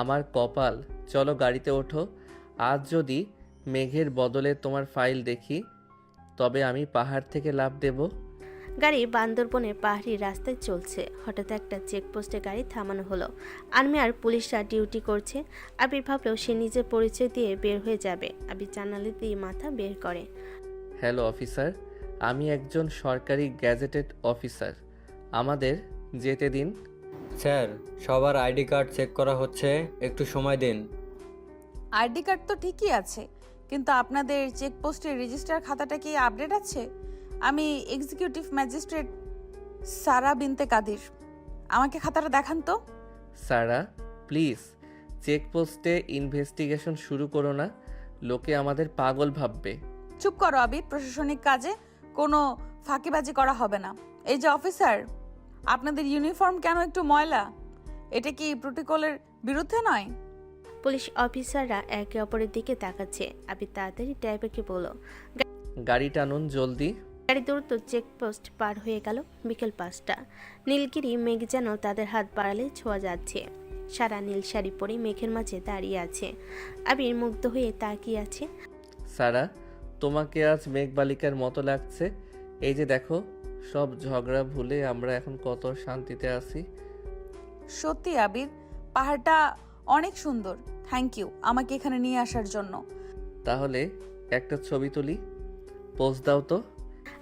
আমার কপাল। চলো গাড়িতে ওঠো। আজ যদি মেঘের বদলে তোমার ফাইল দেখি তবে আমি পাহাড় থেকে লাফ দেব। গাড়ি বান্দরবনের পাহাড়ি রাস্তায় চলছে। হঠাৎ একটা চেকপোস্টে গাড়ি থামানো হলো। আর্মি আর পুলিশরা ডিউটি করছে। আবির ভাবলেও সে নিজের পরিচয় দিয়ে বের হয়ে যাবে। আবির জানালা দিয়ে মাথা বের করে। হ্যালো অফিসার, আমি একজন সরকারি গ্যাজেটেড অফিসার। আমাদের যেতে দিন। স্যার, সবার আইডি কার্ড চেক করা হচ্ছে, একটু সময় দিন। আইডি কার্ড তো ঠিকই আছে, কিন্তু আপনাদের চেকপোস্টের রেজিস্টার খাতাটা কি আপডেট আছে? আমি এক্সিকিউটিভ ম্যাজিস্ট্রেট সারা বিনতে কাদির। আমাকে খাতাটা দেখান তো। সারা, প্লিজ চেকপোস্টে ইনভেস্টিগেশন শুরু করো না, লোকে আমাদের পাগল ভাববে। চুপ করো আবির, প্রশাসনিক কাজে কোনো ফাঁকিবাজি করা হবে না। এই যে অফিসার, আপনাদের ইউনিফর্ম কেন একটু ময়লা? এটা কি প্রোটোকলের বিরুদ্ধে নয়? পুলিশ অফিসাররা একে অপরের দিকে তাকাচ্ছে। আবির তাড়াতাড়ি ড্রাইভারকে বলল, গাড়ি টানুন জলদি। গাড়ি দ্রুত চেকপোস্ট পার হয়ে গেল। বিকেল 5টা। নীলগিরি মেঘ যেন তাদের হাত বাড়ালে ছোঁয়া যাচ্ছে। সারা নীল শাড়ি পরে মেঘের মাঝে দাঁড়িয়ে আছে। আবির মুগ্ধ হয়ে তাকিয়ে আছে। সারা, তোমাকে আজ মেঘবালিকার মতো লাগছে। এই যে দেখো, সব ঝগড়া ভুলে আমরা এখন কত শান্তিতে আছি। সত্যি আবির, পাহাড়টা অনেক সুন্দর। থ্যাংক ইউ আমাকে এখানে নিয়ে আসার জন্য। তাহলে একটা ছবি তুলি, পোজ দাও তো।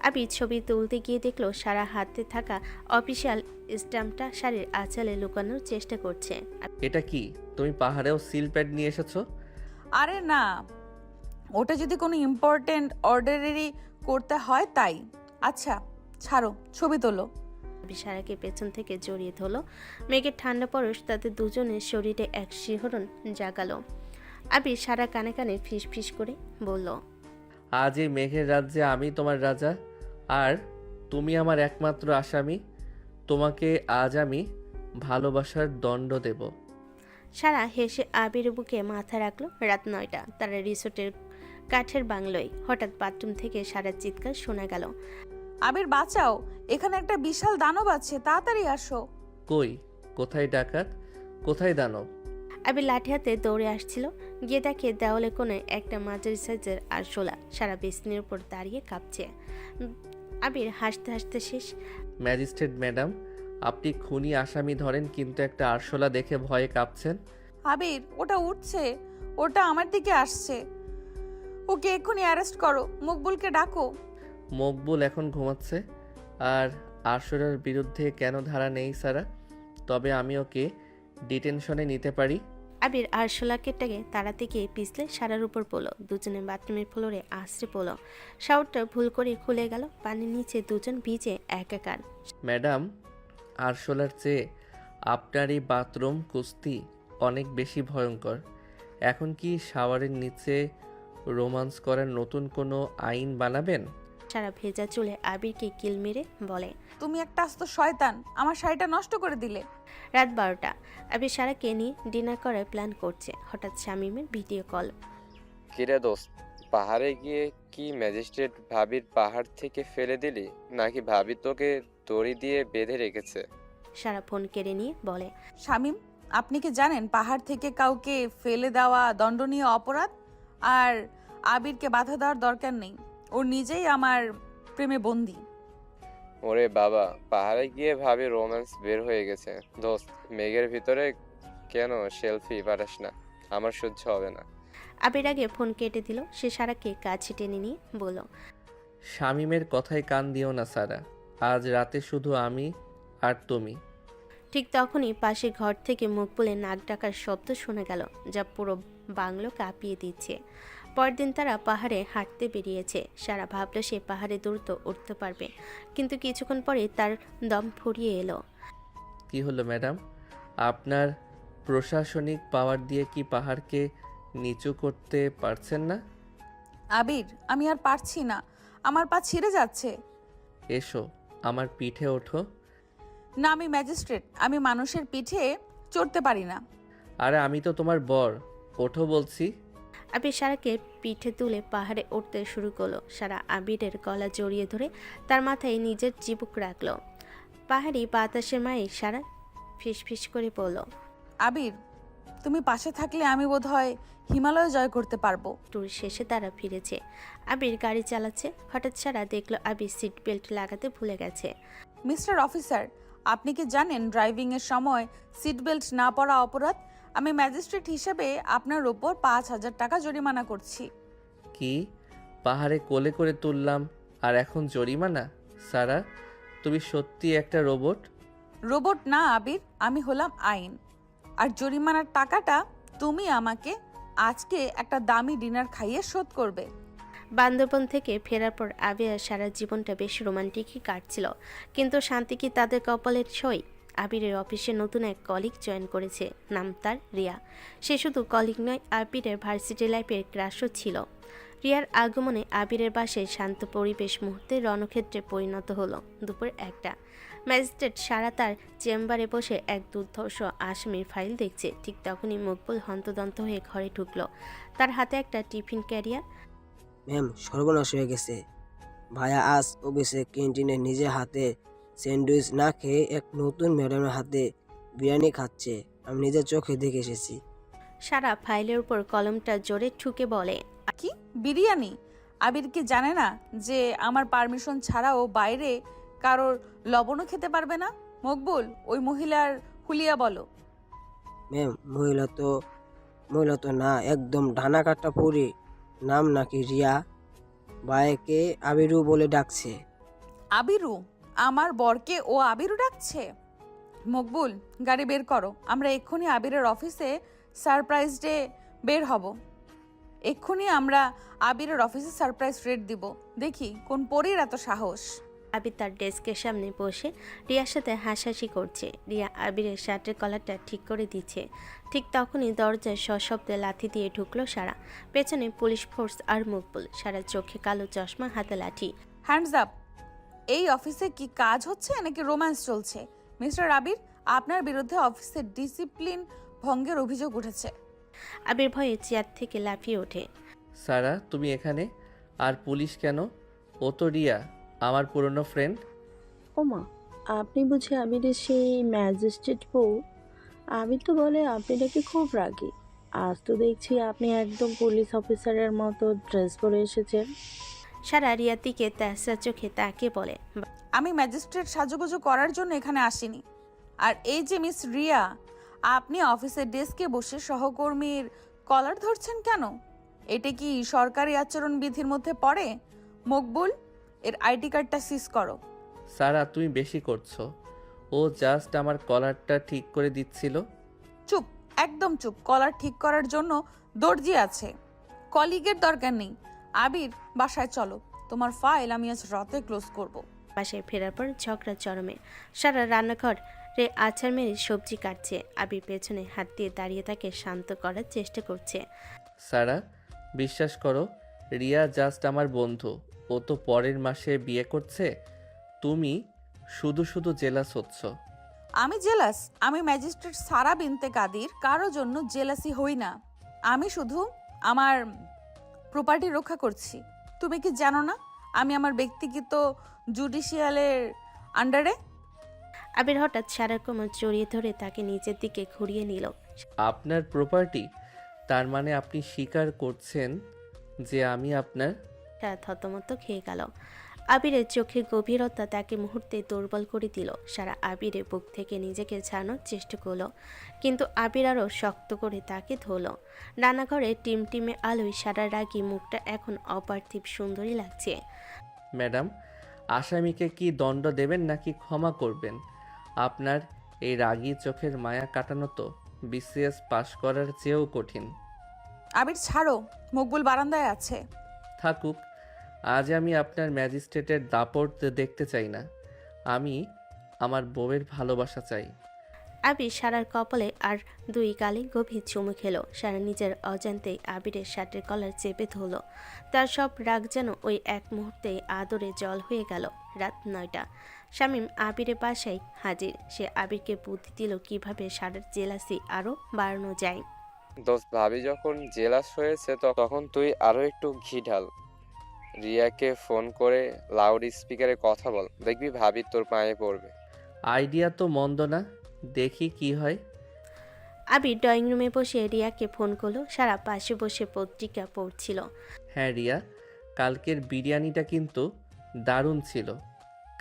আবির ছবি তুলতে গিয়ে দেখলো সারা হাতে থাকা অফিসিয়াল স্ট্যাম্পটা শাড়ির আঁচলে লুকানোর চেষ্টা করছে। এটা কি, তুমি পাহাড়েও সিল প্যাড নিয়ে এসেছো? আরে না, ওটা যদি কোনো ইম্পর্টেন্ট অর্ডারি করতে হয় তাই। আচ্ছা ছাড়ো, ছবি তোলো। আবির সারাকে পেছন থেকে জড়িয়ে ধরলো। মেঘের ঠান্ডা পরশ তাদের দুজনের শরীরে এক শিহরণ জাগালো। আবির সারা কানে কানে ফিস ফিস করে বলল, আজ এই মেঘের রাজ্যে আমি তোমার রাজা, আর তুমি আমার একমাত্র আসামি। তোমাকে আজ আমি ভালোবাসার দণ্ড দেব। সারা হেসে আবির বুকে মাথা রাখলো। রাত 9টা। তারা রিসোর্টের কাঠের বাংলোয়। হঠাৎ বাথরুম থেকে সারার চিৎকার শোনা গেল, আবির বাঁচাও, এখানে একটা বিশাল দানব আছে, তাড়াতাড়ি আসো। কই, কোথায় ডাকাত, কোথায় দানব? আবির লাঠি হাতে দৌড়ে আসছিল, গিয়ে দেখে দেওয়ালে কোণে একটা মাঝারি সাইজের আরশোলা সারা বিছানার উপর দাঁড়িয়ে কাঁপছে। আবির হাসতে হাসতে শেষ। ম্যাজিস্ট্রেট ম্যাডাম, আপনি খুনি আসামি ধরেন কিন্তু একটা আরশোলা দেখে ভয়ে কাঁপছেন। আবির, ওটা উঠছে, ওটা আমার দিকে আসছে। ওকে এক্ষুনি অ্যারেস্ট করো, মকবুলকে ডাকো। মকবুল এখন ঘুমাচ্ছে। আর আরশোলার বিরুদ্ধে কেন ধারা নেই সারা? তবে আমি ওকে ডিটেনশনে নিতে পারি। আবির আরশোলা কেটটাকে তাড়াতে গিয়ে পিছলে সারার উপর পড়ল। দুজনে বাথরুমের ফ্লোরে আছড়ে পড়ল। শাওয়ারটা ভুল করে খুলে গেল। পানির নিচে দুজন ভিজে একাকার। ম্যাডাম, আরশোলার চেয়ে আপনার এই বাথরুম কুস্তি অনেক বেশি ভয়ঙ্কর। এখন কি শাওয়ারের নিচে রোমান্স করার নতুন কোনো আইন বানাবেন? সারা ভেজা চুলে আবিরকে কিল মেরে বলে, তুমি একটা আস্ত শয়তান, আমার শাড়িটা নষ্ট করে দিলে। রাত 12টা। আবির সারাকে নিয়ে ডিনার করার প্ল্যান করছে। হঠাৎ শামীমের ভিডিও কল। কিরে দোস্ত, পাহাড়ে গিয়ে কি ম্যাজিস্ট্রেট ভাবির পাহাড় থেকে ফেলে দিলি, নাকি ভাবি তোকে দড়ি দিয়ে বেঁধে রেখেছে? সারা ফোন কেড়ে নিয়ে বলে, শামীম, আপনি কি জানেন পাহাড় থেকে কাউকে ফেলে দেওয়া দণ্ডনীয় অপরাধ? আর আবিরকে বাধা দেওয়ার দরকার নেই, ও নিজেই আমার প্রেমে বন্দী। ওরে বাবা, পাহাড়ে গিয়ে ভাবি রোম্যান্স বের হয়ে গেছে। দোস্ত, মেঘের ভিতরে কেন সেলফি পাঠাস না, আমার সহ্য হবে না। আবির আগে ফোন কেটে দিল। সে সারাকে কাছে টেনে নিয়ে বলল, শামীমের কথায় কান দিও না সারা, আজ রাতে শুধু আমি আর তুমি। ঠিক তখনই পাশে ঘর থেকে মুখ বলে নাক ডাকার শব্দ শোনা গেল, যা পুরো বাংলো কাঁপিয়ে দিচ্ছে। পরদিন তারা পাহাড়ে হাঁটতে বেরিয়েছে। সারা ভাবল সে পাহাড়ে দ্রুত উঠতে পারবে, কিন্তু কিছুক্ষণ পরে তার দম ফুরিয়ে এলো। কি হলো ম্যাডাম, আপনার প্রশাসনিক পাওয়ার দিয়ে কি পাহাড়কে নিচু করতে পারছেন না? আবির, আমি আর পারছি না, আমার পা ছিঁড়ে যাচ্ছে। এসো, আমার পিঠে ওঠো। না, আমি ম্যাজিস্ট্রেট, আমি মানুষের পিঠে চড়তে পারি না। আরে আমি তো তোমার বর, ওঠো বলছি। আবির সারাকে পিঠে তুলে পাহাড়ে উঠতে শুরু করলো। সারা আবিরের গলা জড়িয়ে ধরে তার মাথায় নিজের চিবুক রাখলো। পাহাড়ি বাতাসের মায়ে সারা ফিসফিস করে বলল, আবির, তুমি পাশে থাকলে আমি বোধহয় হিমালয় জয় করতে পারবো। ট্যুর শেষে তারা ফিরেছে। আবির গাড়ি চালাচ্ছে। হঠাৎ সারা দেখলো আবির সিট বেল্ট লাগাতে ভুলে গেছে। মিস্টার অফিসার, আপনি কি জানেন ড্রাইভিং এর সময় সিট বেল্ট না পরা অপরাধ? আমি ম্যাজিস্ট্রেট হিসেবে আপনার ওপর 5,000 টাকা জরিমানা করছি। কি, পাহাড়ে কোলে করে তুললাম আর এখন জরিমানা? সারা, তুমি সত্যি একটা রোবট। রোবট না আবির, আমি হলাম আইন। আর জরিমানার টাকাটা তুমি আমাকে আজকে একটা দামি ডিনার খাইয়ে শোধ করবে। বান্দরবন থেকে ফেরার পর আবির আর সারা জীবনটা বেশ রোমান্টিকই কাটছিল, কিন্তু শান্তি কি তাদের কপালের সই? আবিরের অফিসে নতুন এক কলিগ জয়েন করেছে, নাম তার রিয়া। সে শুধু কলিগ নয়, আবিরের ভার্সিটি লাইফের ক্রাশও ছিল। রিয়ার আগমনে আবিরের বাসায় শান্ত পরিবেশ মুহূর্তে রণক্ষেত্রে পরিণত হলো। দুপুর 1টা। ম্যাজিস্ট্রেট সারা তার চেম্বারে বসে এক দুর্ধর্ষ আসামির ফাইল দেখছে। ঠিক তখনই মকবুল হন্তদন্ত হয়ে ঘরে ঢুকলো। তার হাতে একটা টিফিন ক্যারিয়ার। ম্যাম, সর্বনাশ হয়ে গেছে। ভাইয়া আজ অফিসে ক্যান্টিনে নিজে হাতে স্যান্ডউইচ না খেয়ে এক নতুন ম্যাডামের হাতে বিরিয়ানি খাচ্ছে। আমি নিজের চোখে দেখে এসেছি। সারা ফাইলের উপর কলমটা জোরে ঠুকে বলে, কি বিরিয়ানি? আবির কি জানে না যে আমার পারমিশন ছাড়া ও বাইরে কারোর লবণও খেতে পারবে না? মকবুল, ওই মহিলার হুলিয়া বলো। ম্যাম, মহিলা তো না, একদম ডানা কাটা পরি। নাম নাকি রিয়া। ভাইকে আবিরু বলে ডাকছে। আবিরু? আমার বরকে ও আবিরু ডাকছে? মকবুল, গাড়ি বের করো, আমরা এক্ষুনি আবিরের অফিসে সারপ্রাইজ ডে বের হব। এক্ষুনি আমরা আবিরের অফিসে সারপ্রাইজ রেট দিব, দেখি কোন পরীর এত সাহস। আবির তার ডেস্কের সামনে বসে রিয়ার সাথে হাসাহাসি করছে। রিয়া আবিরের শার্টের কলারটা ঠিক করে দিচ্ছে। ঠিক তখনই দরজায় সশব্দে লাথি দিয়ে ঢুকলো সারা। পেছনে পুলিশ ফোর্স আর মকবুল। সারা চোখে কালো চশমা, হাতে লাঠি। Hands up! এই অফিসে কি কাজ হচ্ছে নাকি রোম্যান্স চলছে? মিস্টার আবির, আপনার বিরুদ্ধে অফিসের ডিসিপ্লিন ভঙ্গের অভিযোগ উঠেছে। আবির ভয়ে চেয়ার থেকে লাফিয়ে ওঠে। সারা, তুমি এখানে? আর পুলিশ কেন? ও তো রিয়া, আমার পুরনো ফ্রেন্ড। ওমা, আপনি বুঝি আবিরের সেই ম্যাজিস্ট্রেট বউ? আবির তো বলে আপনি নাকি খুব রাগী। আজ তো দেখছি আপনি একদম পুলিশ অফিসারের মতো ড্রেস পরে এসেছেন। সারা রিয়ার দিকে তেসরা চোখে তাকিয়ে বলে, আমি ম্যাজিস্ট্রেট সাজুগুজু করার জন্য এখানে আসিনি। আর এই যে মিস রিয়া, আপনি অফিসের ডেস্কে বসে সহকর্মীর কলার ধরছেন কেন? এটা কি সরকারি আচরণ বিধির মধ্যে পড়ে? মকবুল, এর আইডি কার্ডটা সিজ করো। সারা তুমি বেশি করছো। ও জাস্ট আমার কলারটা ঠিক করে দিচ্ছিল। চুপ, একদম চুপ। কলার ঠিক করার জন্য দর্জি আছে, কলিগের দরকার নেই। আবির, বাসায় চলো, তোমার ফাইল আমি আজ রাতে ক্লোজ করব। বাসায় ফেরার পর ঝগড়া চরমে। সারা রান্নাঘরে আচার মেরে সবজি কাটছে। আবির পেছনে হাত দিয়ে দাঁড়িয়ে তাকে শান্ত করার চেষ্টা করছে। সারা, বিশ্বাস করো, রিয়া জাস্ট আমার বন্ধু। ও তো পরের মাসে বিয়ে করছে। তুমি শুধু শুধু জেলাস হচ্ছ। আমি জেলাস? আমি ম্যাজিস্ট্রেট সারা বিনতে কাদির কারো জন্য জেলাসি হই না। আমি শুধু আমার প্রপার্টি রক্ষা করছি। তুমি কি জানো না আমি আমার ব্যক্তিগত জুডিশিয়ালের আন্ডারে? আবির হঠাৎ সারার কোমর জড়িয়ে ধরে তাকে নিচের দিকে ঘুরিয়ে নিল। আপনার প্রপার্টি? তার মানে আপনি স্বীকার করছেন যে আমি আপনার? সারা থতমত খেয়ে গেল। আবিরের চোখে গভীরতা তাকে মুহূর্তে দুর্বল করে দিল। সারা আবিরের বুক থেকে নিজেকে ছাড়ানোর চেষ্টা করলো, কিন্তু আবির আরও শক্ত করে তাকে ধরল। রান্নাঘরে টিমটিমে আলোয় সারা রাগী মুখটা এখন অপার্থিব সুন্দরী লাগছে। ম্যাডাম, আসামিকে কি দণ্ড দেবেন নাকি ক্ষমা করবেন? আপনার এই রাগী চোখের মায়া কাটানো তো বিসিএস পাশ করার চেয়েও কঠিন। আবির ছাড়ো, মকবুল বারান্দায় আছে। থাকুক, আজ আমি আপনার ম্যাজিস্ট্রেটের দাপট দেখতে চাই না। আমি আমার বউয়ের ভালোবাসা চাই। আবির সারার কপালে আর দুই গালে গভীর চুমু খেলো। সারা নিজের অজান্তেই আবিরের শার্টের কলার চেপে ধরল। তার সব রাগ যেন ওই এক মুহূর্তেই আদরে জল হয়ে গেল। রাত 9টা। শামীম আবিরের বাসায় হাজির। সে আবিরকে বুদ্ধি দিল কিভাবে সারার জেলাসি আরও বাড়ানো যায়। দোস্ত, ভাবি যখন জেলাস হয়েছে তখন তুই আরো একটু ঘি ঢাল। রিয়াকে ফোন করে লাউড স্পিকারে কথা বল, দেখবি ভাবি তোর পায়ে পড়বে। আইডিয়া তো মন্দ না, দেখি কি হয়। আবির ড্রয়িং রুমে বসে রিয়াকে ফোন করলো। সারা পাশে বসে পত্রিকা পড়ছিল। হ্যাঁ রিয়া, কালকের বিরিয়ানিটা কিন্তু দারুণ ছিল।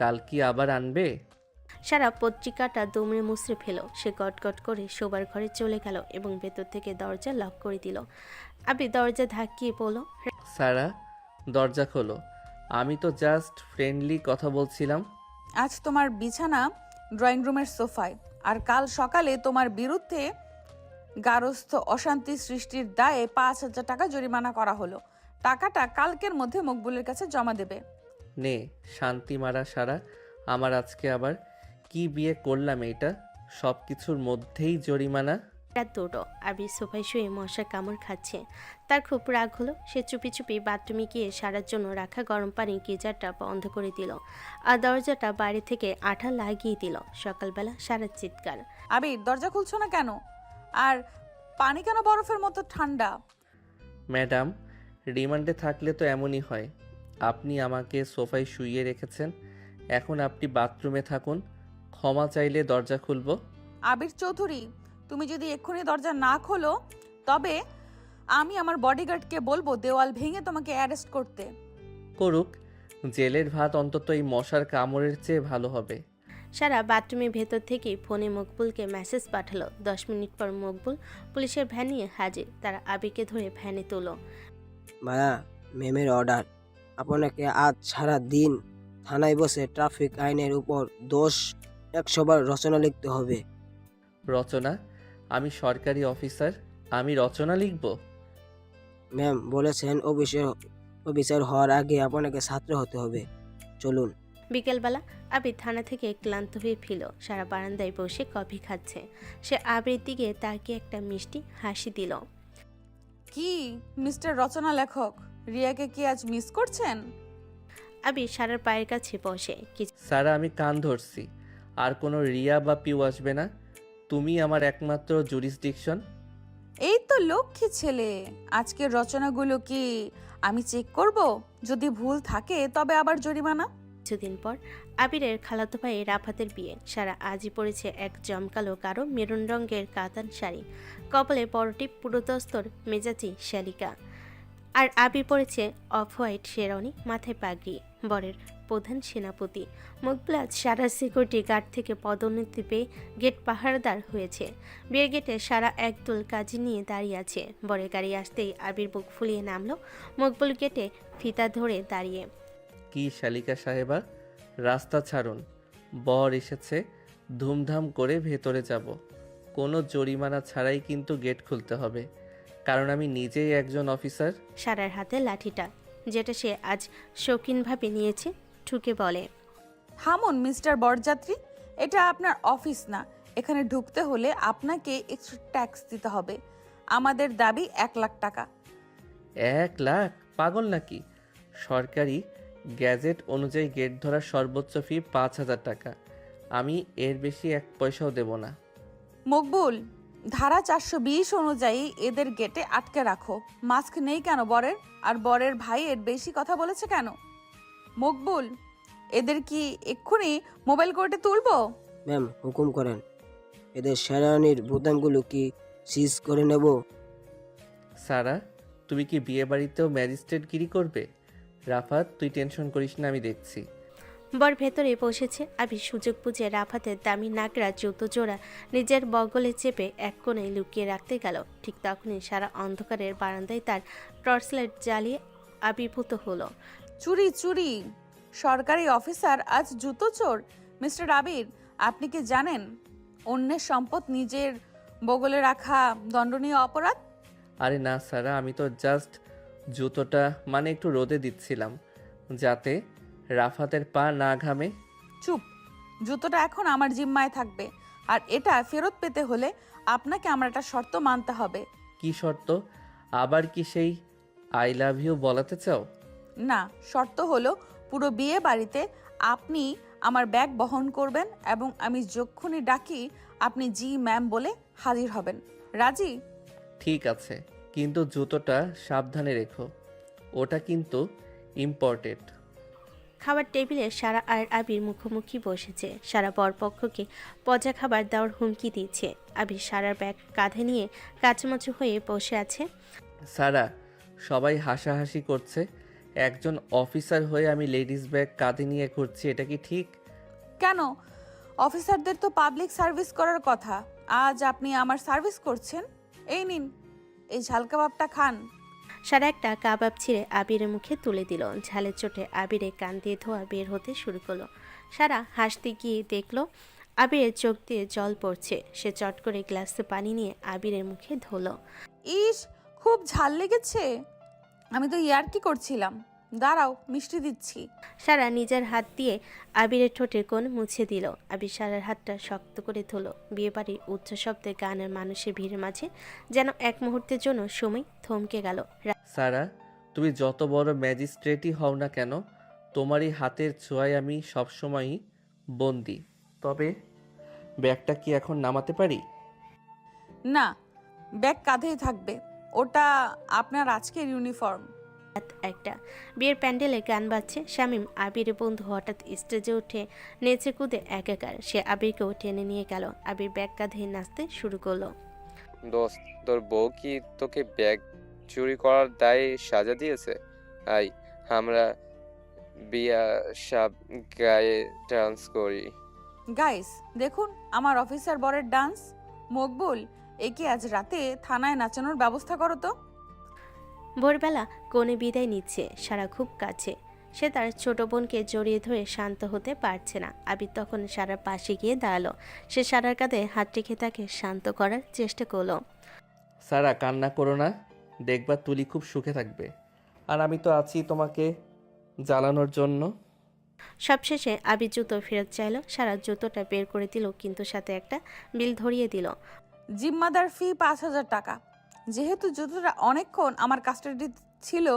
কাল কি আবার আনবে? সারা পত্রিকাটা দুমড়ে মুচড়ে ফেল। সে গটগট করে শোবার ঘরে চলে গেল এবং ভেতর থেকে দরজা লক করে দিল। আবির দরজা ধাক্কিয়ে বলল, সারা, দরজা খোলো। আমি তো জাস্ট ফ্রেন্ডলি কথা বলছিলাম। আজ তোমার বিছানা ড্রয়িং রুমের সোফায়, আর কাল সকালে তোমার বিরুদ্ধে গারস্থ অশান্তি সৃষ্টির দায়ে 5,000 টাকা জরিমানা করা হলো। টাকাটা কালকের মধ্যে মকবুলের কাছে জমা দেবে। নে শান্তি মারা সারা, আমার আজকে আবার কি বিয়ে করলাম এইটা? সব কিছুর মধ্যেই জরিমানা। রাত 2টো। আবির সোফায় শুয়ে মশার কামড় খাচ্ছে। তার খুব রাগ হলো। সে চুপি চুপি বাথরুমে গিয়ে সারার জন্য রাখা গরম পানির গিজারটা বন্ধ করে দিল আর দরজাটা বাইরে থেকে আঠা লাগিয়ে দিল। সকালবেলা সারার চিৎকার, আবির, দরজা খুলছো না কেন? আর পানি কেন বরফের মতো ঠান্ডা? ম্যাডাম, রিমান্ডে থাকলে তো এমনই হয়। আপনি আমাকে সোফায় শুইয়ে রেখেছেন, এখন আপনি বাথরুমে থাকুন। ক্ষমা চাইলে দরজা খুলবো। আবির চৌধুরী, তুমি যদি এক্ষুনি দরজা না খোলো তবে আমি আমার বডিগার্ডকে বলবো দেওয়াল ভেঙে তোমাকে অ্যারেস্ট করতে। করুক, জেলের ভাত অন্তত এই মশার কামড়ের চেয়ে ভালো হবে। সারা বাথরুমের ভেতর থেকেই ফোনে মকবুলকে মেসেজ পাঠালো। 10 মিনিট পর মকবুল পুলিশের ভ্যান নিয়ে হাজির। তারা আবিরকে ধরে ভ্যানে তোল। ভাইয়া, ম্যামের অর্ডার, আপনাকে আজ সারা দিন থানায় বসে ট্রাফিক আইনের উপর 100 বার রচনা লিখতে হবে। রচনা? আমি সরকারি অফিসার, আমি রচনা লিখব? ম্যাম বলেছেন অফিসার হওয়ার আগে আপনাকে ছাত্র হতে হবে। চলুন। বিকেলবেলা আবির থানা থেকে ক্লান্ত হয়ে ফিরল। সারা বারান্দায় বসে কফি খাচ্ছে। সে আবির দিকে তাকিয়ে একটা মিষ্টি হাসি দিল। কি মিস্টার রচনা লেখক, রিয়াকে কি আজ মিস করছেন? আবির সারার পায়ের কাছে বসে। সারা, আমি কান ধরছি, আর কোনো রিয়া বা পিউ আসবে না। তুমি আমার একমাত্র জুরিসডিকশন। এই তো লক্ষ্মী ছেলে। আজকের রচনাগুলো কি আমি চেক করব? যদি ভুল থাকে তবে আবার জরিমানা। কিছুদিন পর আবিরের খালাতো ভাই রাফাতের বিয়ে। সারা আজই পরেছে এক জমকালো গাঢ় মেরুন রঙের কাতান শাড়ি, কপালে বড়টি পুরোদস্তর মেজাজি শালিকা, আর আবির পরেছে অফ হোয়াইট শেরওয়ানি, মাথায় পাগড়ি। বরের প্রধান সেনাপতি মকবুল আজ সারা সিকিউরিটি গার্ড থেকে পদোন্নতি পেয়ে গেট পাহারাদার হয়েছে। বিয়ের গেটে সারা একদল কাজী নিয়ে দাঁড়িয়ে আছে। বরের গাড়ি আসতেই আবির বুক ফুলিয়ে নামলো। মকবুল গেটে ফিতা ধরে দাঁড়িয়ে। কি শালিকা সাহেবা, রাস্তা ছাড়ুন, বর এসেছে, ধুমধাম করে ভেতরে যাব। কোনো জরিমানা ছাড়াই কিন্তু গেট খুলতে হবে, কারণ আমি নিজেই একজন অফিসার। সারার হাতে লাঠিটা, যেটা সে আজ শৌখিনভাবে নিয়েছে, ঠুকে বলে, থামুন মিস্টার বরযাত্রী, এটা আপনার অফিস না। এখানে ঢুকতে হলে আপনাকে এক্সট্রা ট্যাক্স দিতে হবে। আমাদের দাবি 1 লাখ টাকা। 1 লাখ? পাগল নাকি? সরকারি গ্যাজেট অনুযায়ী গেট ধরার সর্বোচ্চ ফি 5,000 টাকা। আমি এর বেশি 1 পয়সাও দেব না। মকবুল, ধারা 420 অনুযায়ী এদের গেটে আটকে রাখো। মাস্ক নেই কেন বরের? আর বরের ভাই এর বেশি কথা বলেছে কেন? মকবুল, এদের কি এক্ষুনি মোবাইল কোর্টে তুলবো? ম্যাম, হুকুম করেন। এদের শেরওয়ানির বোতামগুলো কি সিজ করে নেব? সারা, তুমি কি বিয়ে বাড়িতেও ম্যাজিস্ট্রেটগিরি করবে? রাফাত, তুই টেনশন করিস না, আমি দেখছি। বর ভেতরে বসেছে। আবির সুযোগ বুঝে রাফাতের দামি নাগরা জুতো জোড়া নিজের বগলে চেপে এক কোণে লুকিয়ে রাখতে গেল। ঠিক তখনই সারা অন্ধকারের বারান্দায় তার টর্চলাইট জ্বালিয়ে আবির্ভূত হলো। চুরি চুরি! সরকারি অফিসার আজ জুতো চোর! মিস্টার আবির, আপনি কি জানেন অন্যের সম্পদ নিজের বগলে রাখা দণ্ডনীয় অপরাধ? আরে না সারা, আমি তো জাস্ট জুতোটা একটু রোদে দিচ্ছিলাম, যাতে রাফাতের পা না ঘামে। চুপ! জুতোটা এখন আমার জিম্মায় থাকবে, আর এটা ফেরত পেতে হলে আপনাকে আমার একটা শর্ত মানতে হবে। কি শর্ত? আবার কি সেই আই লাভ ইউ বলাতে চাও? না, শর্ত হলো পুরো বিয়ে বাড়িতে আপনি আমার ব্যাগ বহন করবেন এবং আমি যখনই ডাকি আপনি জি ম্যাম বলে হাজির হবেন। রাজি? ঠিক আছে, কিন্তু জুতোটা সাবধানে রেখো, ওটা কিন্তু ইম্পর্টেন্ট। খাবার টেবিলে সারা আর আবির মুখোমুখি বসেছে। সারা বরপক্ষকে পচা খাবার দেওয়ার হুমকি দিচ্ছে। আবির সারার ব্যাগ কাঁধে নিয়ে কাচুমাচু হয়ে বসে আছে। সারা, সবাই হাসাহাসি করছে, একজন অফিসার হয়ে আমি লেডিস ব্যাগ কাঁধে নিয়ে ঘুরছি, এটা কি ঠিক? কেন? অফিসারদের তো পাবলিক সার্ভিস করার কথা। আজ আপনি আমার সার্ভিস করছেন। এই নিন, এই ঝাল কাবাবটা খান। সারা একটা কাবাব ছিঁড়ে আবিরের মুখে তুলে দিল। ঝালের চোটে আবিরে কান দিয়ে ধোয়া বের হতে শুরু করলো। সারা হাসতে গিয়ে দেখলো আবিরের চোখ দিয়ে জল পড়ছে। সে চট করে গ্লাসে পানি নিয়ে আবিরের মুখে ধোলো। ইস, খুব ঝাল লেগেছে। আমি তো ইয়ার্কি করছিলাম। দাঁড়াও, মিষ্টি দিচ্ছি। সারা নিজের হাত দিয়ে আবিরের ঠোঁটের কোণ মুছে দিল। আবির সারার হাতটা শক্ত করে ধরলো। বিয়েবাড়ির উচ্চ শব্দে গানের মানুষের ভিড়ের মাঝে যেন এক মুহূর্তের জন্য সময় থমকে গেল। সারা, তুমি যত বড় ম্যাজিস্ট্রেটই হও না কেন, তোমারই হাতের ছোঁয়ায় আমি সবসময়ই বন্দি। তবে ব্যাগটা কি এখন নামাতে পারি? না, ব্যাগ কাঁধেই থাকবে। ওটা আপনার আজকের ইউনিফর্ম। একটা বিয়ের প্যান্ডেলে গান বাজছে। শামীম, আবিরের বন্ধু, হঠাৎ স্টেজে উঠে নেচে কুদে একাকার। সে আবিরকেও টেনে নিয়ে গেল। আবির ব্যাগ কাঁধে নাচতে শুরু করলো। দোস্ত, তোর বউ কি তোকে ব্যাগ চুরি করার দায়ে সাজা দিয়েছে? আই, আমরা বিয়া সব গায়ে ডান্স করি। গাইস, দেখুন আমার অফিসার বরের ডান্স। মকবুল, একে আজ রাতে থানায় নাচানোর ব্যবস্থা করো তো। ভোরবেলা কোণে বিদায় নিচ্ছে। সারা খুব কাছে। সে তার ছোট বোনকে জড়িয়ে ধরে শান্ত হতে পারছে না। আবির তখন সারার পাশে গিয়ে দাঁড়ালো। সে সারার কাঁধে হাত রেখে তাকে শান্ত করার চেষ্টা করলো। সারা, কান্না করো না, দেখবা তুলি খুব সুখে থাকবে, আর আমি তো আছি তোমাকে জ্বালানোর জন্য। সবশেষে আবির জুতো ফেরত চাইলো। সারা জুতোটা বের করে দিল, কিন্তু সাথে একটা বিল ধরিয়ে দিল। জিম্মাদার ফি 5,000 টাকা। যেহেতু জুতোটা অনেকক্ষণ আমার কাস্টাডি ছিল,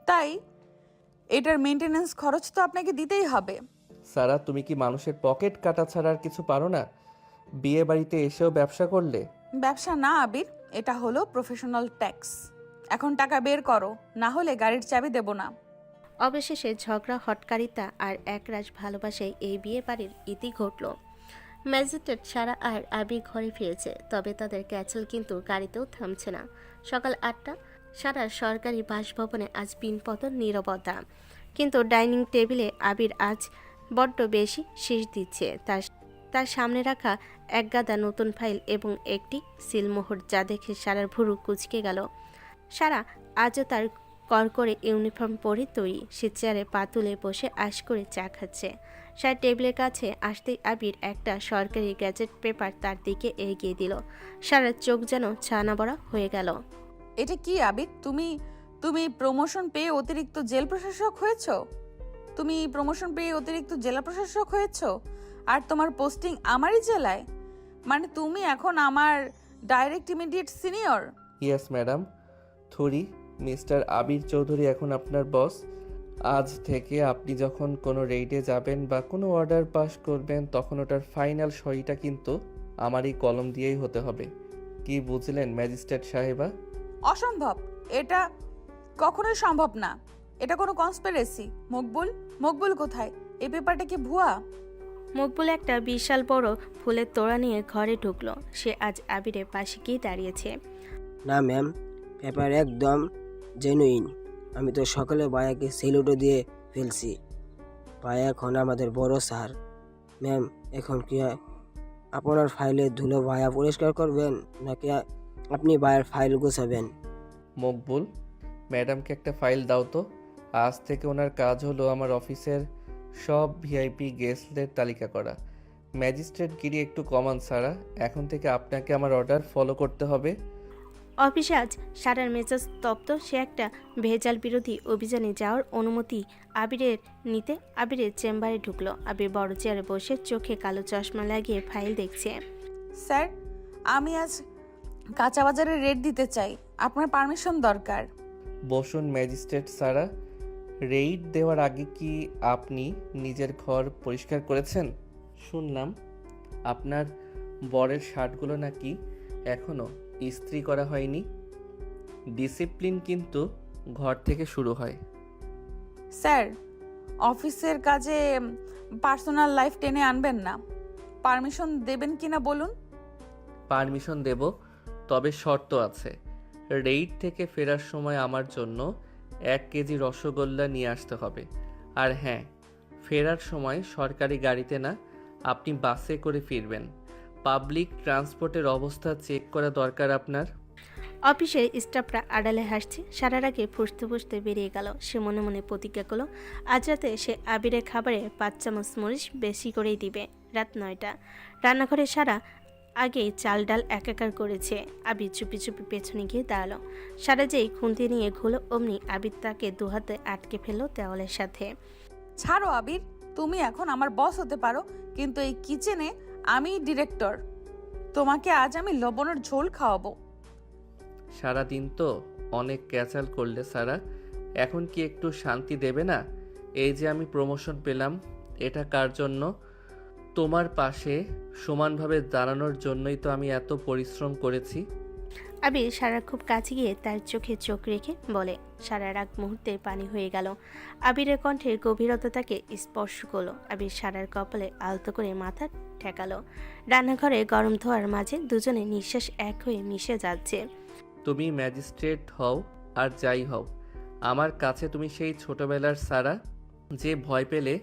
তাই এটার মেনটেনেন্স খরচ তো আপনাকে দিতেই হবে। সারা, তুমি কি মানুষের পকেট কাটা ছাড়া আর কিছু পারো না? বিয়ে বাড়িতে এসেও ব্যবসা করলে। ব্যবসা না আবির, এটা হলো প্রফেশনাল ট্যাক্স। এখন টাকা বের করো, না হলে গাড়ির চাবি দেব না। অবশেষে ঝগড়া হটকারিতা আর একরাশ ভালোবাসায় এই বিয়ে বাড়ির ইতি ঘটল। ম্যাজিস্ট্রেট সারা আর আবির ঘরে ফিরেছে, তবে তাদের ক্যাচেল কিন্তু গাড়িতেও থামছে না। সকাল 8টা, সারার সরকারি বাসভবনে আজ পিনপতন নীরবতা, কিন্তু ডাইনিং টেবিলে আবির আজ বড্ড বেশি শীষ দিচ্ছে। তার সামনে রাখা এক গাদা নতুন ফাইল এবং একটি সিলমোহর, যা দেখে সারার ভুরু কুঁচকে গেল। সারা আজও তার করকরে ইউনিফর্ম পরে তৈরি, সে চেয়ারে পা তুলে বসে আশ করে চা খাচ্ছে। সারা টেবিলের কাছে আসতেই আবির একটা সরকারি গ্যাজেট পেপার তার দিকে এগিয়ে দিল। সারার চোখ যেন ছানা বড়া হয়ে গেল। এটা কি আবির? তুমি প্রমোশন পেয়ে অতিরিক্ত জেল প্রশাসক হয়েছো? জেলা প্রশাসক হয়েছো? আর তোমার পোস্টিং আমারই জেলায়? মানে তুমি এখন আমার direct immediate senior? Yes madam. থুরি, মিস্টার আবির চৌধুরী এখন আপনার বস। আজ থেকে আপনি যখন কোনো রেইডে যাবেন বা কোনো অর্ডার পাস করবেন, তখন ওটার ফাইনাল সইটা কিন্তু আমারই কলম দিয়েই হতে হবে। কি বুঝলেন ম্যাজিস্ট্রেট সাহেবা? অসম্ভব, এটা কখনোই সম্ভব না। এটা কোনো কনস্পিরেসি। মকবুল কোথায়? এই পেপারটা কি ভুয়া? মকবুল একটা বিশাল বড় ফুলের তোড়া নিয়ে ঘরে ঢুকলো। সে আজ আবিরের পাশে গিয়ে দাঁড়িয়েছে। না ম্যাম, পেপার একদম জেনুইন। আমি তো সকালে ভাইয়াকে সেলুটও দিয়ে ফেলছি। ভাইয়া এখন আমাদের বড় স্যার। ম্যাম, এখন কি আপনার ফাইলে ধুলো ভাইয়া পরিষ্কার করবেন, নাকি আপনি ভাইয়ের ফাইল গোছাবেন? মকবুল, ম্যাডামকে একটা ফাইল দাও তো। আজ থেকে ওনার কাজ হলো আমার অফিসের সব ভিআইপি গেস্টদের তালিকা করা। ম্যাজিস্ট্রেট গিরি একটু কমান সারা, এখন থেকে আপনাকে আমার অর্ডার ফলো করতে হবে। অফিসে আজ সারার মেজাজ তপ্ত। সে একটা ভেজাল বিরোধী অভিযানে যাওয়ার অনুমতি আবিরের চেম্বারে ঢুকলো। আবির বড় চেয়ারে বসে চোখে কালো চশমা লাগিয়ে ফাইল দেখছে। স্যার, আমি আজ কাঁচা বাজারে রেড দিতে চাই, আপনার পারমিশন দরকার। বসুন ম্যাজিস্ট্রেট সারা। রেইড দেওয়ার আগে কি আপনি নিজের ঘর পরিষ্কার করেছেন? শুনলাম আপনার বরের শার্টগুলো নাকি এখনও ইস্ত্রি করা হয়নি। ডিসিপ্লিন কিন্তু ঘর থেকে শুরু হয়। স্যার, অফিসের কাজে পার্সোনাল লাইফ টেনে আনবেন না। পারমিশন দেবেন কিনা বলুন। পারমিশন দেব, তবে শর্ত আছে। রেইড থেকে ফেরার সময় আমার জন্য 1 কেজি রসগোল্লা নিয়ে আসতে হবে। আর হ্যাঁ, ফেরার সময় সরকারি গাড়িতে না, আপনি বাসে করে ফিরবেন। পাবলিক ট্রান্সপোর্টের অবস্থা চেক করা দরকার আপনার। অফিসের স্টাফরা আড়ালে হাসছে। সারার আগে ফুসতে ফুসতে বেরিয়ে গেল। সে মনে মনে প্রতিজ্ঞা করলো, আজ রাতে সে আবিরের খাবারে 5 চামচ মরিচ বেশি করেই দিবে। রাত 9টা, রান্নাঘরে সারা আগেই চাল ডাল একাকার করেছে। আবির চুপি চুপি পেছনে গিয়ে দাঁড়ালো। সারা যেই খুন্তি নিয়ে ঘুলো, অমনি আবির তাকে দুহাতে আটকে ফেললো দেওয়ালের সাথে। ছাড়ো আবির, তুমি এখন আমার বস হতে পারো, কিন্তু এই কিচেনে আমি ডিরেক্টর। তোমাকে আজ আমি লবণের ঝোল খাওয়াবো। সারাদিন তো অনেক ক্যাচাল করলে সারা, এখন কি একটু শান্তি দেবে না? এই যে আমি প্রমোশন পেলাম, এটা কার জন্য? তোমার পাশে সমানভাবে দাঁড়ানোর জন্যই তো আমি এত পরিশ্রম করেছি। আবির সারার খুব কাছে গিয়ে তার চোখে চোখ রেখে বলে। সারার রাগ মুহূর্তে পানি হয়ে গেল। আবিরের কণ্ঠের গভীরতা তাকে স্পর্শ করলো। আবির সারার কপালে আলতো করে মাথা ঠেকালো। রান্নাঘরে গরম ধোয়ার মাঝে দুজনে নিঃশ্বাস এক হয়ে মিশে যাচ্ছে। তুমি ম্যাজিস্ট্রেট হও আর যাই হও, আমার কাছে তুমি সেই ছোটবেলার সারা, যে ভয় পেলে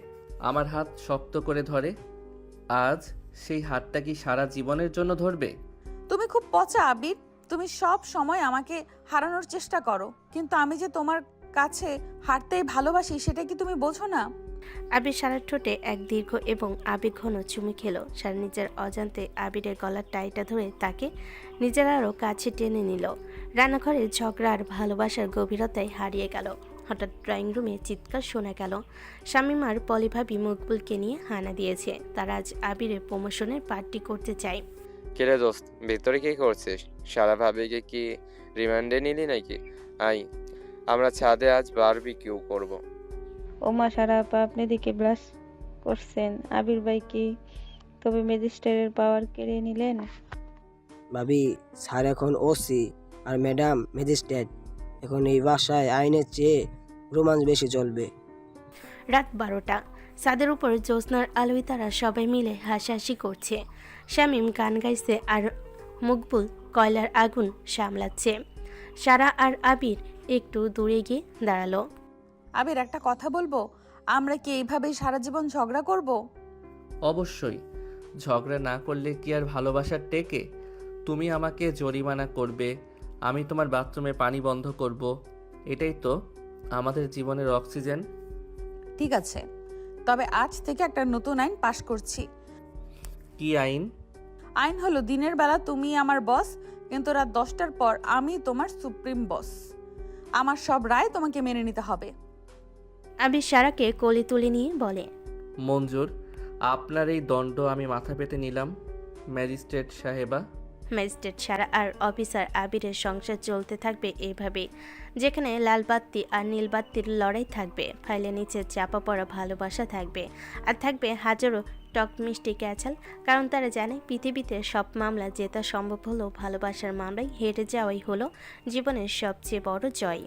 আমার হাত শক্ত করে ধরে। আজ সেই হাতটা কি সারা জীবনের জন্য ধরবে? তুমি খুব পচা আবির। তুমি সব সময় আমাকে হারানোর চেষ্টা করো, কিন্তু আমি যে তোমার কাছে হারতেই ভালোবাসি, সেটা কি তুমি বোঝো না? আবির সারার ঠোঁটে এক দীর্ঘ এবং আবেগঘন চুমু খেলো। সারা নিজের অজান্তে আবিরের গলার টাইটা ধরে তাকে নিজের আরও কাছে টেনে নিল। রান্নাঘরে ঝগড়া আর ভালোবাসার গভীরতায় হারিয়ে গেল। হঠাৎ ড্রয়িং রুমে চিৎকার শোনা গেল। শামিমার পলিভাবি মকবুলকে নিয়ে হানা দিয়েছে। তারা আজ আবিরের প্রমোশনের পার্টি করতে চায়। কিরে দোস্ত, ভিতরে কি করছিস? সারা ভাবিকে কি রিমান্ডে নিলি নাকি? আই, আমরা ছাদে আজ বারবিকিউ করব। ওমা সারা আপা, আপনি দিকে ব্লাশ করছেন। আবির ভাই কি তবে ম্যাজিস্ট্রেটের পাওয়ার কেড়ে নিলেন? ভাবি, স্যার এখন ওসি আর ম্যাডাম ম্যাজিস্ট্রেট। এখন এই বাসায় আইনের চেয়ে রোমান্স বেশি চলবে। রাত 12টা। ছাদের উপর জ্যোৎস্নার আলোয় তারা সবাই মিলে হাসাহাসি করছে। শামীম গান গাইছে আর মকবুল কয়লার আগুন সামলাচ্ছে। সারা আর আবির একটু দূরে গিয়ে দাঁড়ালো। আবির, একটা কথা বলবো, আমরা কি এইভাবেই সারা জীবন ঝগড়া করব? অবশ্যই। ঝগড়া না করলে কি আর ভালোবাসার টেকে? তুমি আমাকে জরিমানা করবে, আমি তোমার বাথরুমে পানি বন্ধ করব। এটাই তো আমাদের জীবনের অক্সিজেন। ঠিক আছে, তবে আজ থেকে একটা নতুন আইন পাশ করছি। কি আইন? আইন হলো দিনের বেলা তুমি আমার বস, কিন্তু রাত 10টার পর আমি তোমার সুপ্রিম বস। আমার সব রায় তোমাকে মেনে নিতে হবে। আবির সারাকে কোলে তুলে নিয়ে বলে, মঞ্জুর, আপনার এই দণ্ড আমি মাথা পেতে নিলাম ম্যাজিস্ট্রেট সাহেবা। ম্যাজিস্ট্রেট সারা আর অফিসার আবিরের সংসার চলতে থাকবে এইভাবে, যেখানে লাল বাত্তি আর নীল বাত্তির লড়াই থাকবে, ফাইলের নিচে চাপা পড়া ভালোবাসা থাকবে, আর থাকবে হাজারো টক মিষ্টি ক্যাচাল। কারণ তারা জানে পৃথিবীতে সব মামলা জেতা সম্ভব হলেও ভালোবাসার মামলায় হেরে যাওয়াই হলো জীবনের সবচেয়ে বড় জয়।